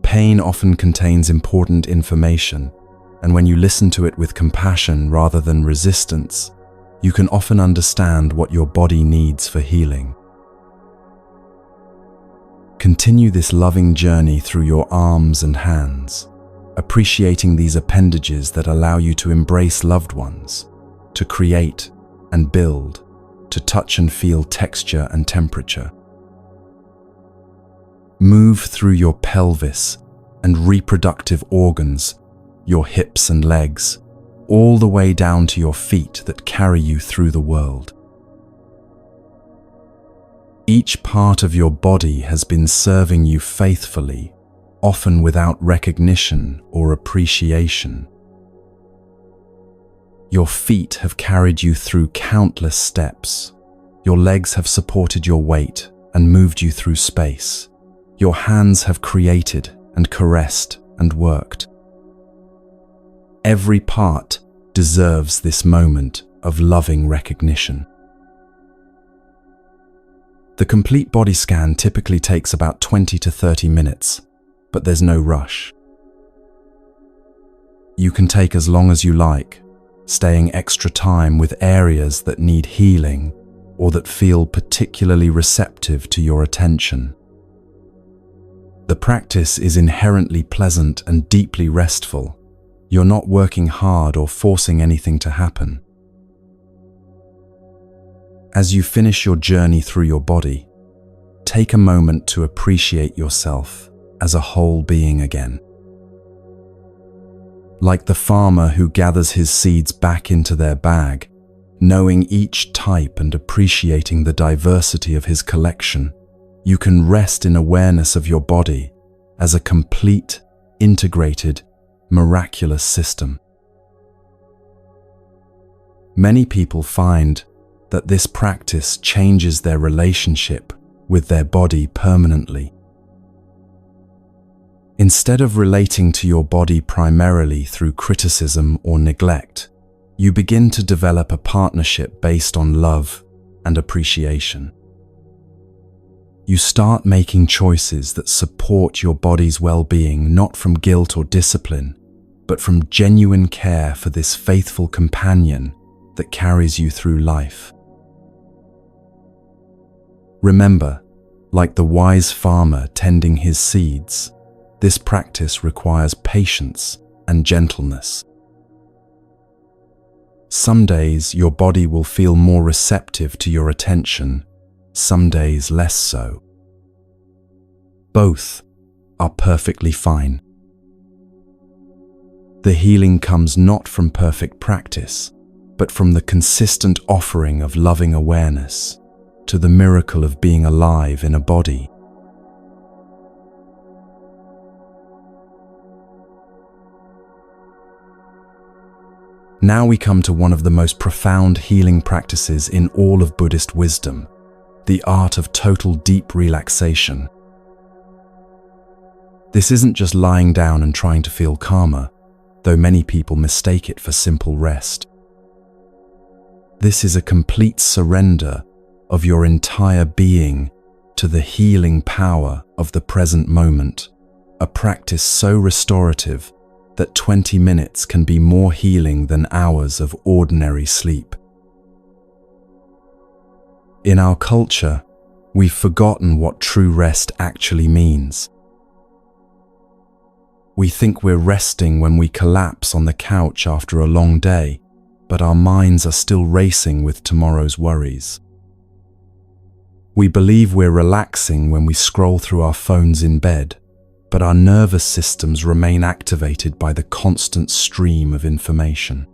Pain often contains important information, and when you listen to it with compassion rather than resistance, you can often understand what your body needs for healing. Continue this loving journey through your arms and hands, appreciating these appendages that allow you to embrace loved ones, to create and build, to touch and feel texture and temperature. Move through your pelvis and reproductive organs, your hips and legs, all the way down to your feet that carry you through the world. Each part of your body has been serving you faithfully, often without recognition or appreciation. Your feet have carried you through countless steps. Your legs have supported your weight and moved you through space. Your hands have created and caressed and worked. Every part deserves this moment of loving recognition. The complete body scan typically takes about 20 to 30 minutes, but there's no rush. You can take as long as you like, staying extra time with areas that need healing or that feel particularly receptive to your attention. The practice is inherently pleasant and deeply restful. You're not working hard or forcing anything to happen. As you finish your journey through your body, take a moment to appreciate yourself as a whole being again. Like the farmer who gathers his seeds back into their bag, knowing each type and appreciating the diversity of his collection, you can rest in awareness of your body as a complete, integrated, miraculous system. Many people find that this practice changes their relationship with their body permanently. Instead of relating to your body primarily through criticism or neglect, you begin to develop a partnership based on love and appreciation. You start making choices that support your body's well-being, not from guilt or discipline, but from genuine care for this faithful companion that carries you through life. Remember, like the wise farmer tending his seeds, this practice requires patience and gentleness. Some days your body will feel more receptive to your attention, some days less so. Both are perfectly fine. The healing comes not from perfect practice, but from the consistent offering of loving awareness to the miracle of being alive in a body. Now we come to one of the most profound healing practices in all of Buddhist wisdom, the art of total deep relaxation. This isn't just lying down and trying to feel calmer, though many people mistake it for simple rest. This is a complete surrender of your entire being to the healing power of the present moment, a practice so restorative that 20 minutes can be more healing than hours of ordinary sleep. In our culture, we've forgotten what true rest actually means. We think we're resting when we collapse on the couch after a long day, but our minds are still racing with tomorrow's worries. We believe we're relaxing when we scroll through our phones in bed, but our nervous systems remain activated by the constant stream of information.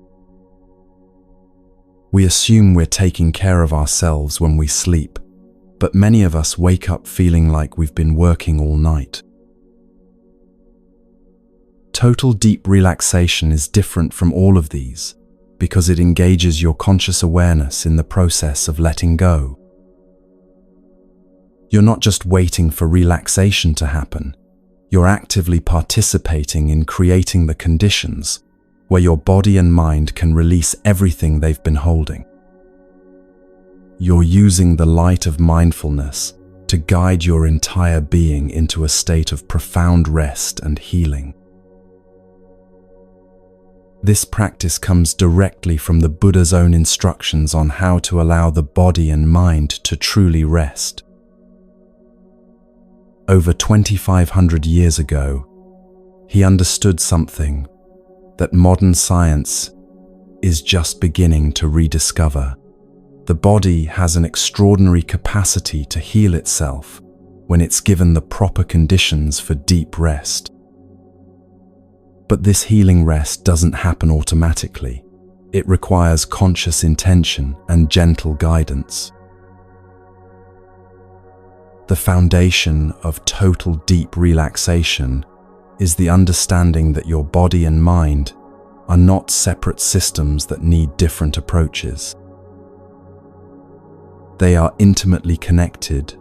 We assume we're taking care of ourselves when we sleep, but many of us wake up feeling like we've been working all night. Total deep relaxation is different from all of these. because it engages your conscious awareness in the process of letting go. You're not just waiting for relaxation to happen, you're actively participating in creating the conditions where your body and mind can release everything they've been holding. You're using the light of mindfulness to guide your entire being into a state of profound rest and healing. This practice comes directly from the Buddha's own instructions on how to allow the body and mind to truly rest. Over 2,500 years ago, he understood something that modern science is just beginning to rediscover. The body has an extraordinary capacity to heal itself when it's given the proper conditions for deep rest. But this healing rest doesn't happen automatically. It requires conscious intention and gentle guidance. The foundation of total deep relaxation is the understanding that your body and mind are not separate systems that need different approaches. They are intimately connected,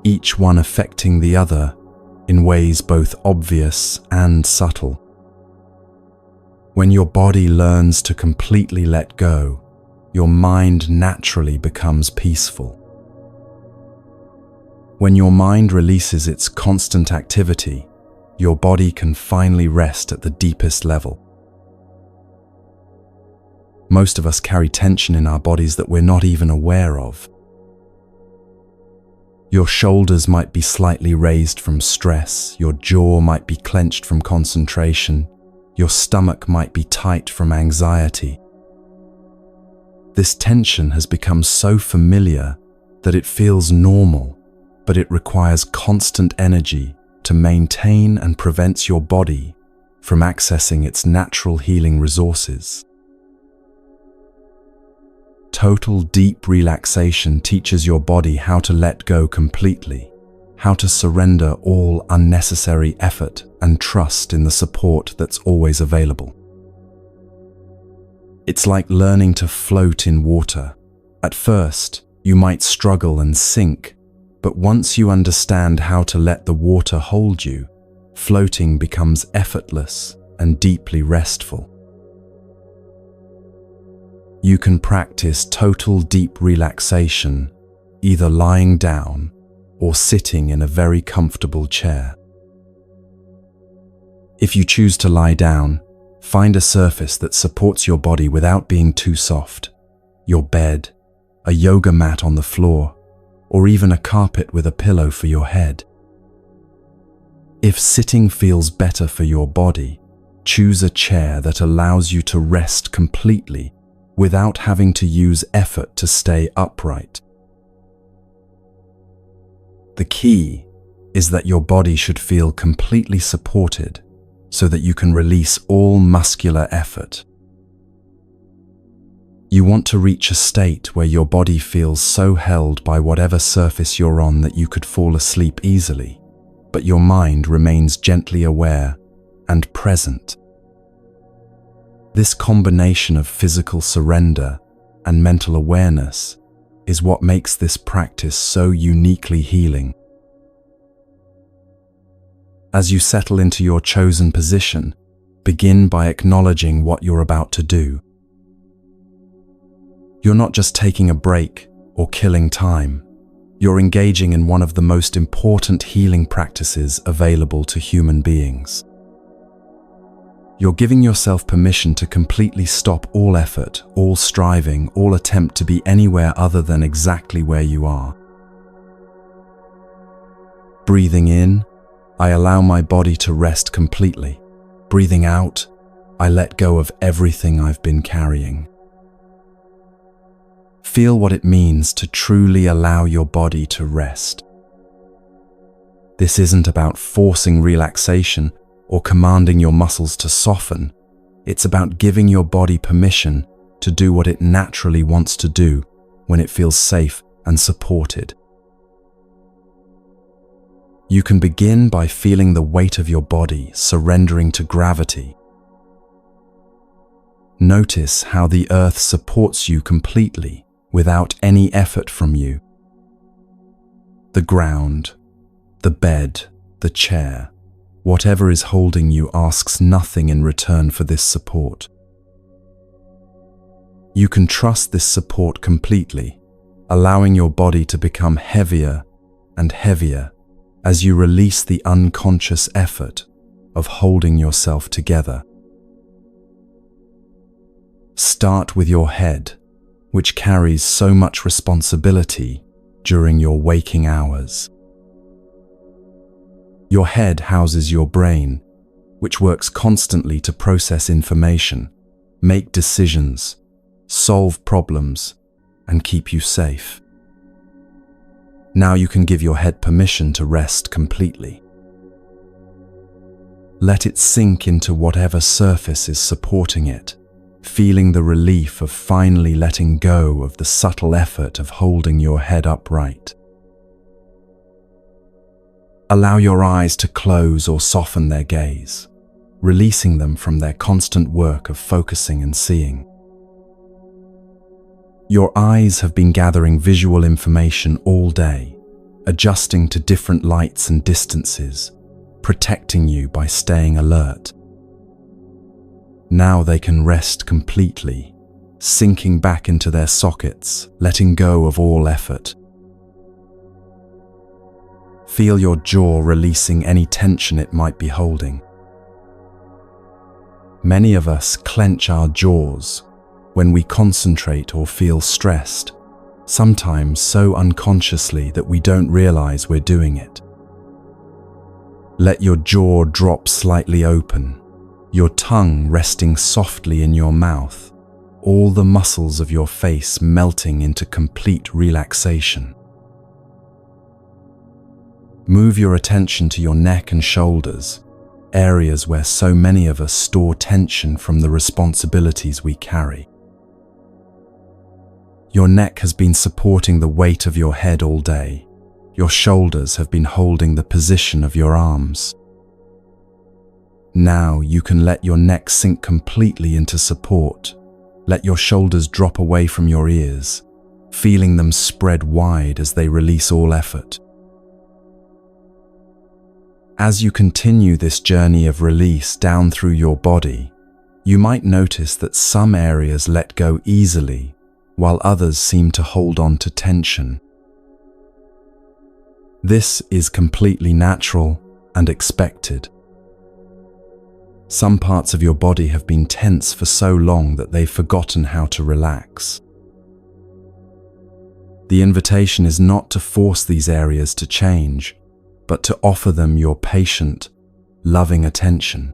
each one affecting the other in ways both obvious and subtle. When your body learns to completely let go, your mind naturally becomes peaceful. When your mind releases its constant activity, your body can finally rest at the deepest level. Most of us carry tension in our bodies that we're not even aware of. Your shoulders might be slightly raised from stress, your jaw might be clenched from concentration, your stomach might be tight from anxiety. This tension has become so familiar that it feels normal, but it requires constant energy to maintain and prevents your body from accessing its natural healing resources. Total deep relaxation teaches your body how to let go completely, how to surrender all unnecessary effort and trust in the support that's always available. It's like learning to float in water. At first, you might struggle and sink, but once you understand how to let the water hold you, floating becomes effortless and deeply restful. You can practice total deep relaxation either lying down or sitting in a very comfortable chair. If you choose to lie down, find a surface that supports your body without being too soft. Your bed, a yoga mat on the floor, or even a carpet with a pillow for your head. If sitting feels better for your body, choose a chair that allows you to rest completely without having to use effort to stay upright. The key is that your body should feel completely supported so that you can release all muscular effort. You want to reach a state where your body feels so held by whatever surface you're on that you could fall asleep easily, but your mind remains gently aware and present. This combination of physical surrender and mental awareness is what makes this practice so uniquely healing. As you settle into your chosen position, begin by acknowledging what you're about to do. You're not just taking a break or killing time. You're engaging in one of the most important healing practices available to human beings. You're giving yourself permission to completely stop all effort, all striving, all attempt to be anywhere other than exactly where you are. Breathing in, I allow my body to rest completely. Breathing out, I let go of everything I've been carrying. Feel what it means to truly allow your body to rest. This isn't about forcing relaxation or commanding your muscles to soften. It's about giving your body permission to do what it naturally wants to do when it feels safe and supported. You can begin by feeling the weight of your body surrendering to gravity. Notice how the earth supports you completely without any effort from you. The ground, the bed, the chair, whatever is holding you asks nothing in return for this support. You can trust this support completely, allowing your body to become heavier and heavier as you release the unconscious effort of holding yourself together. Start with your head, which carries so much responsibility during your waking hours. Your head houses your brain, which works constantly to process information, make decisions, solve problems, and keep you safe. Now you can give your head permission to rest completely. Let it sink into whatever surface is supporting it, feeling the relief of finally letting go of the subtle effort of holding your head upright. Allow your eyes to close or soften their gaze, releasing them from their constant work of focusing and seeing. Your eyes have been gathering visual information all day, adjusting to different lights and distances, protecting you by staying alert. Now they can rest completely, sinking back into their sockets, letting go of all effort. Feel your jaw releasing any tension it might be holding. Many of us clench our jaws when we concentrate or feel stressed, sometimes so unconsciously that we don't realize we're doing it. Let your jaw drop slightly open, your tongue resting softly in your mouth, all the muscles of your face melting into complete relaxation. Move your attention to your neck and shoulders, areas where so many of us store tension from the responsibilities we carry. Your neck has been supporting the weight of your head all day. Your shoulders have been holding the position of your arms. Now you can let your neck sink completely into support. Let your shoulders drop away from your ears, feeling them spread wide as they release all effort. As you continue this journey of release down through your body, you might notice that some areas let go easily, while others seem to hold on to tension. This is completely natural and expected. Some parts of your body have been tense for so long that they've forgotten how to relax. The invitation is not to force these areas to change, but to offer them your patient, loving attention.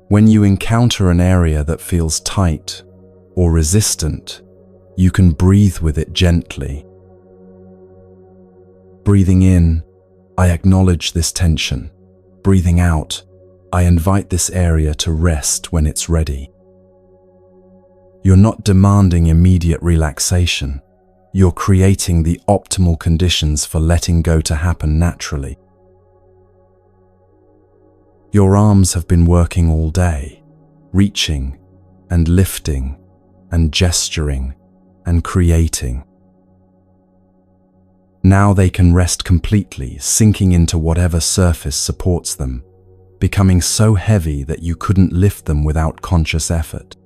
When you encounter an area that feels tight or resistant, you can breathe with it gently. Breathing in, I acknowledge this tension. Breathing out, I invite this area to rest when it's ready. You're not demanding immediate relaxation. You're creating the optimal conditions for letting go to happen naturally. Your arms have been working all day, reaching and lifting and gesturing and creating. Now they can rest completely, sinking into whatever surface supports them, becoming so heavy that you couldn't lift them without conscious effort.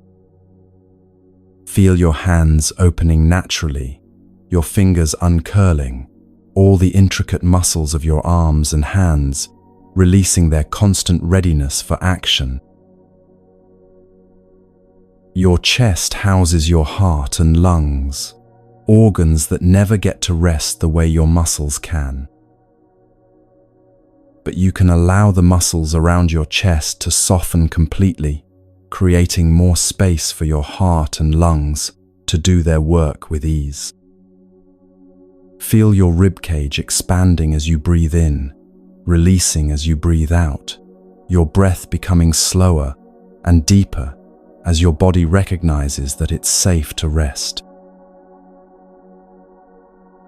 Feel your hands opening naturally, your fingers uncurling, all the intricate muscles of your arms and hands releasing their constant readiness for action. Your chest houses your heart and lungs, organs that never get to rest the way your muscles can. But you can allow the muscles around your chest to soften completely, creating more space for your heart and lungs to do their work with ease. Feel your ribcage expanding as you breathe in, releasing as you breathe out, your breath becoming slower and deeper as your body recognizes that it's safe to rest.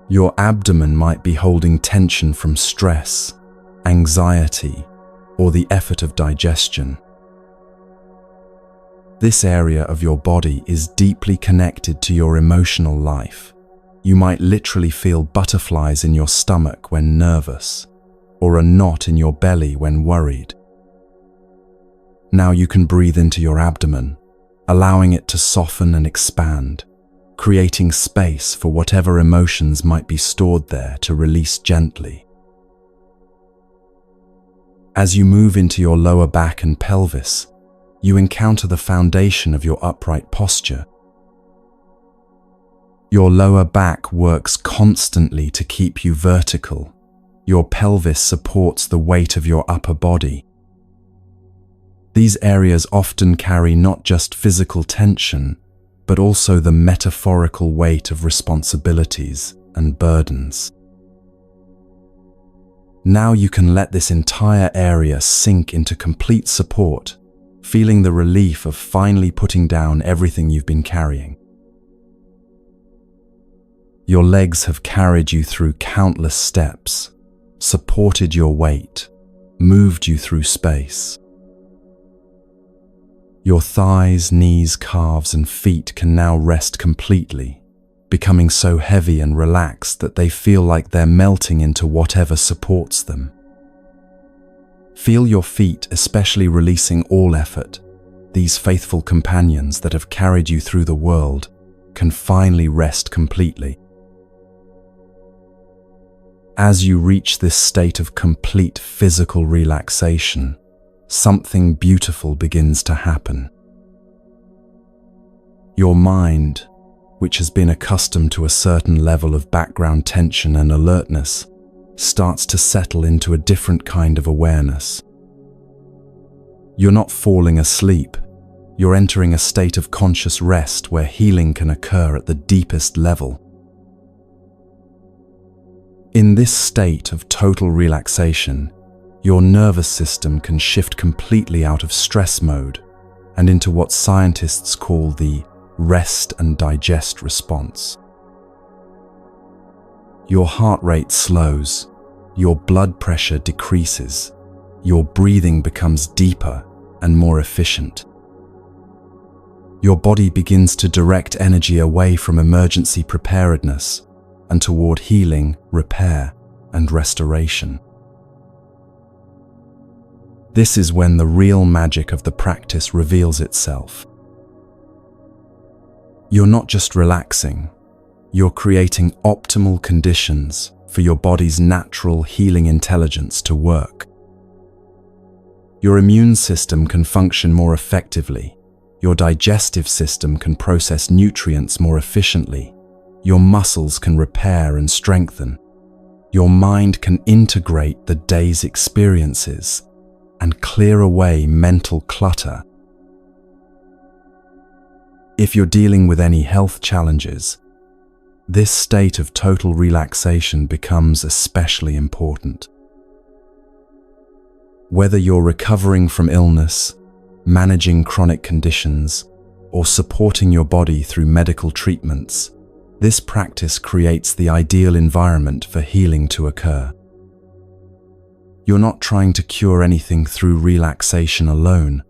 Your abdomen might be holding tension from stress, anxiety, or the effort of digestion. This area of your body is deeply connected to your emotional life. You might literally feel butterflies in your stomach when nervous, or a knot in your belly when worried. Now you can breathe into your abdomen, allowing it to soften and expand, creating space for whatever emotions might be stored there to release gently. As you move into your lower back and pelvis, you encounter the foundation of your upright posture. Your lower back works constantly to keep you vertical. Your pelvis supports the weight of your upper body. These areas often carry not just physical tension, but also the metaphorical weight of responsibilities and burdens. Now you can let this entire area sink into complete support, feeling the relief of finally putting down everything you've been carrying. Your legs have carried you through countless steps, supported your weight, moved you through space. Your thighs, knees, calves, and feet can now rest completely, becoming so heavy and relaxed that they feel like they're melting into whatever supports them. Feel your feet especially releasing all effort. These faithful companions that have carried you through the world can finally rest completely. As you reach this state of complete physical relaxation, something beautiful begins to happen. Your mind, which has been accustomed to a certain level of background tension and alertness, starts to settle into a different kind of awareness. You're not falling asleep. You're entering a state of conscious rest where healing can occur at the deepest level. In this state of total relaxation, your nervous system can shift completely out of stress mode and into what scientists call the rest and digest response. Your heart rate slows, your blood pressure decreases, your breathing becomes deeper and more efficient. Your body begins to direct energy away from emergency preparedness and toward healing, repair, and restoration. This is when the real magic of the practice reveals itself. You're not just relaxing, you're creating optimal conditions for your body's natural healing intelligence to work. Your immune system can function more effectively, your digestive system can process nutrients more efficiently, your muscles can repair and strengthen, your mind can integrate the day's experiences and clear away mental clutter. If you're dealing with any health challenges, this state of total relaxation becomes especially important. Whether you're recovering from illness, managing chronic conditions, or supporting your body through medical treatments, this practice creates the ideal environment for healing to occur. You're not trying to cure anything through relaxation alone,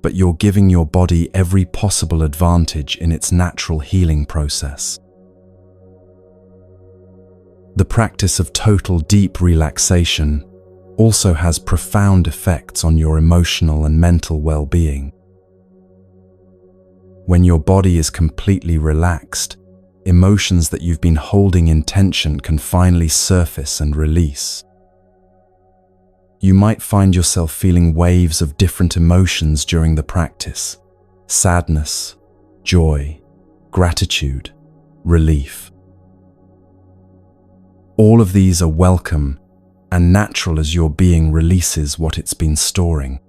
but you're giving your body every possible advantage in its natural healing process. The practice of total deep relaxation also has profound effects on your emotional and mental well-being. When your body is completely relaxed, emotions that you've been holding in tension can finally surface and release. You might find yourself feeling waves of different emotions during the practice: sadness, joy, gratitude, relief. All of these are welcome and natural as your being releases what it's been storing.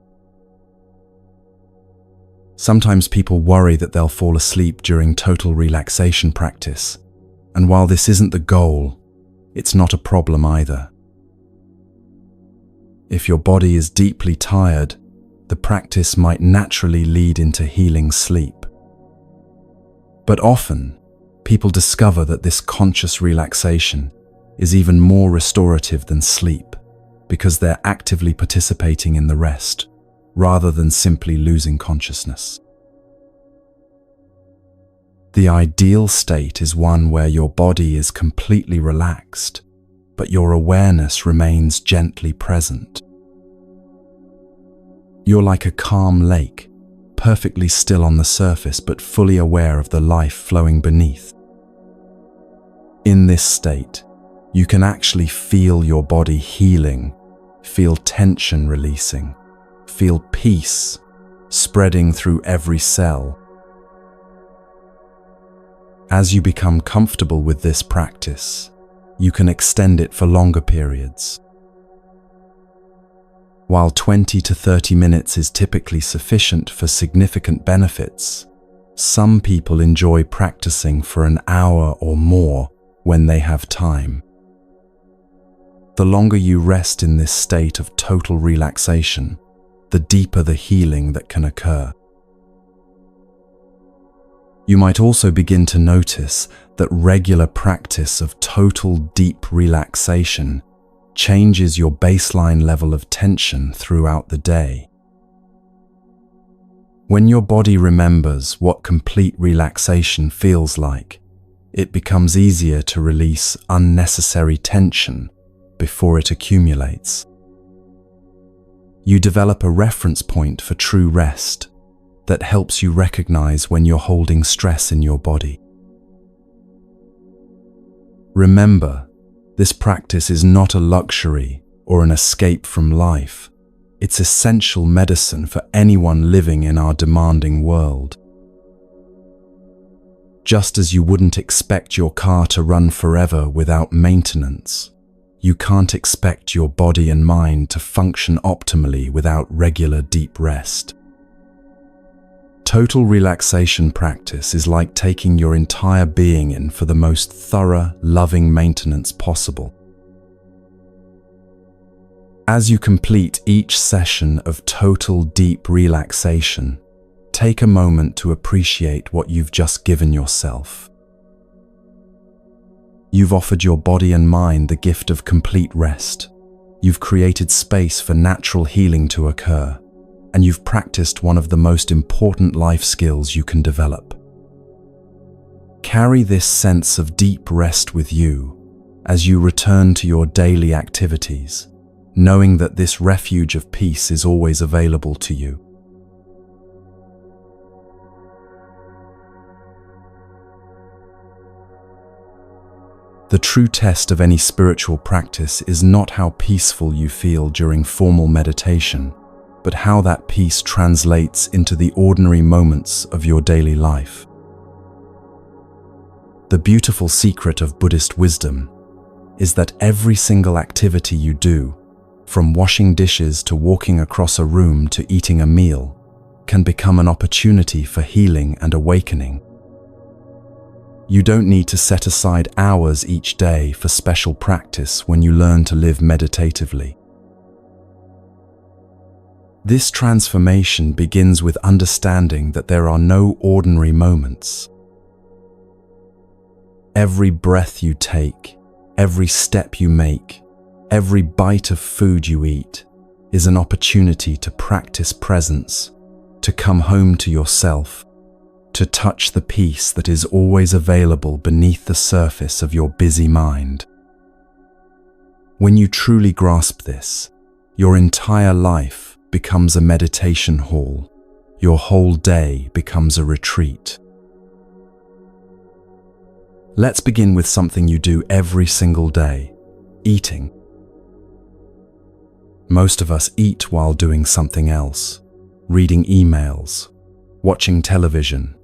Sometimes people worry that they'll fall asleep during total relaxation practice, and while this isn't the goal, it's not a problem either. If your body is deeply tired, the practice might naturally lead into healing sleep. But often, people discover that this conscious relaxation is even more restorative than sleep because they're actively participating in the rest rather than simply losing consciousness. The ideal state is one where your body is completely relaxed, but your awareness remains gently present. You're like a calm lake, perfectly still on the surface but fully aware of the life flowing beneath. In this state, you can actually feel your body healing, feel tension releasing, feel peace spreading through every cell. As you become comfortable with this practice, you can extend it for longer periods. While 20 to 30 minutes is typically sufficient for significant benefits, some people enjoy practicing for an hour or more when they have time. The longer you rest in this state of total relaxation, the deeper the healing that can occur. You might also begin to notice that regular practice of total deep relaxation changes your baseline level of tension throughout the day. When your body remembers what complete relaxation feels like, it becomes easier to release unnecessary tension before it accumulates. You develop a reference point for true rest that helps you recognize when you're holding stress in your body. Remember, this practice is not a luxury or an escape from life. It's essential medicine for anyone living in our demanding world. Just as you wouldn't expect your car to run forever without maintenance, you can't expect your body and mind to function optimally without regular deep rest. Total relaxation practice is like taking your entire being in for the most thorough, loving maintenance possible. As you complete each session of total deep relaxation, take a moment to appreciate what you've just given yourself. You've offered your body and mind the gift of complete rest. You've created space for natural healing to occur, and you've practiced one of the most important life skills you can develop. Carry this sense of deep rest with you as you return to your daily activities, knowing that this refuge of peace is always available to you. The true test of any spiritual practice is not how peaceful you feel during formal meditation, but how that peace translates into the ordinary moments of your daily life. The beautiful secret of Buddhist wisdom is that every single activity you do, from washing dishes to walking across a room to eating a meal, can become an opportunity for healing and awakening. You don't need to set aside hours each day for special practice when you learn to live meditatively. This transformation begins with understanding that there are no ordinary moments. Every breath you take, every step you make, every bite of food you eat is an opportunity to practice presence, to come home to yourself, to touch the peace that is always available beneath the surface of your busy mind. When you truly grasp this, your entire life becomes a meditation hall. Your whole day becomes a retreat. Let's begin with something you do every single day: eating. Most of us eat while doing something else, reading emails, watching television,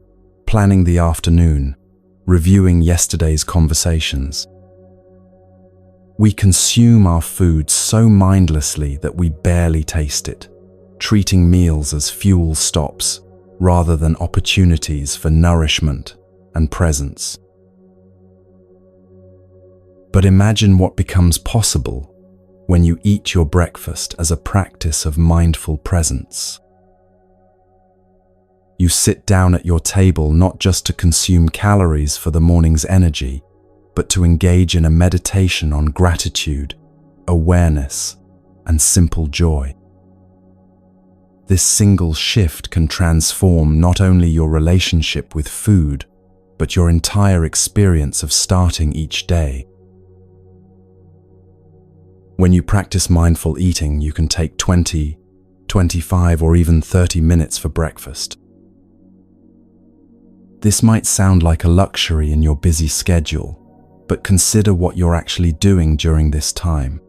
planning the afternoon, reviewing yesterday's conversations. We consume our food so mindlessly that we barely taste it, treating meals as fuel stops rather than opportunities for nourishment and presence. But imagine what becomes possible when you eat your breakfast as a practice of mindful presence. You sit down at your table not just to consume calories for the morning's energy, but to engage in a meditation on gratitude, awareness, and simple joy. This single shift can transform not only your relationship with food, but your entire experience of starting each day. When you practice mindful eating, you can take 20, 25, or even 30 minutes for breakfast. This might sound like a luxury in your busy schedule, but consider what you're actually doing during this time.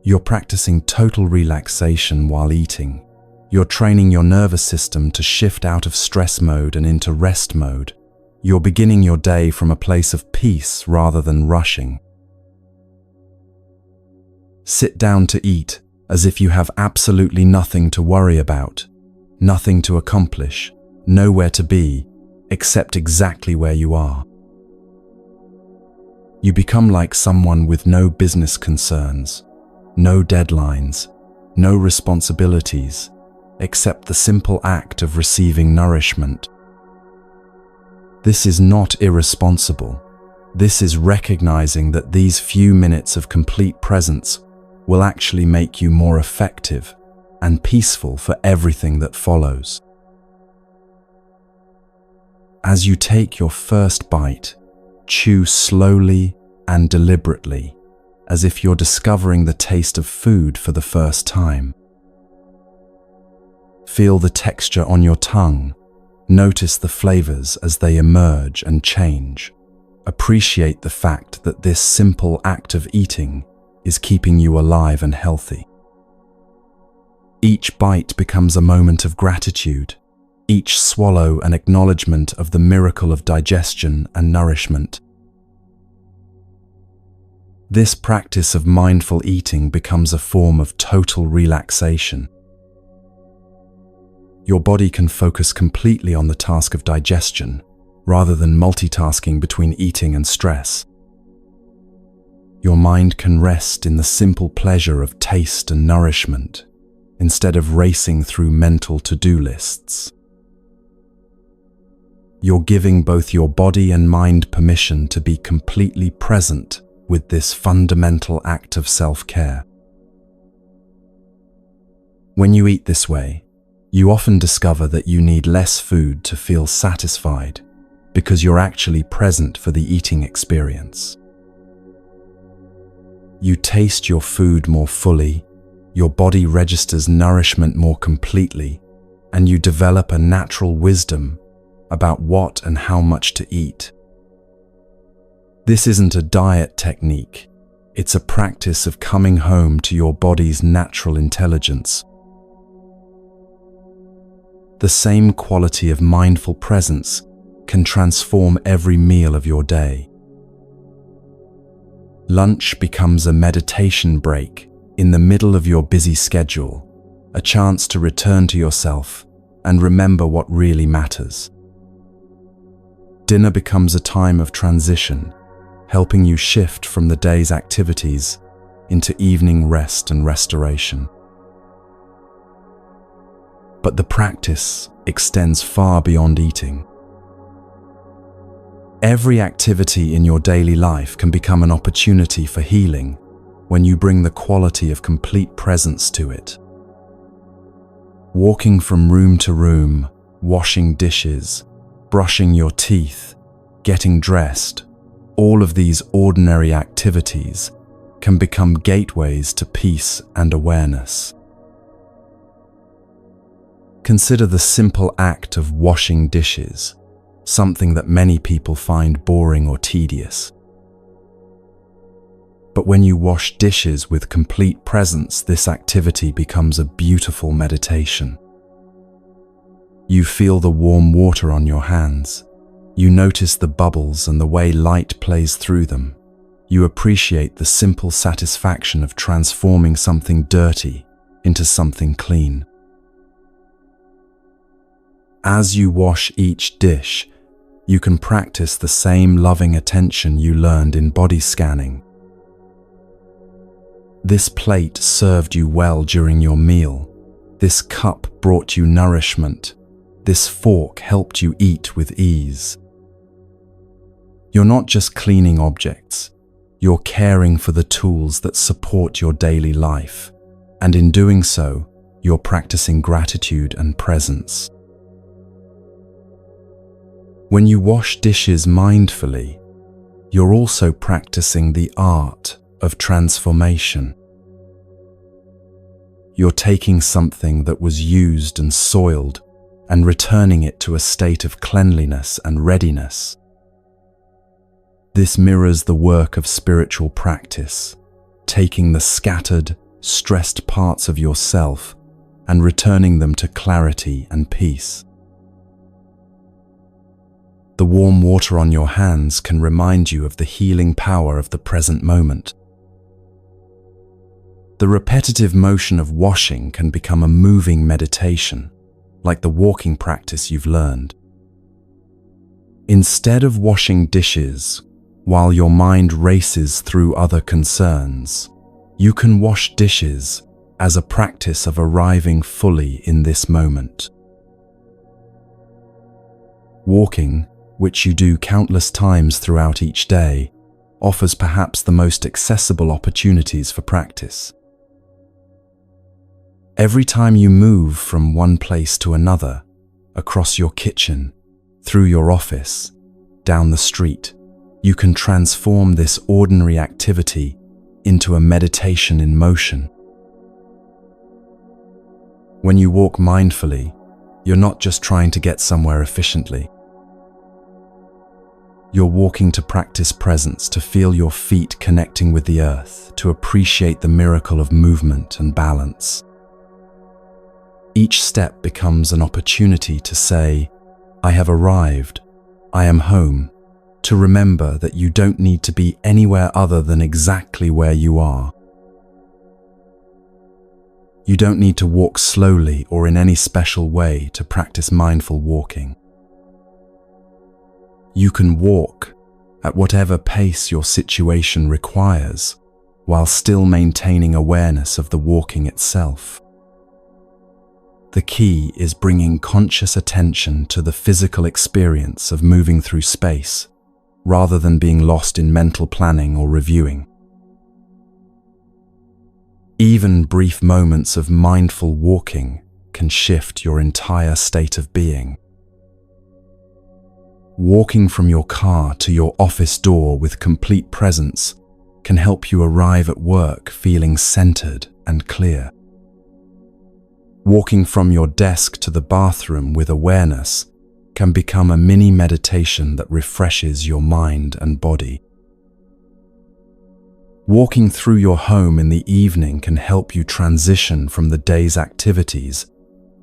You're practicing total relaxation while eating. You're training your nervous system to shift out of stress mode and into rest mode. You're beginning your day from a place of peace rather than rushing. Sit down to eat as if you have absolutely nothing to worry about, nothing to accomplish, nowhere to be, except exactly where you are. You become like someone with no business concerns, no deadlines, no responsibilities, except the simple act of receiving nourishment. This is not irresponsible. This is recognizing that these few minutes of complete presence will actually make you more effective and peaceful for everything that follows. As you take your first bite, chew slowly and deliberately, as if you're discovering the taste of food for the first time. Feel the texture on your tongue. Notice the flavors as they emerge and change. Appreciate the fact that this simple act of eating is keeping you alive and healthy. Each bite becomes a moment of gratitude, each swallow an acknowledgement of the miracle of digestion and nourishment. This practice of mindful eating becomes a form of total relaxation. Your body can focus completely on the task of digestion, rather than multitasking between eating and stress. Your mind can rest in the simple pleasure of taste and nourishment, instead of racing through mental to-do lists. You're giving both your body and mind permission to be completely present with this fundamental act of self-care. When you eat this way, you often discover that you need less food to feel satisfied because you're actually present for the eating experience. You taste your food more fully, your body registers nourishment more completely, and you develop a natural wisdom about what and how much to eat. This isn't a diet technique, it's a practice of coming home to your body's natural intelligence. The same quality of mindful presence can transform every meal of your day. Lunch becomes a meditation break in the middle of your busy schedule, a chance to return to yourself and remember what really matters. Dinner becomes a time of transition, helping you shift from the day's activities into evening rest and restoration. But the practice extends far beyond eating. Every activity in your daily life can become an opportunity for healing when you bring the quality of complete presence to it. Walking from room to room, washing dishes, brushing your teeth, getting dressed, all of these ordinary activities can become gateways to peace and awareness. Consider the simple act of washing dishes, something that many people find boring or tedious. But when you wash dishes with complete presence, this activity becomes a beautiful meditation. You feel the warm water on your hands. You notice the bubbles and the way light plays through them. You appreciate the simple satisfaction of transforming something dirty into something clean. As you wash each dish, you can practice the same loving attention you learned in body scanning. This plate served you well during your meal. This cup brought you nourishment. This fork helped you eat with ease. You're not just cleaning objects, you're caring for the tools that support your daily life, and in doing so, you're practicing gratitude and presence. When you wash dishes mindfully, you're also practicing the art of transformation. You're taking something that was used and soiled and returning it to a state of cleanliness and readiness. This mirrors the work of spiritual practice, taking the scattered, stressed parts of yourself and returning them to clarity and peace. The warm water on your hands can remind you of the healing power of the present moment. The repetitive motion of washing can become a moving meditation, like the walking practice you've learned. Instead of washing dishes while your mind races through other concerns, you can wash dishes as a practice of arriving fully in this moment. Walking, which you do countless times throughout each day, offers perhaps the most accessible opportunities for practice. Every time you move from one place to another, across your kitchen, through your office, down the street, you can transform this ordinary activity into a meditation in motion. When you walk mindfully, you're not just trying to get somewhere efficiently. You're walking to practice presence, to feel your feet connecting with the earth, to appreciate the miracle of movement and balance. Each step becomes an opportunity to say, "I have arrived, I am home," to remember that you don't need to be anywhere other than exactly where you are. You don't need to walk slowly or in any special way to practice mindful walking. You can walk at whatever pace your situation requires, while still maintaining awareness of the walking itself. The key is bringing conscious attention to the physical experience of moving through space, rather than being lost in mental planning or reviewing. Even brief moments of mindful walking can shift your entire state of being. Walking from your car to your office door with complete presence can help you arrive at work feeling centered and clear. Walking from your desk to the bathroom with awareness can become a mini meditation that refreshes your mind and body. Walking through your home in the evening can help you transition from the day's activities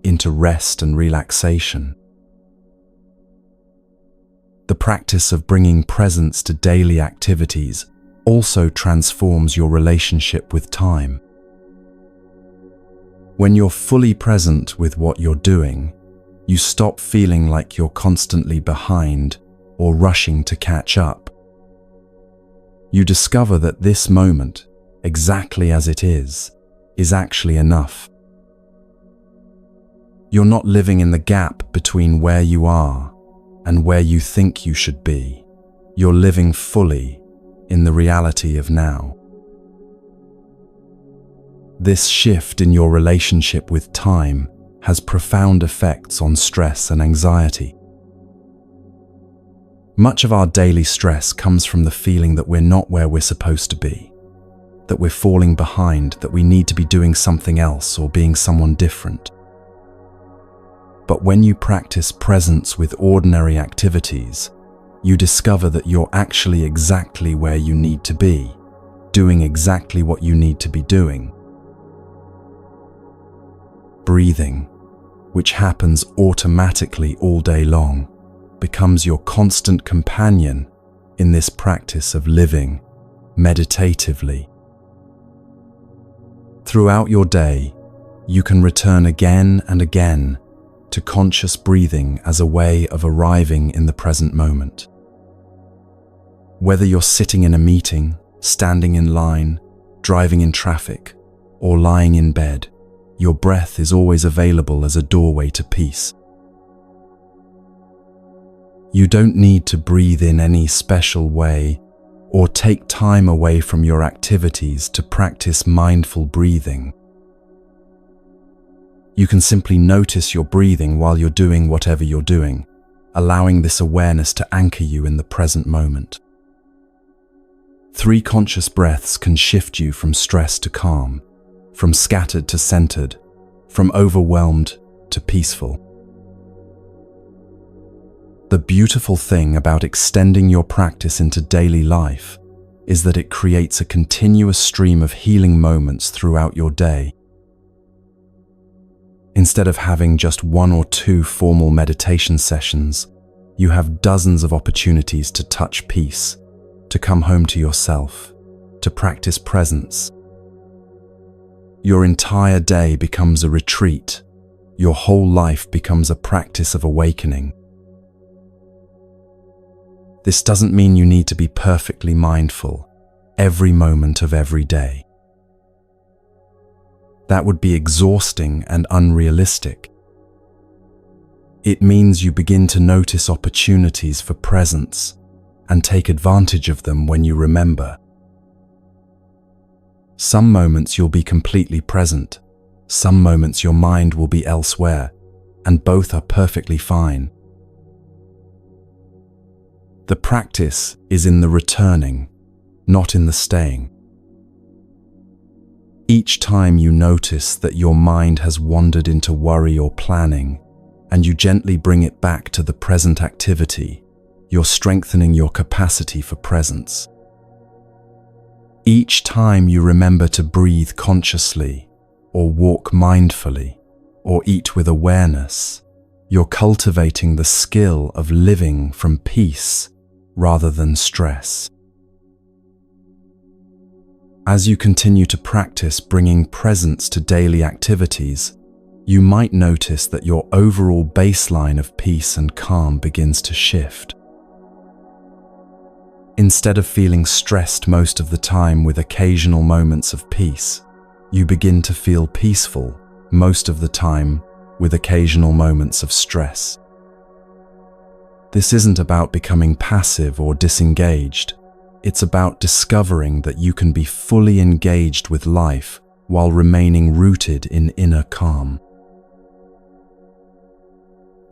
into rest and relaxation. The practice of bringing presence to daily activities also transforms your relationship with time. When you're fully present with what you're doing, you stop feeling like you're constantly behind or rushing to catch up. You discover that this moment, exactly as it is actually enough. You're not living in the gap between where you are and where you think you should be. You're living fully in the reality of now. This shift in your relationship with time has profound effects on stress and anxiety. Much of our daily stress comes from the feeling that we're not where we're supposed to be, that we're falling behind, that we need to be doing something else or being someone different. But when you practice presence with ordinary activities, you discover that you're actually exactly where you need to be, doing exactly what you need to be doing. Breathing, which happens automatically all day long, becomes your constant companion in this practice of living meditatively. Throughout your day, you can return again and again to conscious breathing as a way of arriving in the present moment. Whether you're sitting in a meeting, standing in line, driving in traffic, or lying in bed, your breath is always available as a doorway to peace. You don't need to breathe in any special way or take time away from your activities to practice mindful breathing. You can simply notice your breathing while you're doing whatever you're doing, allowing this awareness to anchor you in the present moment. 3 conscious breaths can shift you from stress to calm, from scattered to centered, from overwhelmed to peaceful. The beautiful thing about extending your practice into daily life is that it creates a continuous stream of healing moments throughout your day. Instead of having just 1 or 2 formal meditation sessions, you have dozens of opportunities to touch peace, to come home to yourself, to practice presence. Your entire day becomes a retreat. Your whole life becomes a practice of awakening. This doesn't mean you need to be perfectly mindful every moment of every day. That would be exhausting and unrealistic. It means you begin to notice opportunities for presence and take advantage of them when you remember. Some moments you'll be completely present, some moments your mind will be elsewhere, and both are perfectly fine. The practice is in the returning, not in the staying. Each time you notice that your mind has wandered into worry or planning, and you gently bring it back to the present activity, you're strengthening your capacity for presence. Each time you remember to breathe consciously, or walk mindfully, or eat with awareness, you're cultivating the skill of living from peace rather than stress. As you continue to practice bringing presence to daily activities, you might notice that your overall baseline of peace and calm begins to shift. Instead of feeling stressed most of the time with occasional moments of peace, you begin to feel peaceful most of the time with occasional moments of stress. This isn't about becoming passive or disengaged. It's about discovering that you can be fully engaged with life while remaining rooted in inner calm.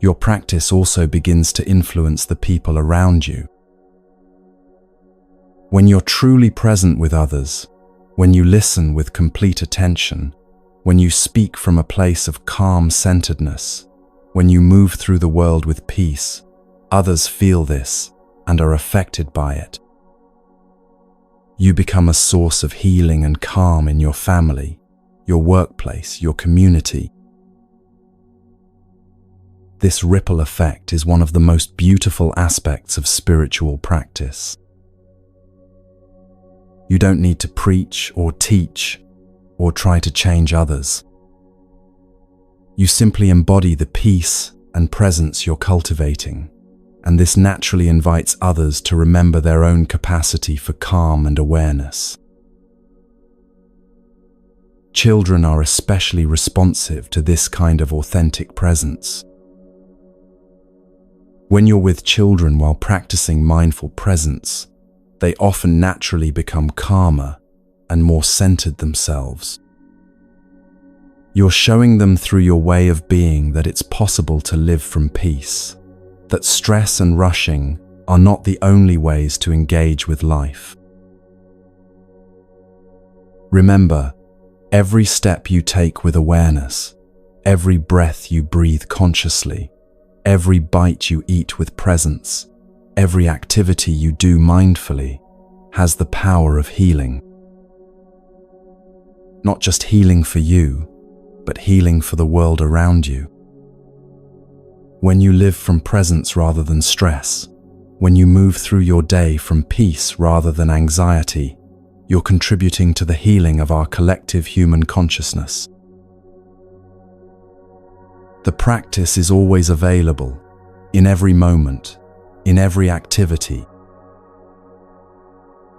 Your practice also begins to influence the people around you. When you're truly present with others, when you listen with complete attention, when you speak from a place of calm centeredness, when you move through the world with peace, others feel this and are affected by it. You become a source of healing and calm in your family, your workplace, your community. This ripple effect is one of the most beautiful aspects of spiritual practice. You don't need to preach or teach or try to change others. You simply embody the peace and presence you're cultivating, and this naturally invites others to remember their own capacity for calm and awareness. Children are especially responsive to this kind of authentic presence. When you're with children while practicing mindful presence, they often naturally become calmer and more centered themselves. You're showing them through your way of being that it's possible to live from peace, that stress and rushing are not the only ways to engage with life. Remember, every step you take with awareness, every breath you breathe consciously, every bite you eat with presence, every activity you do mindfully has the power of healing. Not just healing for you, but healing for the world around you. When you live from presence rather than stress, when you move through your day from peace rather than anxiety, you're contributing to the healing of our collective human consciousness. The practice is always available, in every moment, in every activity.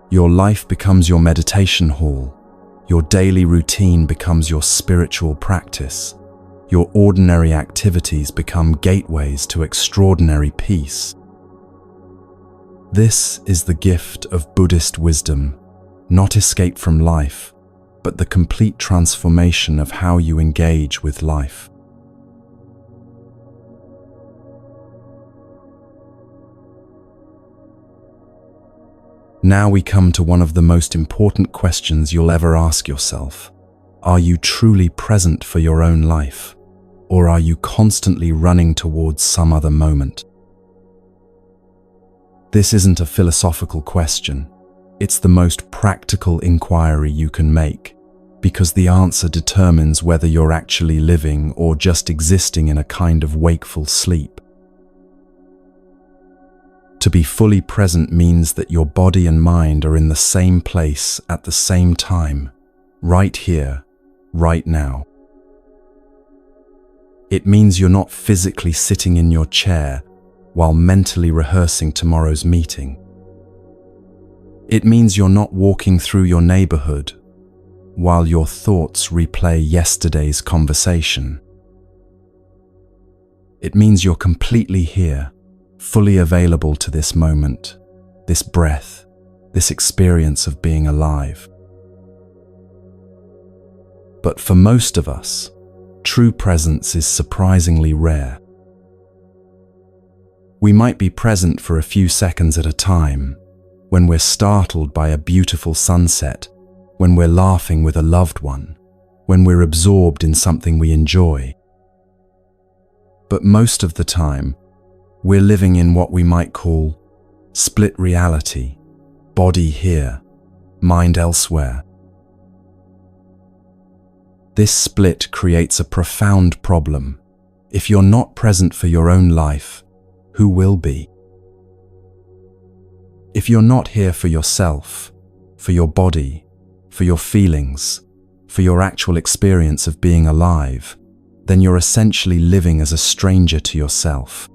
Your life becomes your meditation hall. Your daily routine becomes your spiritual practice. Your ordinary activities become gateways to extraordinary peace. This is the gift of Buddhist wisdom, not escape from life, but the complete transformation of how you engage with life. Now we come to one of the most important questions you'll ever ask yourself. Are you truly present for your own life? Or are you constantly running towards some other moment? This isn't a philosophical question. It's the most practical inquiry you can make, because the answer determines whether you're actually living or just existing in a kind of wakeful sleep. To be fully present means that your body and mind are in the same place at the same time, right here, right now. It means you're not physically sitting in your chair while mentally rehearsing tomorrow's meeting. It means you're not walking through your neighborhood while your thoughts replay yesterday's conversation. It means you're completely here, fully available to this moment, this breath, this experience of being alive. But for most of us, true presence is surprisingly rare. We might be present for a few seconds at a time, when we're startled by a beautiful sunset, when we're laughing with a loved one, when we're absorbed in something we enjoy. But most of the time, we're living in what we might call split reality, body here, mind elsewhere. This split creates a profound problem. If you're not present for your own life, who will be? If you're not here for yourself, for your body, for your feelings, for your actual experience of being alive, then you're essentially living as a stranger to yourself.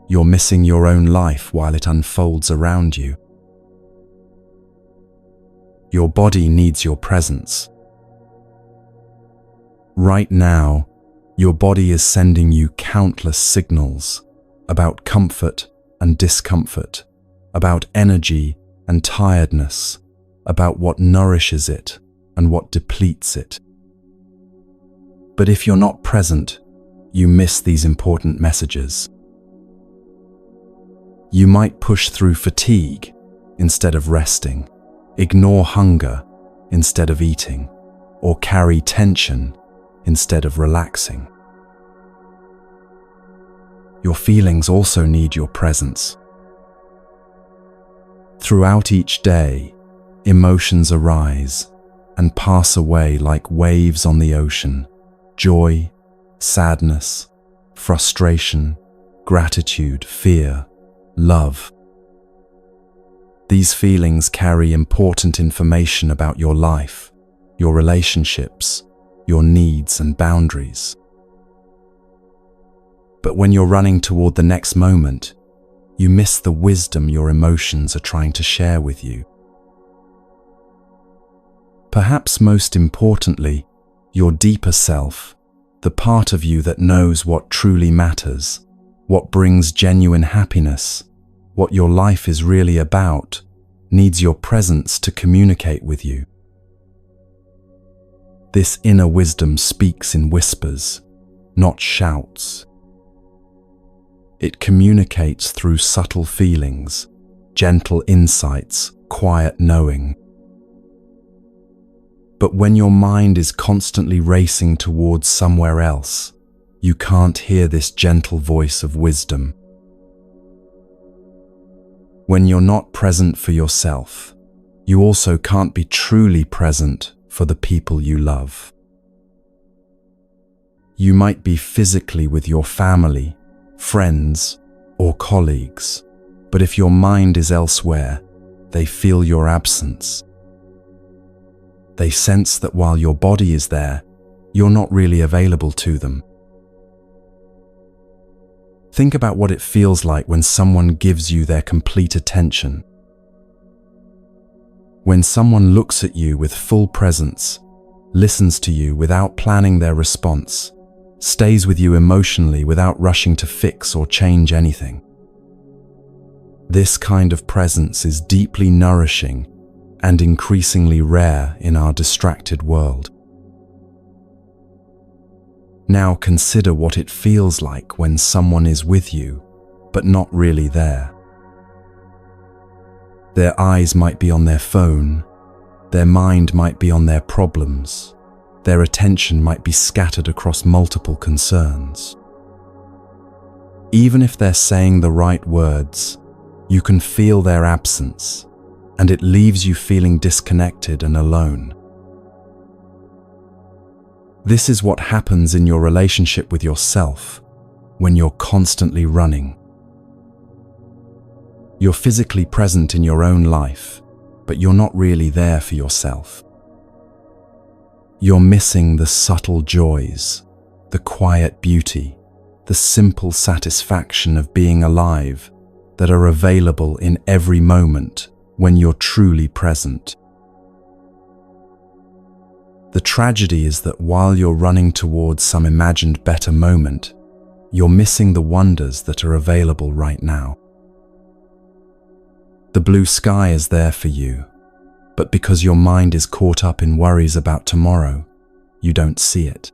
You're missing your own life while it unfolds around you. Your body needs your presence. Right now, your body is sending you countless signals about comfort and discomfort, about energy and tiredness, about what nourishes it and what depletes it. But if you're not present, you miss these important messages. You might push through fatigue instead of resting, ignore hunger instead of eating, or carry tension instead of relaxing. Your feelings also need your presence. Throughout each day, emotions arise and pass away like waves on the ocean. Joy, sadness, frustration, gratitude, fear, love. These feelings carry important information about your life, your relationships, your needs and boundaries. But when you're running toward the next moment, you miss the wisdom your emotions are trying to share with you. Perhaps most importantly, your deeper self, the part of you that knows what truly matters, what brings genuine happiness, what your life is really about, needs your presence to communicate with you. This inner wisdom speaks in whispers, not shouts. It communicates through subtle feelings, gentle insights, quiet knowing. But when your mind is constantly racing towards somewhere else, you can't hear this gentle voice of wisdom. When you're not present for yourself, you also can't be truly present for the people you love. You might be physically with your family, friends, or colleagues, but if your mind is elsewhere, they feel your absence. They sense that while your body is there, you're not really available to them. Think about what it feels like when someone gives you their complete attention. When someone looks at you with full presence, listens to you without planning their response, stays with you emotionally without rushing to fix or change anything. This kind of presence is deeply nourishing and increasingly rare in our distracted world. Now consider what it feels like when someone is with you, but not really there. Their eyes might be on their phone, their mind might be on their problems, their attention might be scattered across multiple concerns. Even if they're saying the right words, you can feel their absence, and it leaves you feeling disconnected and alone. This is what happens in your relationship with yourself when you're constantly running. You're physically present in your own life, but you're not really there for yourself. You're missing the subtle joys, the quiet beauty, the simple satisfaction of being alive that are available in every moment when you're truly present. The tragedy is that while you're running towards some imagined better moment, you're missing the wonders that are available right now. The blue sky is there for you, but because your mind is caught up in worries about tomorrow, you don't see it.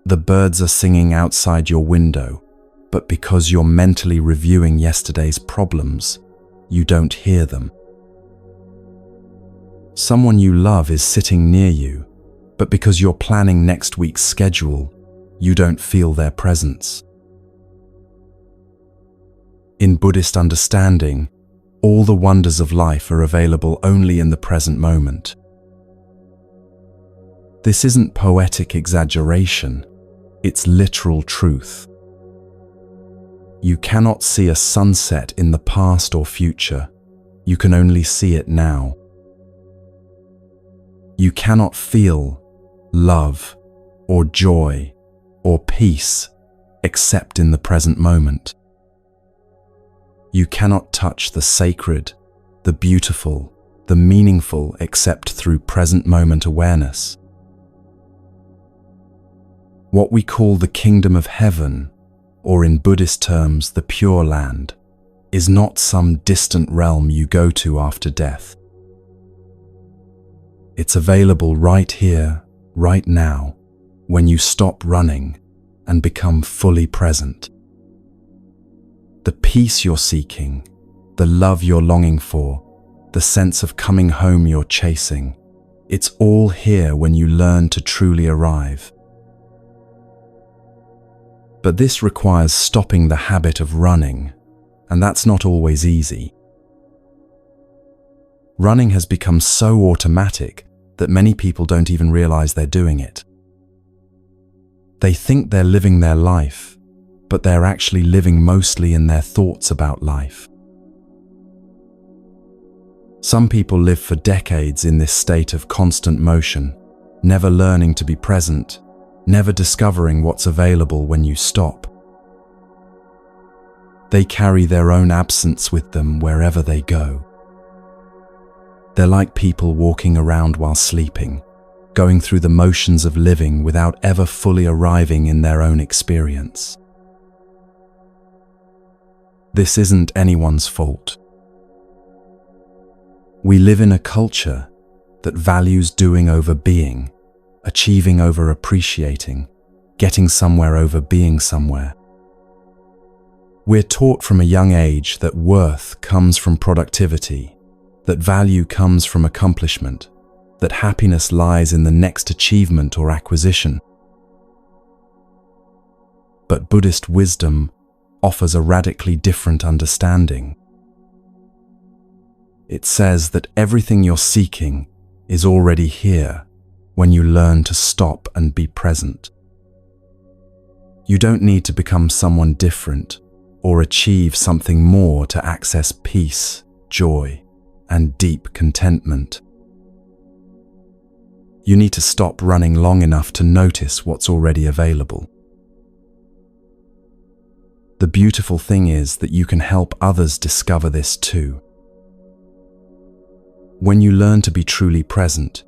The birds are singing outside your window, but because you're mentally reviewing yesterday's problems, you don't hear them. Someone you love is sitting near you, but because you're planning next week's schedule, you don't feel their presence. In Buddhist understanding, all the wonders of life are available only in the present moment. This isn't poetic exaggeration, it's literal truth. You cannot see a sunset in the past or future, you can only see it now. You cannot feel love or joy or peace except in the present moment. You cannot touch the sacred, the beautiful, the meaningful except through present moment awareness. What we call the kingdom of heaven, or in Buddhist terms, the Pure Land, is not some distant realm you go to after death. It's available right here, right now, when you stop running and become fully present. The peace you're seeking, the love you're longing for, the sense of coming home you're chasing, it's all here when you learn to truly arrive. But this requires stopping the habit of running, and that's not always easy. Running has become so automatic that many people don't even realize they're doing it. They think they're living their life, but they're actually living mostly in their thoughts about life. Some people live for decades in this state of constant motion, never learning to be present, never discovering what's available when you stop. They carry their own absence with them wherever they go. They're like people walking around while sleeping, going through the motions of living without ever fully arriving in their own experience. This isn't anyone's fault. We live in a culture that values doing over being, achieving over appreciating, getting somewhere over being somewhere. We're taught from a young age that worth comes from productivity, that value comes from accomplishment, that happiness lies in the next achievement or acquisition. But Buddhist wisdom offers a radically different understanding. It says that everything you're seeking is already here when you learn to stop and be present. You don't need to become someone different or achieve something more to access peace, joy, and deep contentment. You need to stop running long enough to notice what's already available. The beautiful thing is that you can help others discover this too. When you learn to be truly present,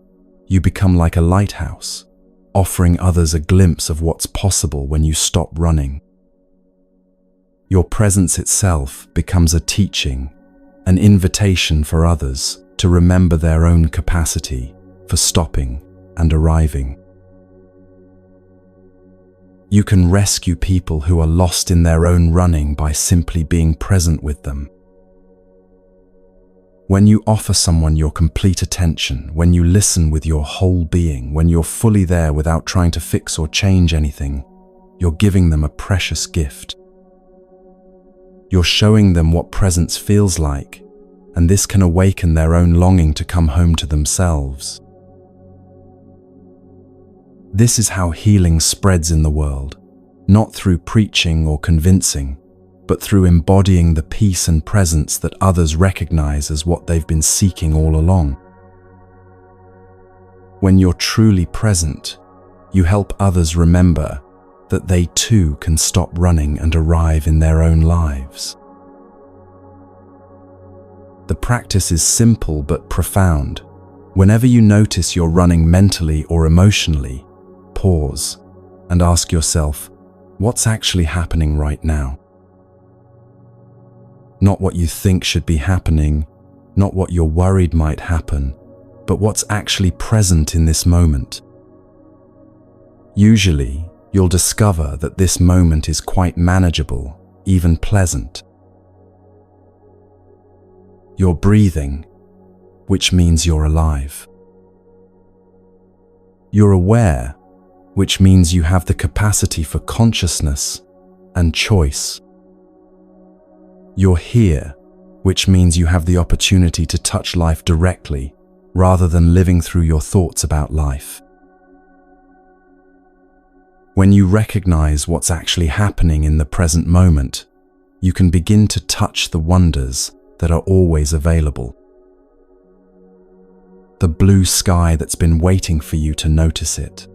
you become like a lighthouse, offering others a glimpse of what's possible when you stop running. Your presence itself becomes a teaching, an invitation for others to remember their own capacity for stopping and arriving. You can rescue people who are lost in their own running by simply being present with them. When you offer someone your complete attention, when you listen with your whole being, when you're fully there without trying to fix or change anything, you're giving them a precious gift. You're showing them what presence feels like, and this can awaken their own longing to come home to themselves. This is how healing spreads in the world, not through preaching or convincing, but through embodying the peace and presence that others recognize as what they've been seeking all along. When you're truly present, you help others remember that they too can stop running and arrive in their own lives. The practice is simple but profound. Whenever you notice you're running mentally or emotionally, pause and ask yourself, what's actually happening right now? Not what you think should be happening, not what you're worried might happen, but what's actually present in this moment. Usually, you'll discover that this moment is quite manageable, even pleasant. You're breathing, which means you're alive. You're aware, which means you have the capacity for consciousness and choice. You're here, which means you have the opportunity to touch life directly, rather than living through your thoughts about life. When you recognize what's actually happening in the present moment, you can begin to touch the wonders that are always available. The blue sky that's been waiting for you to notice it.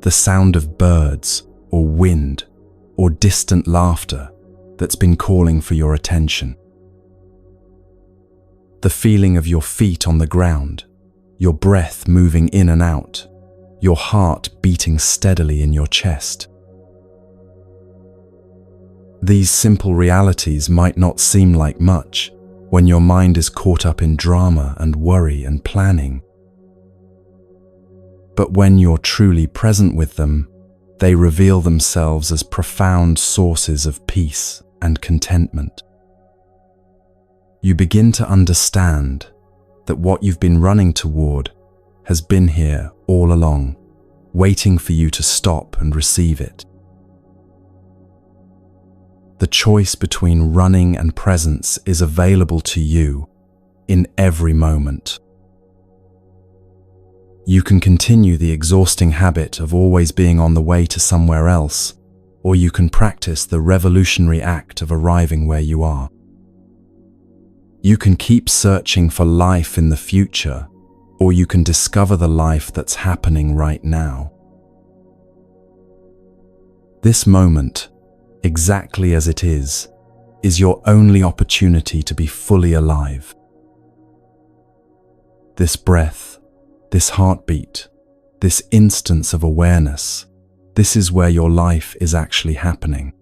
The sound of birds, or wind, or distant laughter that's been calling for your attention. The feeling of your feet on the ground, your breath moving in and out, your heart beating steadily in your chest. These simple realities might not seem like much when your mind is caught up in drama and worry and planning. But when you're truly present with them, they reveal themselves as profound sources of peace and contentment. You begin to understand that what you've been running toward has been here all along, waiting for you to stop and receive it. The choice between running and presence is available to you in every moment. You can continue the exhausting habit of always being on the way to somewhere else, or you can practice the revolutionary act of arriving where you are. You can keep searching for life in the future, or you can discover the life that's happening right now. This moment, exactly as it is your only opportunity to be fully alive. This breath, this heartbeat, this instance of awareness, this is where your life is actually happening.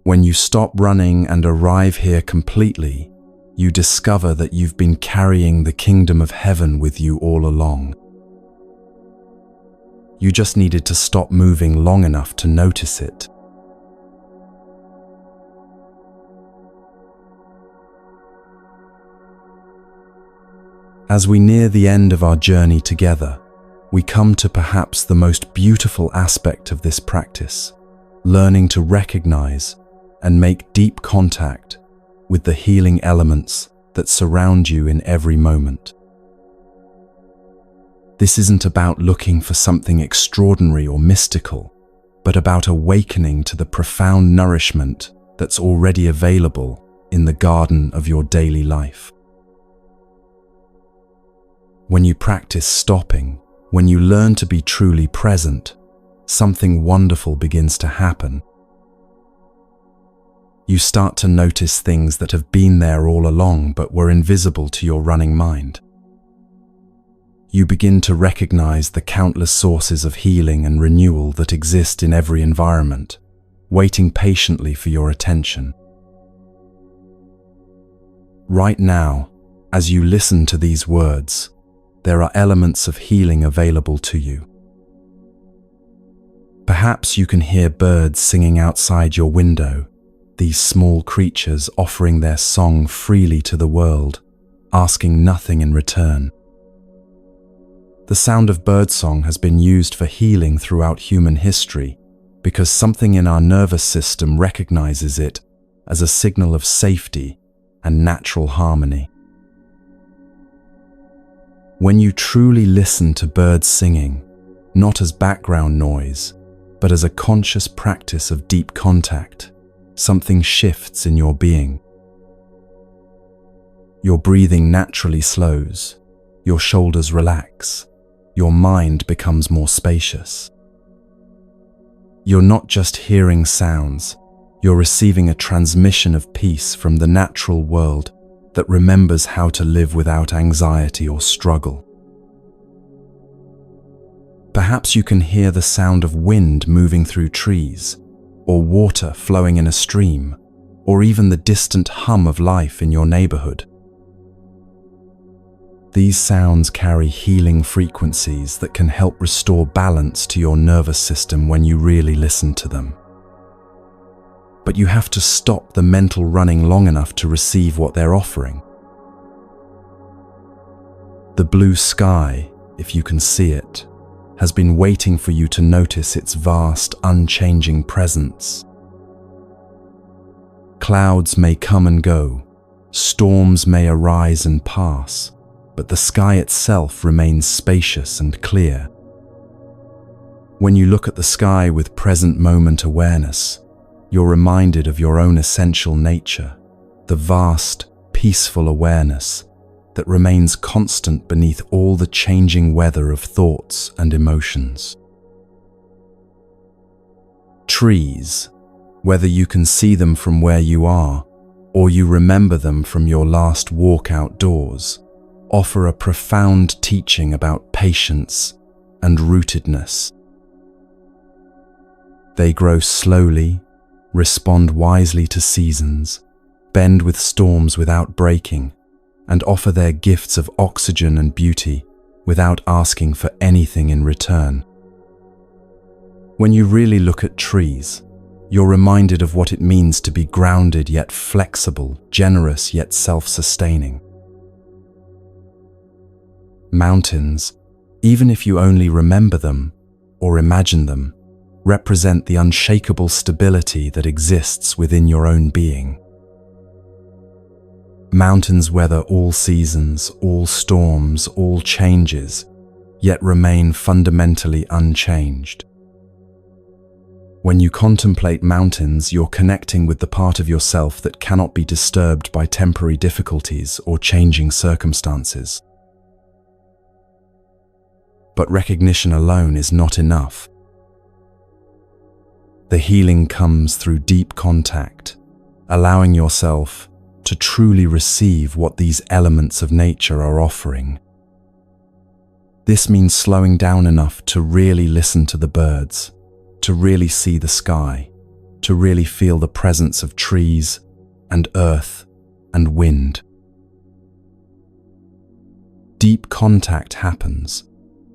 When you stop running and arrive here completely, you discover that you've been carrying the kingdom of heaven with you all along. You just needed to stop moving long enough to notice it. As we near the end of our journey together, we come to perhaps the most beautiful aspect of this practice, learning to recognize and make deep contact with the healing elements that surround you in every moment. This isn't about looking for something extraordinary or mystical, but about awakening to the profound nourishment that's already available in the garden of your daily life. When you practice stopping, when you learn to be truly present, something wonderful begins to happen. You start to notice things that have been there all along but were invisible to your running mind. You begin to recognize the countless sources of healing and renewal that exist in every environment, waiting patiently for your attention. Right now, as you listen to these words, there are elements of healing available to you. Perhaps you can hear birds singing outside your window, these small creatures offering their song freely to the world, asking nothing in return. The sound of birdsong has been used for healing throughout human history because something in our nervous system recognizes it as a signal of safety and natural harmony. When you truly listen to birds singing, not as background noise, but as a conscious practice of deep contact, something shifts in your being. Your breathing naturally slows, your shoulders relax, your mind becomes more spacious. You're not just hearing sounds, you're receiving a transmission of peace from the natural world that remembers how to live without anxiety or struggle. Perhaps you can hear the sound of wind moving through trees, or water flowing in a stream, or even the distant hum of life in your neighborhood. These sounds carry healing frequencies that can help restore balance to your nervous system when you really listen to them. But you have to stop the mental running long enough to receive what they're offering. The blue sky, if you can see it, has been waiting for you to notice its vast, unchanging presence. Clouds may come and go, storms may arise and pass, but the sky itself remains spacious and clear. When you look at the sky with present moment awareness, you're reminded of your own essential nature, the vast, peaceful awareness that remains constant beneath all the changing weather of thoughts and emotions. Trees, whether you can see them from where you are or you remember them from your last walk outdoors, offer a profound teaching about patience and rootedness. They grow slowly, respond wisely to seasons, bend with storms without breaking, and offer their gifts of oxygen and beauty without asking for anything in return. When you really look at trees, you're reminded of what it means to be grounded yet flexible, generous yet self-sustaining. Mountains, even if you only remember them or imagine them, represent the unshakable stability that exists within your own being. Mountains weather all seasons, all storms, all changes, yet remain fundamentally unchanged. When you contemplate mountains, you're connecting with the part of yourself that cannot be disturbed by temporary difficulties or changing circumstances. But recognition alone is not enough. The healing comes through deep contact, allowing yourself to truly receive what these elements of nature are offering. This means slowing down enough to really listen to the birds, to really see the sky, to really feel the presence of trees and earth and wind. Deep contact happens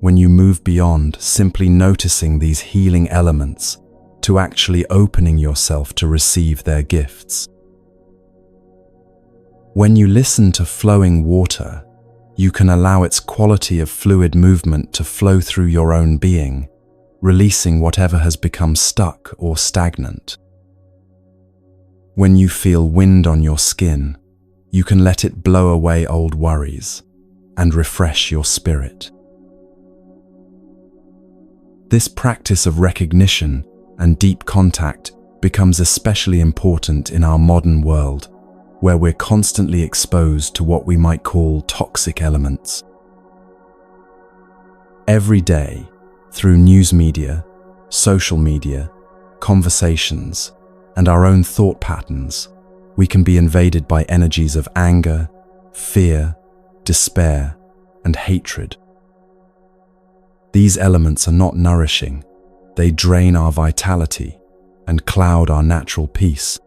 when you move beyond simply noticing these healing elements to actually opening yourself to receive their gifts. When you listen to flowing water, you can allow its quality of fluid movement to flow through your own being, releasing whatever has become stuck or stagnant. When you feel wind on your skin, you can let it blow away old worries and refresh your spirit. This practice of recognition and deep contact becomes especially important in our modern world, where we're constantly exposed to what we might call toxic elements. Every day, through news media, social media, conversations, and our own thought patterns, we can be invaded by energies of anger, fear, despair, and hatred. These elements are not nourishing. They drain our vitality and cloud our natural peace.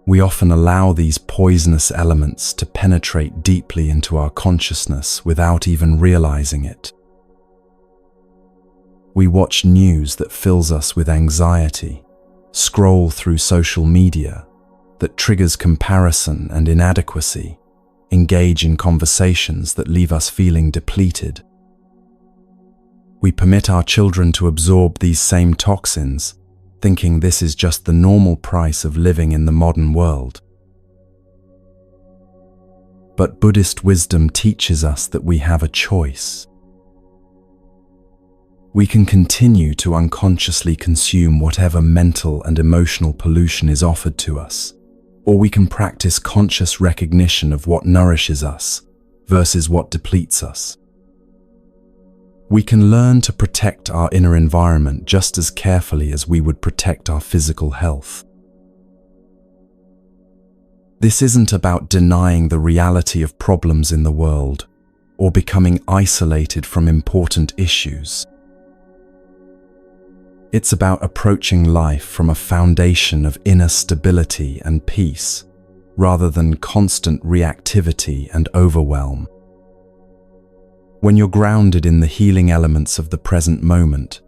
We often allow these poisonous elements to penetrate deeply into our consciousness without even realizing it. We watch news that fills us with anxiety, scroll through social media that triggers comparison and inadequacy, engage in conversations that leave us feeling depleted. We permit our children to absorb these same toxins, thinking this is just the normal price of living in the modern world. But Buddhist wisdom teaches us that we have a choice. We can continue to unconsciously consume whatever mental and emotional pollution is offered to us, or we can practice conscious recognition of what nourishes us versus what depletes us. We can learn to protect our inner environment just as carefully as we would protect our physical health. This isn't about denying the reality of problems in the world or becoming isolated from important issues. It's about approaching life from a foundation of inner stability and peace, rather than constant reactivity and overwhelm. When you're grounded in the healing elements of the present moment,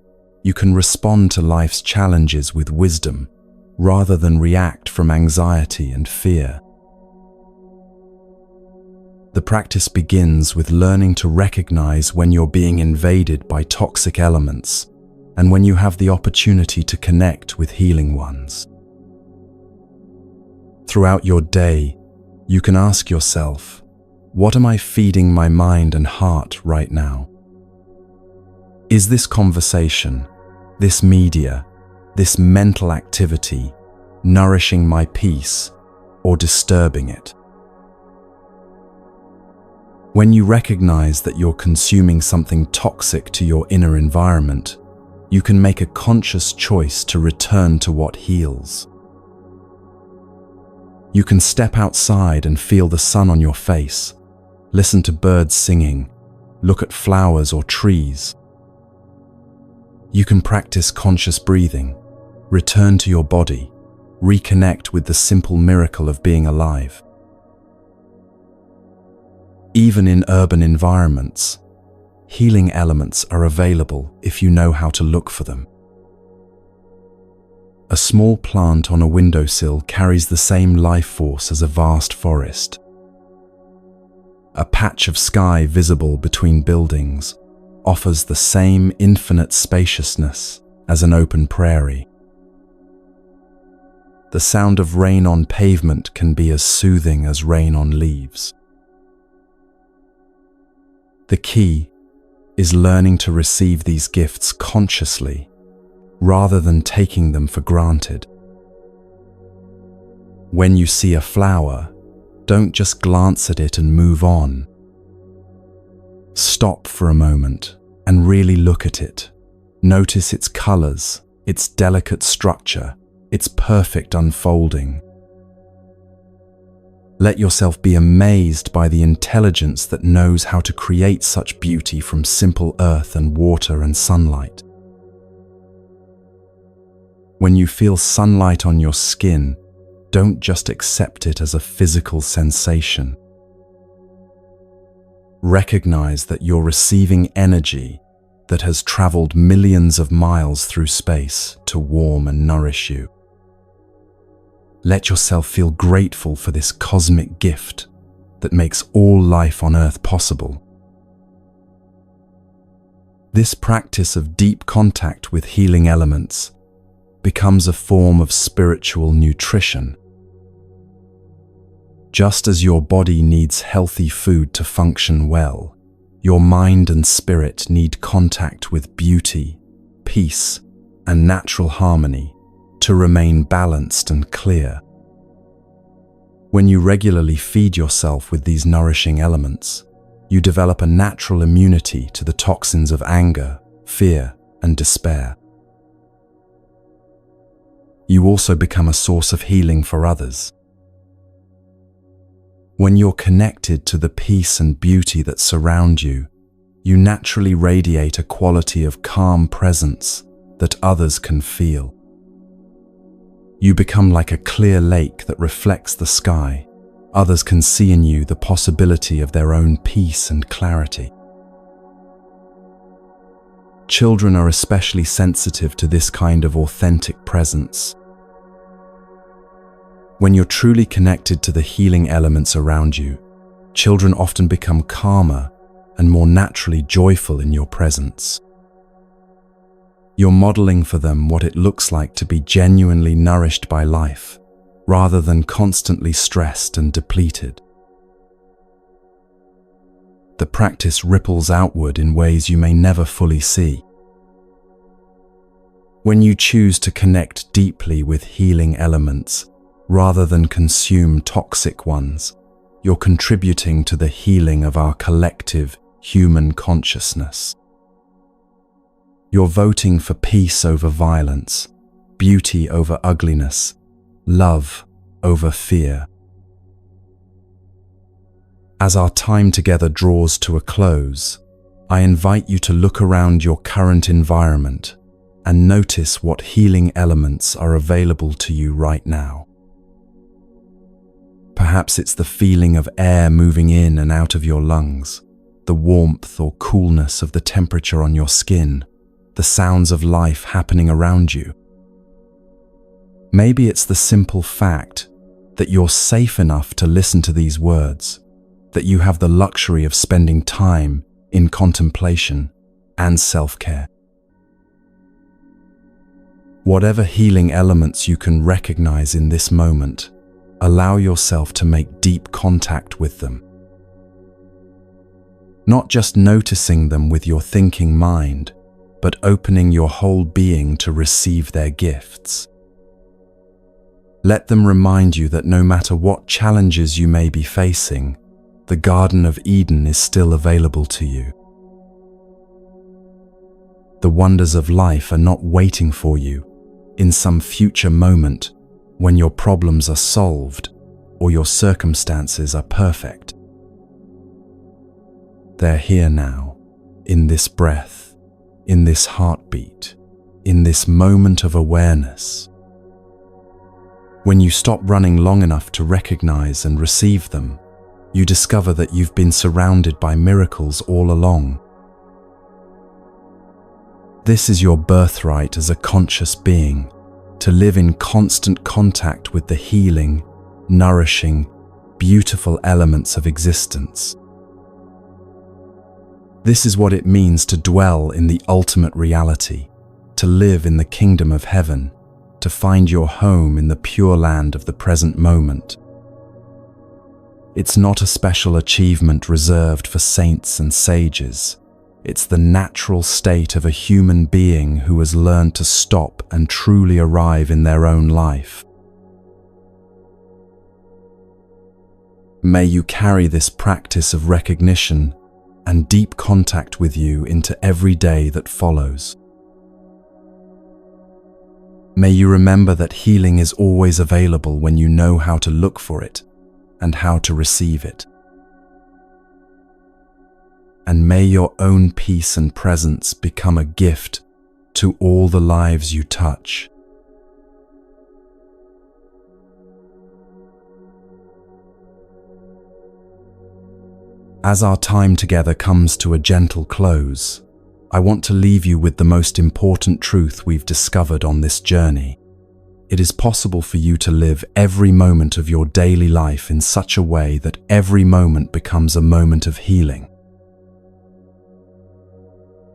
you can respond to life's challenges with wisdom, rather than react from anxiety and fear. The practice begins with learning to recognize when you're being invaded by toxic elements and when you have the opportunity to connect with healing ones. Throughout your day, you can ask yourself, what am I feeding my mind and heart right now? Is this conversation, this media, this mental activity nourishing my peace or disturbing it? When you recognize that you're consuming something toxic to your inner environment, you can make a conscious choice to return to what heals. You can step outside and feel the sun on your face, listen to birds singing, look at flowers or trees. You can practice conscious breathing, return to your body, reconnect with the simple miracle of being alive. Even in urban environments, healing elements are available if you know how to look for them. A small plant on a windowsill carries the same life force as a vast forest. A patch of sky visible between buildings offers the same infinite spaciousness as an open prairie. The sound of rain on pavement can be as soothing as rain on leaves. The key is learning to receive these gifts consciously, rather than taking them for granted. When you see a flower, don't just glance at it and move on. Stop for a moment and really look at it. Notice its colors, its delicate structure, its perfect unfolding. Let yourself be amazed by the intelligence that knows how to create such beauty from simple earth and water and sunlight. When you feel sunlight on your skin, don't just accept it as a physical sensation. Recognize that you're receiving energy that has traveled millions of miles through space to warm and nourish you. Let yourself feel grateful for this cosmic gift that makes all life on Earth possible. This practice of deep contact with healing elements becomes a form of spiritual nutrition. Just as your body needs healthy food to function well, your mind and spirit need contact with beauty, peace, and natural harmony to remain balanced and clear. When you regularly feed yourself with these nourishing elements, you develop a natural immunity to the toxins of anger, fear, and despair. You also become a source of healing for others. When you're connected to the peace and beauty that surround you, you naturally radiate a quality of calm presence that others can feel. You become like a clear lake that reflects the sky. Others can see in you the possibility of their own peace and clarity. Children are especially sensitive to this kind of authentic presence When you're truly connected to the healing elements around you, children often become calmer and more naturally joyful in your presence. You're modeling for them what it looks like to be genuinely nourished by life, rather than constantly stressed and depleted. The practice ripples outward in ways you may never fully see. When you choose to connect deeply with healing elements, rather than consume toxic ones, you're contributing to the healing of our collective human consciousness. You're voting for peace over violence, beauty over ugliness, love over fear. As our time together draws to a close, I invite you to look around your current environment and notice what healing elements are available to you right now. Perhaps it's the feeling of air moving in and out of your lungs, the warmth or coolness of the temperature on your skin, the sounds of life happening around you. Maybe it's the simple fact that you're safe enough to listen to these words, that you have the luxury of spending time in contemplation and self-care. Whatever healing elements you can recognize in this moment, allow yourself to make deep contact with them. Not just noticing them with your thinking mind, but opening your whole being to receive their gifts. Let them remind you that no matter what challenges you may be facing, the Garden of Eden is still available to you. The wonders of life are not waiting for you in some future moment when your problems are solved or your circumstances are perfect. They're here now, in this breath, in this heartbeat, in this moment of awareness. When you stop running long enough to recognize and receive them, you discover that you've been surrounded by miracles all along. This is your birthright as a conscious being, to live in constant contact with the healing, nourishing, beautiful elements of existence. This is what it means to dwell in the ultimate reality, to live in the kingdom of heaven, to find your home in the pure land of the present moment. It's not a special achievement reserved for saints and sages. It's the natural state of a human being who has learned to stop and truly arrive in their own life. May you carry this practice of recognition and deep contact with you into every day that follows. May you remember that healing is always available when you know how to look for it and how to receive it. And may your own peace and presence become a gift to all the lives you touch. As our time together comes to a gentle close, I want to leave you with the most important truth we've discovered on this journey. It is possible for you to live every moment of your daily life in such a way that every moment becomes a moment of healing.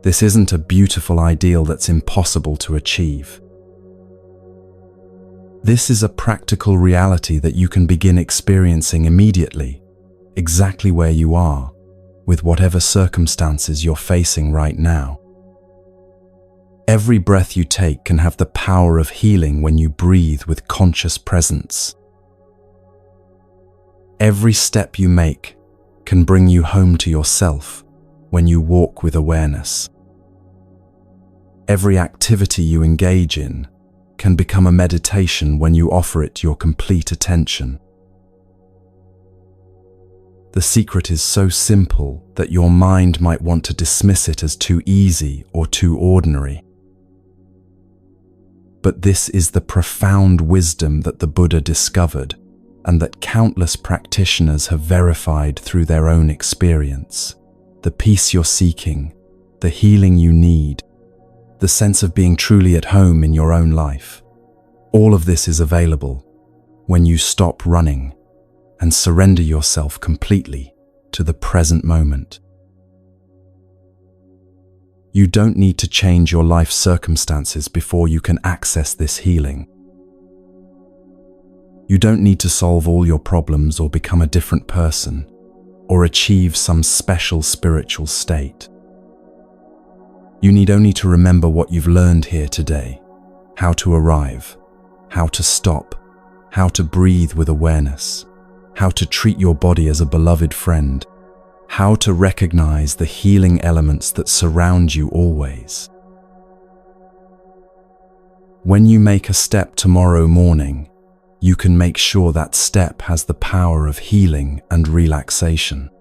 This isn't a beautiful ideal that's impossible to achieve. This is a practical reality that you can begin experiencing immediately, exactly where you are, with whatever circumstances you're facing right now. Every breath you take can have the power of healing when you breathe with conscious presence. Every step you make can bring you home to yourself when you walk with awareness. Every activity you engage in can become a meditation when you offer it your complete attention. The secret is so simple that your mind might want to dismiss it as too easy or too ordinary. But this is the profound wisdom that the Buddha discovered and that countless practitioners have verified through their own experience. The peace you're seeking, the healing you need, the sense of being truly at home in your own life. All of this is available when you stop running and surrender yourself completely to the present moment. You don't need to change your life circumstances before you can access this healing. You don't need to solve all your problems or become a different person or achieve some special spiritual state. You need only to remember what you've learned here today, how to arrive, how to stop, how to breathe with awareness, how to treat your body as a beloved friend, how to recognize the healing elements that surround you always. When you make a step tomorrow morning, you can make sure that step has the power of healing and relaxation.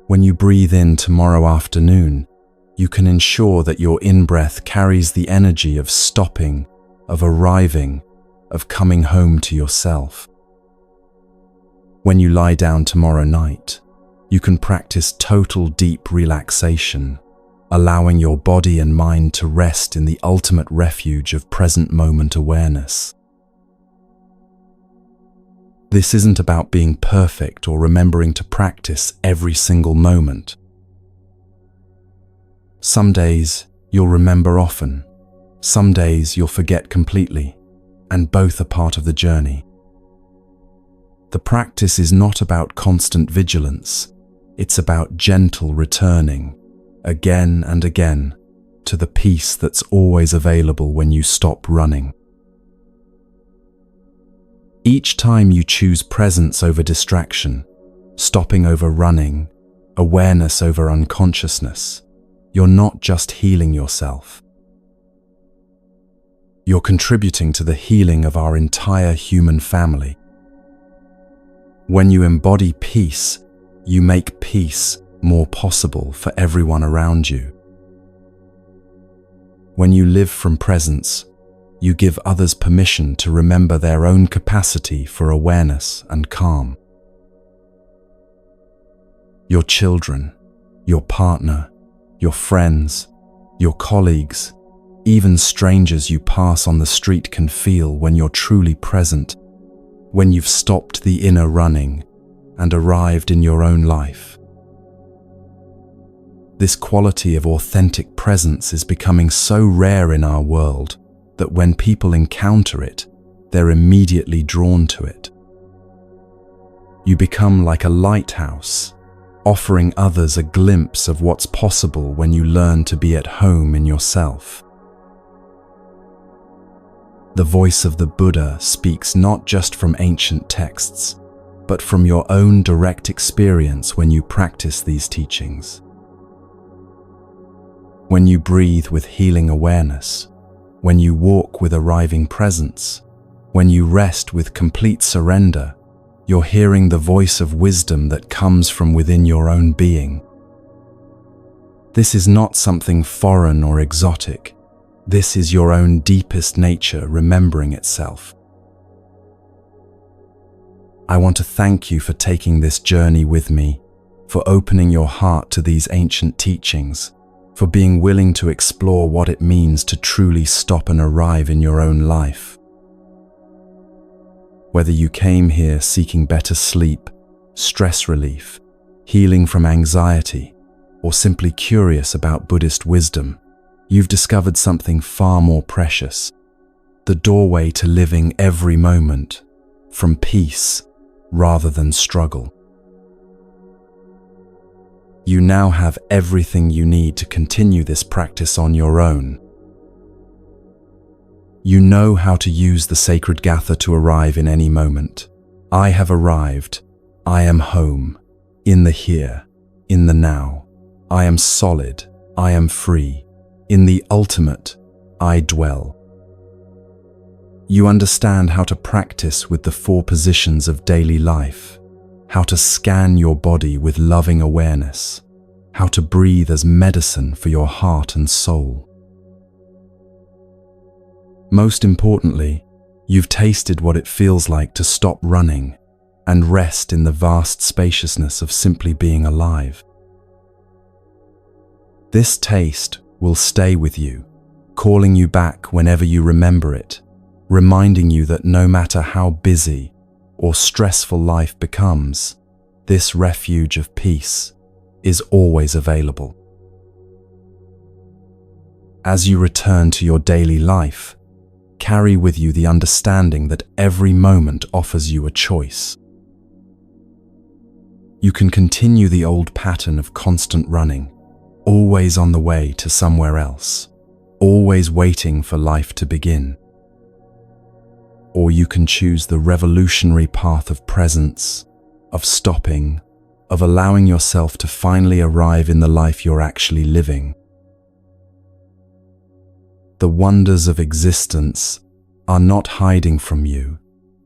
When you breathe in tomorrow afternoon, you can ensure that your in-breath carries the energy of stopping, of arriving, of coming home to yourself. When you lie down tomorrow night, you can practice total deep relaxation, allowing your body and mind to rest in the ultimate refuge of present moment awareness. This isn't about being perfect or remembering to practice every single moment. Some days you'll remember often, some days you'll forget completely, and both are part of the journey. The practice is not about constant vigilance, it's about gentle returning, again and again, to the peace that's always available when you stop running. Each time you choose presence over distraction, stopping over running, awareness over unconsciousness, you're not just healing yourself. You're contributing to the healing of our entire human family. When you embody peace, you make peace more possible for everyone around you. When you live from presence, you give others permission to remember their own capacity for awareness and calm. Your children, your partner, your friends, your colleagues, even strangers you pass on the street can feel when you're truly present, when you've stopped the inner running and arrived in your own life. This quality of authentic presence is becoming so rare in our world that when people encounter it, they're immediately drawn to it. You become like a lighthouse, offering others a glimpse of what's possible when you learn to be at home in yourself. The voice of the Buddha speaks not just from ancient texts, but from your own direct experience when you practice these teachings. When you breathe with healing awareness, when you walk with arriving presence, when you rest with complete surrender, you're hearing the voice of wisdom that comes from within your own being. This is not something foreign or exotic. This is your own deepest nature remembering itself. I want to thank you for taking this journey with me, for opening your heart to these ancient teachings, for being willing to explore what it means to truly stop and arrive in your own life. Whether you came here seeking better sleep, stress relief, healing from anxiety, or simply curious about Buddhist wisdom, you've discovered something far more precious, the doorway to living every moment from peace rather than struggle. You now have everything you need to continue this practice on your own. You know how to use the sacred gatha to arrive in any moment. I have arrived. I am home, in the here, in the now. I am solid. I am free. In the ultimate, I dwell. You understand how to practice with the 4 positions of daily life, how to scan your body with loving awareness, how to breathe as medicine for your heart and soul. Most importantly, you've tasted what it feels like to stop running and rest in the vast spaciousness of simply being alive. This taste will stay with you, calling you back whenever you remember it, reminding you that no matter how busy or stressful life becomes, this refuge of peace is always available. As you return to your daily life, carry with you the understanding that every moment offers you a choice. You can continue the old pattern of constant running, always on the way to somewhere else, always waiting for life to begin. Or you can choose the revolutionary path of presence, of stopping, of allowing yourself to finally arrive in the life you're actually living. The wonders of existence are not hiding from you.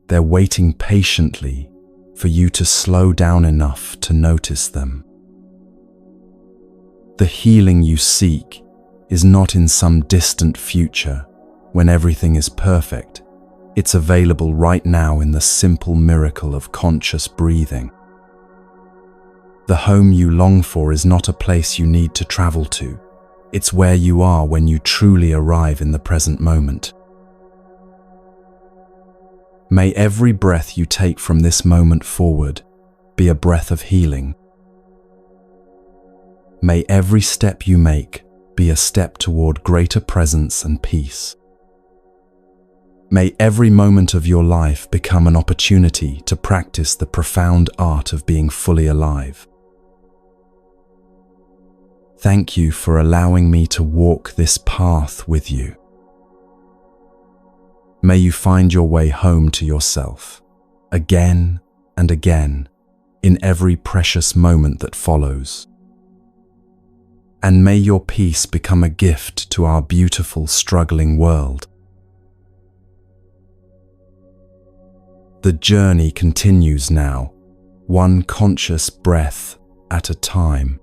They're waiting patiently for you to slow down enough to notice them. The healing you seek is not in some distant future when everything is perfect. It's available right now in the simple miracle of conscious breathing. The home you long for is not a place you need to travel to. It's where you are when you truly arrive in the present moment. May every breath you take from this moment forward be a breath of healing. May every step you make be a step toward greater presence and peace. May every moment of your life become an opportunity to practice the profound art of being fully alive. Thank you for allowing me to walk this path with you. May you find your way home to yourself, again and again, in every precious moment that follows. And may your peace become a gift to our beautiful, struggling world. The journey continues now, one conscious breath at a time.